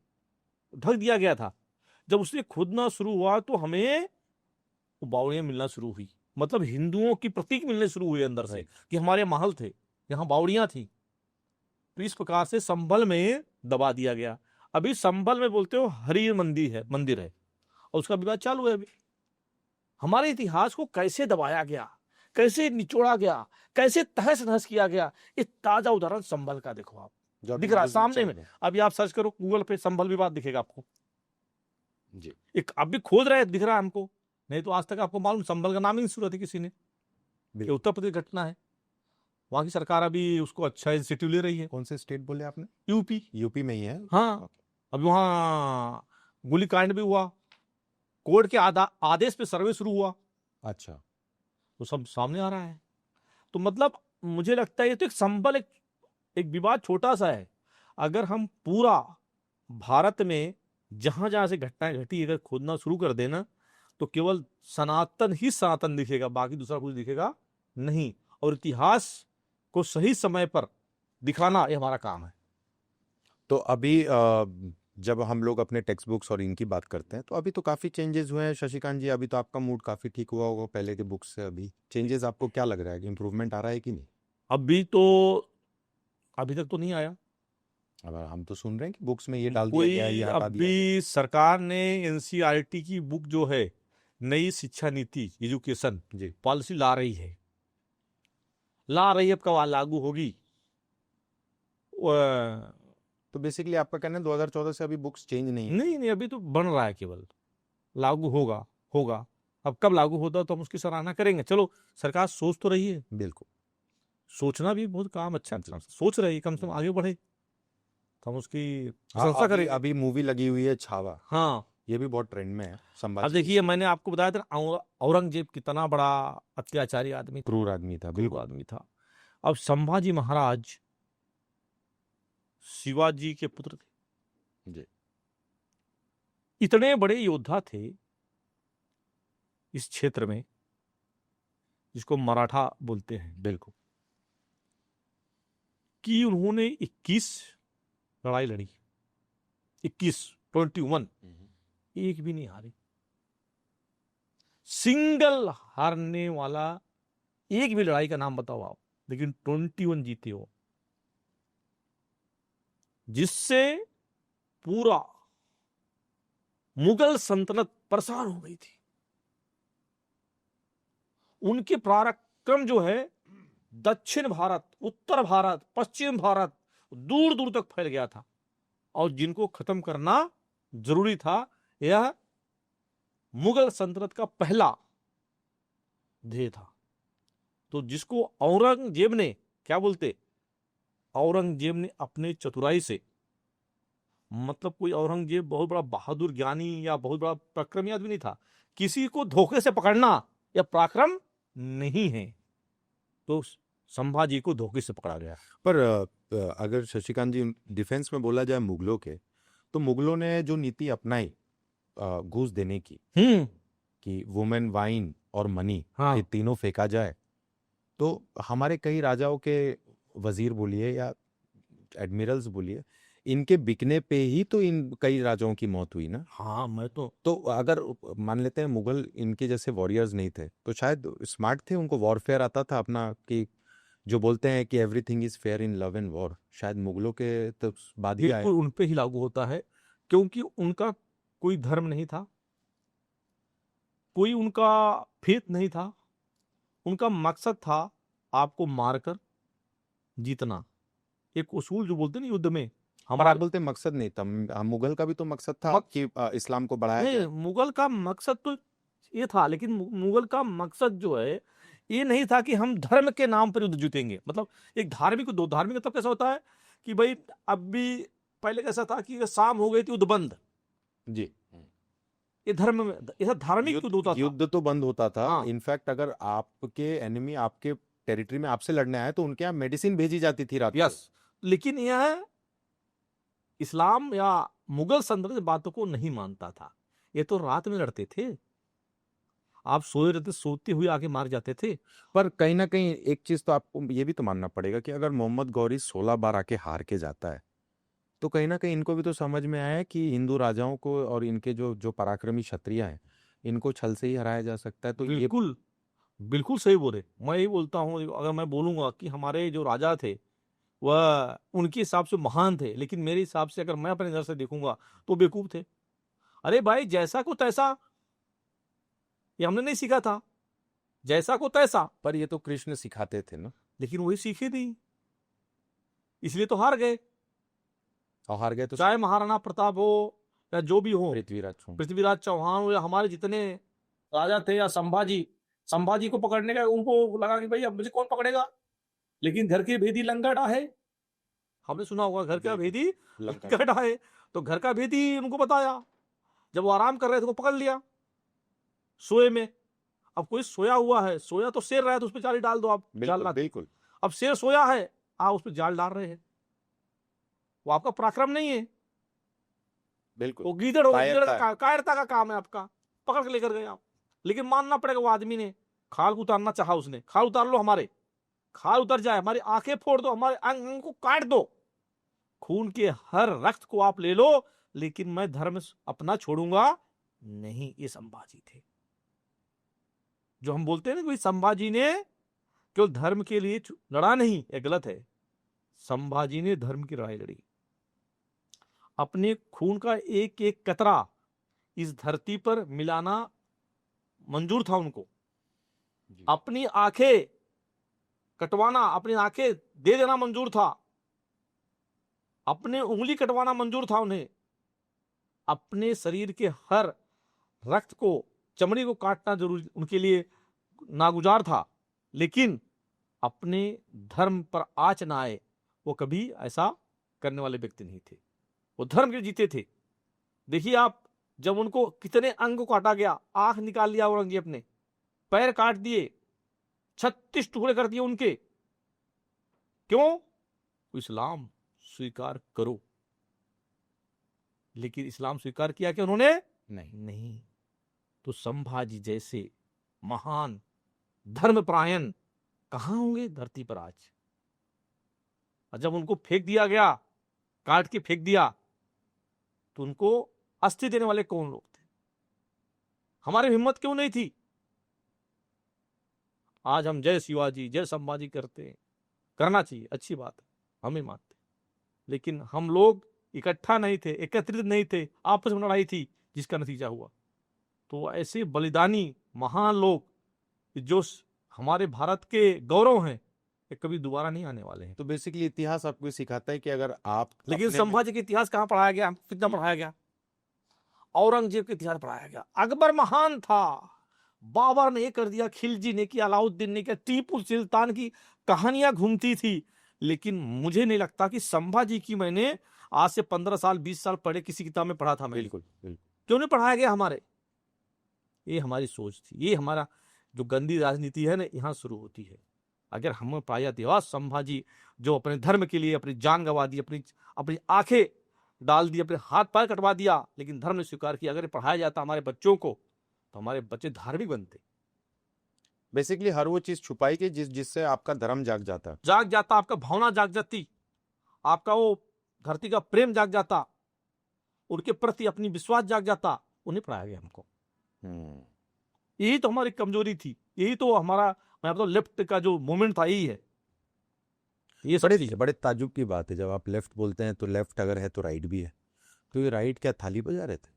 ढक दिया गया था। जब उसने खुदना शुरू हुआ तो हमें बावड़ियां मिलना शुरू हुई, मतलब हिंदुओं की प्रतीक मिलने शुरू हुए अंदर से, कि हमारे महल थे, यहाँ बावड़ियां थी। तो इस प्रकार से संभल में दबा दिया गया। अभी संभल में बोलते हो हरि मंदिर है, और उसका विवाद चालू है अभी। हमारे इतिहास को कैसे दबाया गया, कैसे निचोड़ा गया, कैसे तहस नहस किया गया, एक ताजा उदाहरण संभल का देखो आप, जो दिख रहा है अभी सामने चल में। रहा है। अभी आप सर्च करो गूगल पे, संभल विवाद दिखेगा आपको। जी एक आप भी खोज रहे हैं, दिख रहा है हमको, नहीं तो आज तक आपको मालूम संभल का नाम ही नहीं सुना था किसी ने। ये बिल्कुल। उत्तर प्रदेश घटना है, वहां की सरकार अभी उसको अच्छा इंस्टीट्यूट ले रही है। कौन से स्टेट बोले आपने? यूपी। यूपी में ही है। हाँ, अभी वहां गोलीकांड भी हुआ, कोर्ट के आदेश पे सर्वे शुरू हुआ, अच्छा तो सब सामने आ रहा है। तो मतलब मुझे लगता है ये तो एक संभल एक विवाद छोटा सा है। अगर हम पूरा भारत में जहां जहां से घटनाएं घटी अगर खोदना शुरू कर देना, तो केवल सनातन ही सनातन दिखेगा, बाकी दूसरा कुछ दिखेगा नहीं। और इतिहास को सही समय पर दिखाना ये हमारा काम है। तो अभी जब हम लोग अपने टेक्स्ट बुक्स और इनकी बात करते हैं तो अभी तो काफ़ी चेंजेस हुए हैं शशिकांत जी। अभी तो आपका मूड काफ़ी ठीक हुआ होगा पहले के बुक्स से। अभी चेंजेस आपको क्या लग रहा है कि इम्प्रूवमेंट आ रहा है कि नहीं? अभी तक तो नहीं आया अब हम तो सुन रहे हैं कि बुक्स में ये डाल दिया गया, ये कोई। हटा दिया गया। अभी सरकार ने एनसीईआरटी की बुक जो है, नई शिक्षा नीति एजुकेशन जी पॉलिसी ला रही है, अब कब लागू होगी? तो बेसिकली आपका कहना है 2014 से अभी बुक्स चेंज नहीं है? नहीं, अभी तो बन रहा है, केवल लागू होगा। अब कब लागू होता तो हम उसकी सराहना करेंगे। चलो, सरकार सोच तो रही है, बिल्कुल। सोचना भी बहुत काम अच्छा है, सोच रही है, कम से कम आगे बढ़े तो हम उसकी हाँ, प्रशंसा करें। अभी मूवी लगी हुई है छावा, हाँ, ये भी बहुत ट्रेंड में है। अब संभाजी देखिए, मैंने आपको बताया था औरंगजेब कितना बड़ा अत्याचारी आदमी था, क्रूर आदमी था, क्रूर बिल्कुल। आदमी था। अब संभाजी महाराज शिवाजी के पुत्र थे, जी इतने बड़े योद्धा थे इस क्षेत्र में, जिसको मराठा बोलते हैं, बिल्कुल। कि उन्होंने 21 लड़ाई लड़ी, 21 एक भी नहीं हारी। सिंगल हारने वाला एक भी लड़ाई का नाम बताओ आप, लेकिन 21 जीते हो, जिससे पूरा मुगल सल्तनत परेशान हो गई थी। उनके पराक्रम जो है दक्षिण भारत, उत्तर भारत, पश्चिम भारत, दूर दूर तक फैल गया था, और जिनको खत्म करना जरूरी था, यह मुगल सल्तनत का पहला ध्येय था। तो जिसको औरंगजेब ने क्या बोलते, औरंगजेब ने अपने चतुराई से, मतलब कोई औरंगजेब बहुत बड़ा बहादुर ज्ञानी या बहुत बड़ा पराक्रमी आदमी नहीं था, किसी को धोखे से पकड़ना यह पराक्रम नहीं है। तो संभाजी को धोखे से पकड़ा गया। पर अगर शशिकांत जी डिफेंस में बोला जाए मुगलों के, तो मुगलों ने जो नीति अपनाई घूस देने की, कि वुमेन, वाइन और मनी, हाँ, ये तीनों फेंका जाए, तो हमारे कई राजाओं के वजीर बोलिए या एडमिरल्स बोलिए, इनके बिकने पे ही तो इन कई राजाओं की मौत हुई ना। हाँ, मैं तो अगर मान लेते हैं मुगल इनके जैसे वॉरियर्स नहीं थे, तो शायद स्मार्ट थे, उनको वॉरफेयर आता था अपना, कि जो बोलते हैं कि everything is fair in love and war, शायद मुगलों के तो बाद ही आए। बिल्कुल उन पे ही लागू होता है, क्योंकि उनका कोई धर्म नहीं था, कोई उनका फेथ नहीं था। उनका मकसद था आपको मारकर जीतना। एक उसूल जो बोलते हैं ना युद्ध में, हमारा बोलते मकसद नहीं था, मुगल का भी तो मकसद था कि इस्लाम को बढ़ाया नहीं, जाए। मुगल का मकसद तो ये था, लेकिन मुगल का मकसद जो है ये नहीं था कि हम धर्म के नाम पर युद्ध जीतेंगे। मतलब एक धार्मिक, दो धार्मिक मतलब कैसा होता है कि भाई, अब भी पहले कैसा था कि अगर शाम हो गई थी युद्ध बंद, जी ये धर्म में ऐसा धार्मिक युद्ध होता था। युद्ध तो बंद होता था। हाँ। इनफैक्ट अगर आपके एनिमी आपके टेरिटरी में आपसे लड़ने आए तो उनके यहाँ मेडिसिन भेजी जाती थी रात को। यस, लेकिन यह इस्लाम या मुगल सल्तनत बातों को नहीं मानता था, ये तो रात में लड़ते थे। आप सोए रहते, सोते हुए आके मार जाते थे। पर कहीं ना कहीं एक चीज तो आपको ये भी तो मानना पड़ेगा कि अगर मोहम्मद गौरी 16 बार आके हार के जाता है तो कहीं ना कहीं इनको भी तो समझ में आया है कि हिंदू राजाओं को और इनके जो जो पराक्रमी क्षत्रिय हैं इनको छल से ही हराया जा सकता है। तो ये बिल्कुल बिल्कुल सही बोले। मैं यही बोलता हूँ, अगर मैं बोलूंगा कि हमारे जो राजा थे वह उनके हिसाब से महान थे, लेकिन मेरे हिसाब से अगर मैं अपने नजर से देखूंगा तो बेवकूफ थे। अरे भाई, जैसा को तैसा, ये हमने नहीं सीखा था, जैसा को तैसा। पर ये तो कृष्ण सिखाते थे ना। लेकिन वही सीखे नहीं, इसलिए तो हार गए। और हार गए तो चाहे महाराणा प्रताप हो या जो भी हो, पृथ्वीराज चौहान। पृथ्वीराज चौहान हो, या हमारे जितने राजा थे, या संभाजी, संभाजी को पकड़ने का उनको लगा कि भाई अब मुझे कौन पकड़ेगा, लेकिन घर के भेदी लंगड़ आए। हमने सुना होगा घर का भेदी लंगड़ आए, तो घर का भेदी उनको बताया। जब वो आराम कर रहे थे उनको पकड़ लिया सोए में। अब कोई सोया हुआ है, सोया तो शेर रहा है तो उस पर जाली डाल दो आप, जाल बिल्कुल बिल्कुल। अब शेर सोया है, आप उस पर जाल डाल रहे हैं, वो आपका पराक्रम नहीं है, बिल्कुल वो गीदड़ हो, कायरता है। कायरता का काम है आपका, पकड़ के लेकर गए आप। लेकिन मानना पड़ेगा वो आदमी ने खाल उतारना चाहा, उसने खाल उतार लो, हमारे खाल उतर जाए, हमारी आंखें फोड़ दो, हमारे अंग अंग को काट दो, खून के हर रक्त को आप ले लो, लेकिन मैं धर्म अपना छोड़ूंगा नहीं। ये संभाजी थे। जो हम बोलते हैं ना कि संभाजी ने केवल धर्म के लिए लड़ा नहीं, ये गलत है। संभाजी ने धर्म की लड़ाई लड़ी। अपने खून का एक एक कतरा इस धरती पर मिलाना मंजूर था उनको। अपनी आंखें कटवाना, अपनी आंखें दे देना मंजूर था, अपने उंगली कटवाना मंजूर था उन्हें, अपने शरीर के हर रक्त को, चमड़ी को काटना जरूरी उनके लिए नागुजार था, लेकिन अपने धर्म पर आंच ना आए, वो कभी ऐसा करने वाले व्यक्ति नहीं थे। वो धर्म के जीते थे। देखिए आप, जब उनको कितने अंग को काटा गया, आंख निकाल लिया औरंगजेब ने, पैर काट दिए, 36 टुकड़े कर दिए उनके। क्यों? इस्लाम स्वीकार करो। लेकिन इस्लाम स्वीकार किया क्या उन्होंने? नहीं। तो संभाजी जैसे महान धर्मपरायण कहां होंगे धरती पर आज? और जब उनको फेंक दिया गया, काट के फेंक दिया, तो उनको अस्थि देने वाले कौन लोग थे? हमारी हिम्मत क्यों नहीं थी? आज हम जय शिवाजी जय संभाजी करते हैं, करना चाहिए, अच्छी बात है, हमें मानते, लेकिन हम लोग इकट्ठा नहीं थे, एकत्रित नहीं थे, आपस में लड़ाई थी जिसका नतीजा हुआ। तो ऐसे बलिदानी महान लोग जो हमारे भारत के गौरव हैं, ये कभी दोबारा नहीं आने वाले हैं। तो बेसिकली इतिहास आपको सिखाता है कि अगर आप लेकिन संभाजी का इतिहास कहाँ पढ़ाया गया, कितना पढ़ाया गया? औरंगजेब का इतिहास पढ़ाया गया। अकबर महान था, बाबर ने ये कर दिया, खिलजी ने किया, अलाउद्दीन ने किया, टीपू सुल्तान की कहानियां घूमती थी। लेकिन मुझे नहीं लगता कि संभाजी की मैंने आज से 15 साल 20 साल पहले किसी किताब में पढ़ा था। बिल्कुल बिल्कुल। क्यों नहीं पढ़ाया गया हमारे? ये हमारी सोच थी, ये हमारा जो गंदी राजनीति है ना, यहाँ शुरू होती है। अगर हमें पाया जाती है संभाजी जो अपने धर्म के लिए अपनी जान गंवा दी, अपनी आंखें डाल दी, अपने हाथ पैर कटवा दिया, लेकिन धर्म ने स्वीकार किया। अगर पढ़ाया जाता हमारे बच्चों को, तो हमारे बच्चे धार्मिक बनते। बेसिकली हर वो चीज छुपाई कि जिससे आपका धर्म जाग जाता, आपका भावना जाग जाती, आपका वो धरती का प्रेम जाग जाता, उनके प्रति अपनी विश्वास जाग जाता। उन्हें पढ़ाया गया हमको। यही तो हमारी कमजोरी थी, यही तो हमारा, मैं बताऊं, लेफ्ट का जो मूवमेंट था यही है। ये बड़े ताजुब की बात है, जब आप लेफ्ट बोलते हैं तो लेफ्ट अगर है तो राइट भी है। तो ये राइट क्या थाली बजा रहे थे?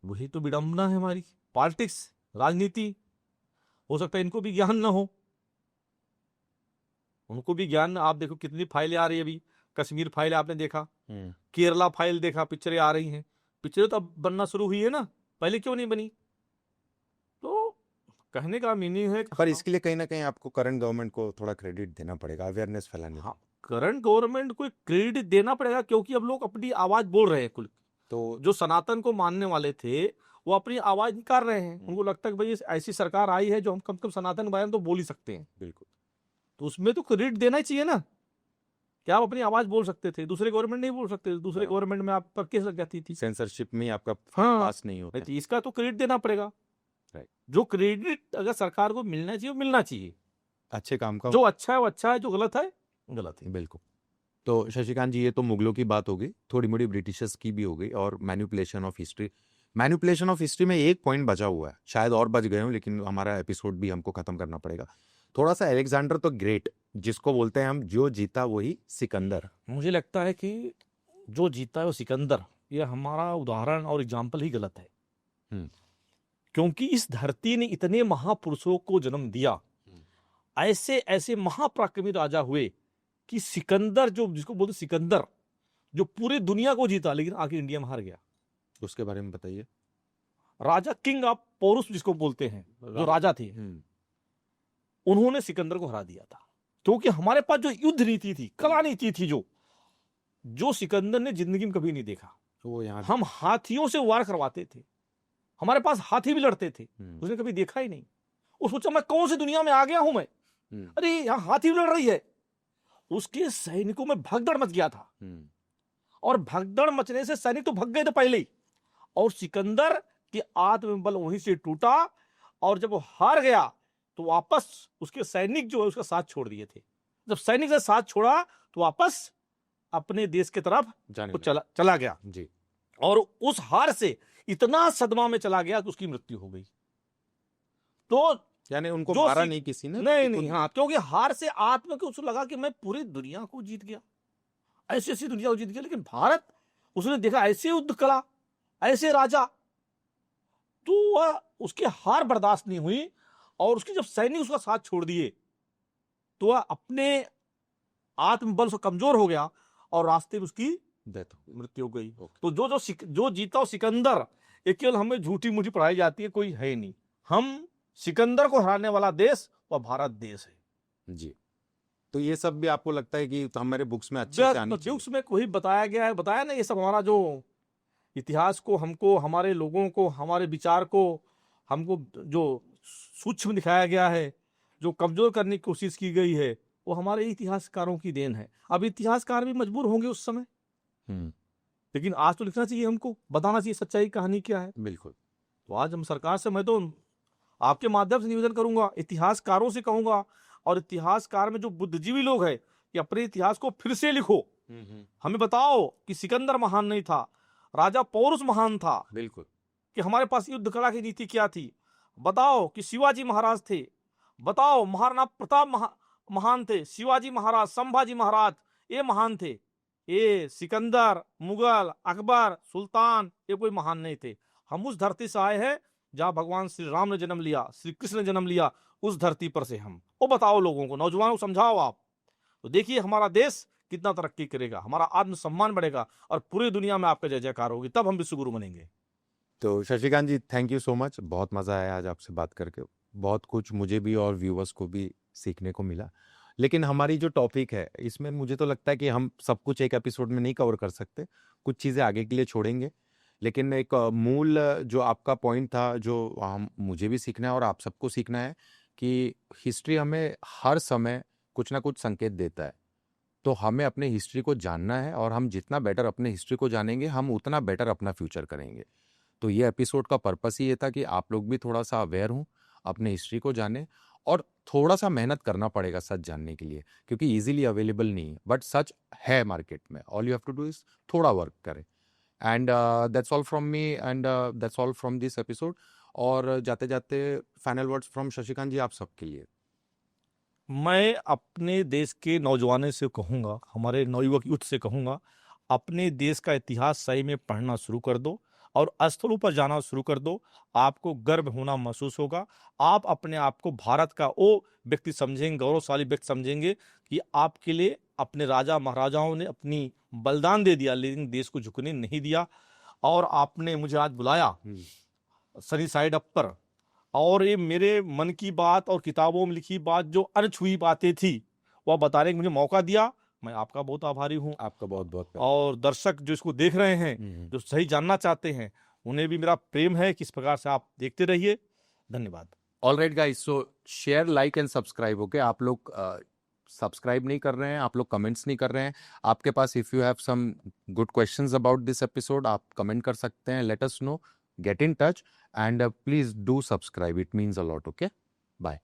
वही तो विडंबना है हमारी। पॉलिटिक्स, राजनीति, हो सकता है इनको भी ज्ञान ना हो, उनको भी ज्ञान। आप देखो कितनी फाइलें आ रही है अभी, कश्मीर फाइल आपने देखा, केरला फाइल देखा, पिक्चरें आ रही हैं। पिक्चरें तो अब बनना शुरू हुई है ना, पहले क्यों नहीं बनी? तो कहने का मीनिंग है, पर इसके लिए कहीं ना कहीं आपको करंट गवर्नमेंट को थोड़ा क्रेडिट देना पड़ेगा, अवेयरनेस फैलाने। हाँ, करंट गवर्नमेंट को क्रेडिट देना पड़ेगा, क्योंकि अब लोग अपनी आवाज बोल रहे हैं। कुल तो जो सनातन को मानने वाले थे वो अपनी आवाज निकाल रहे हैं। उनको लगता है कि भाई ऐसी सरकार आई है जो हम कम से कम सनातन के बारे में तो बोल ही सकते हैं। बिल्कुल। तो उसमें तो क्रेडिट देना ही चाहिए ना। क्या आप अपनी आवाज बोल सकते थे? दूसरे गवर्नमेंट नहीं बोल सकते। दूसरे गवर्नमेंट में आप पर केस लग जाती थी, सेंसरशिप में आपका हाँ, पास नहीं होता। इसका तो क्रेडिट देना पड़ेगा Right. जो क्रेडिट अगर सरकार को मिलना चाहिए वो मिलना चाहिए, अच्छे काम का। जो अच्छा है वो अच्छा है, जो गलत है गलत है। बिल्कुल। तो शशिकांत जी, ये तो मुगलों की बात हो गई, थोड़ी मोड़ी ब्रिटिशर्स की भी हो गई, और manipulation of history. Manipulation of history में एक पॉइंट बचा हुआ है, शायद और बच गए हो, लेकिन हमारा एपिसोड भी हमको खत्म करना पड़ेगा थोड़ा सा। अलेक्जेंडर तो ग्रेट, जिसको बोलते हैं हम, जो जीता वही सिकंदर। मुझे लगता है कि जो जीता है वो सिकंदर, ये हमारा उदाहरण और एग्जाम्पल ही गलत है। हम्म। क्योंकि इस धरती ने इतने महापुरुषों को जन्म दिया, ऐसे ऐसे महापराक्रमी राजा हुए कि सिकंदर, जो जिसको बोलते सिकंदर, जो पूरी दुनिया को जीता लेकिन आखिर इंडिया में हार गया। उसके बारे में बताइए। राजा किंग ऑफ पोरुस जिसको बोलते हैं, जो राजा थे, उन्होंने सिकंदर को हरा दिया था। क्योंकि हमारे पास जो युद्ध नीति थी, कला नीति थी, जो सिकंदर ने जिंदगी में कभी नहीं देखा। वो यहाँ हम हाथियों से वार करवाते थे, हमारे पास हाथी भी लड़ते थे, उसने कभी देखा ही नहीं। वो सोचा मैं कौन सी दुनिया में आ गया हूं मैं, अरे यहाँ हाथी भी लड़ रही है। उसके सैनिकों में भगदड़ मच गया था, और भगदड़ मचने से सैनिक तो भग गए थे पहले ही, और सिकंदर के आत्मबल वहीं से टूटा, और जब वो हार गया तो वापस उसके सैनिक जो है उसका साथ छोड़ दिए थे। जब सैनिक ने साथ छोड़ा तो वापस अपने देश की तरफ वो चला गया जी। और उस हार से इतना सदमा में चला गया कि उसकी मृत्यु हो गई। तो यानी उनको मारा नहीं किसी ने? नहीं, हाँ, क्योंकि हार से आत्म को उसको लगा कि मैं पूरी दुनिया को जीत गया, ऐसी ऐसी दुनिया को जीत गया। लेकिन भारत, उसने देखा ऐसे युद्ध कला, ऐसे राजा, तो वह उसके हार बर्दाश्त नहीं हुई, और उसके जब सैनिक उसका साथ छोड़ दिए तो वह अपने आत्मबल से कमजोर हो गया, और रास्ते में उसकी मृत्यु हो गई। तो जो जीता वो सिकंदर, ये केवल हमें झूठी मूठी पढ़ाई जाती है, कोई है नहीं। हम सिकंदर को हराने वाला देश वह भारत देश है जी। तो ये सब भी आपको लगता है कि तो हमारे बुक्स में अच्छे से आनी चाहिए? बुक्स में कोई बताया गया है, बताया ना, ये सब हमारा जो इतिहास को, हमको, हमारे लोगों को, हमारे विचार को हमको जो सूक्ष्म दिखाया गया है, जो कमजोर करने की कोशिश की गई है, वो हमारे इतिहासकारों की देन है। अब इतिहासकार भी मजबूर होंगे उस समय, लेकिन आज तो लिखना चाहिए, हमको बताना चाहिए सच्चाई कहानी क्या है। बिल्कुल। तो आज हम सरकार से, मैं तो आपके माध्यम से निवेदन करूंगा, इतिहासकारों से कहूंगा, और इतिहासकार में जो बुद्धिजीवी लोग हैं, कि अपने इतिहास को फिर से लिखो। हमें बताओ कि सिकंदर महान नहीं था, राजा पौरुष महान था। बिल्कुल। कि हमारे पास युद्ध कला की नीति क्या थी। बताओ कि शिवाजी महाराज थे, बताओ महाराणा प्रताप महान थे, शिवाजी महाराज, संभाजी महाराज, ये महान थे। ये सिकंदर, मुगल, अकबर, सुल्तान, ये कोई महान नहीं थे। हम उस धरती से आए हैं जहां भगवान श्री राम ने जन्म लिया, श्री कृष्ण ने जन्म लिया, उस धरती पर से हम। वो बताओ लोगों को, नौजवानों को समझाओ आप, तो देखिए हमारा देश कितना तरक्की करेगा, हमारा आत्मसम्मान बढ़ेगा, और पूरी दुनिया में आपका जय जयकार होगी, तब हम विश्वगुरु बनेंगे। तो शशिकांत जी, थैंक यू सो मच, बहुत मजा आया आज आपसे बात करके, बहुत कुछ मुझे भी और व्यूअर्स को भी सीखने को मिला। लेकिन हमारी जो टॉपिक है, इसमें मुझे तो लगता है कि हम सब कुछ एक एपिसोड में नहीं कवर कर सकते, कुछ चीज़ें आगे के लिए छोड़ेंगे। लेकिन एक मूल जो आपका पॉइंट था, जो हम मुझे भी सीखना है और आप सबको सीखना है, कि हिस्ट्री हमें हर समय कुछ ना कुछ संकेत देता है। तो हमें अपने हिस्ट्री को जानना है, और हम जितना बेटर अपने हिस्ट्री को जानेंगे, हम उतना बेटर अपना फ्यूचर करेंगे। तो ये एपिसोड का पर्पस ही ये था कि आप लोग भी थोड़ा सा अवेयर हों, अपने हिस्ट्री को जानें, और थोड़ा सा मेहनत करना पड़ेगा सच जानने के लिए, क्योंकि इजीली अवेलेबल नहीं है, बट सच है मार्केट में। All you have to do is थोड़ा वर्क करें। And that's all from me, and that's all from this episode. और जाते जाते final words from Shashikant ji, आप सबके लिए। मैं अपने देश के नौजवानों से कहूँगा, हमारे नवयुवक यूथ से कहूँगा, अपने देश का इतिहास सही में पढ़ना शुरू कर दो, और स्थलों पर जाना शुरू कर दो। आपको गर्व होना महसूस होगा, आप अपने आप को भारत का वो व्यक्ति समझेंगे, गौरवशाली व्यक्ति समझेंगे, कि आपके लिए अपने राजा महाराजाओं ने अपनी बलिदान दे दिया, लेकिन देश को झुकने नहीं दिया। और आपने मुझे आज बुलाया सनी साइड अप पर, और ये मेरे मन की बात और किताबों में लिखी बात, जो अनछुई बातें थी, वह बताने का मुझे मौका दिया। मैं आपका बहुत आभारी हूँ। आपका बहुत बहुत। और दर्शक जो इसको देख रहे हैं, जो सही जानना चाहते हैं, उन्हें भी मेरा प्रेम है कि इस प्रकार से आप देखते रहिए। धन्यवाद। Alright guys, so share, like and subscribe. Okay, आप लोग सब्सक्राइब नहीं कर रहे हैं, आप लोग कमेंट्स नहीं कर रहे हैं। आपके पास if you have some good questions about this episode, आप कमेंट कर सकते हैं, let us know. get in touch, and please do subscribe. It means a lot. Okay, bye.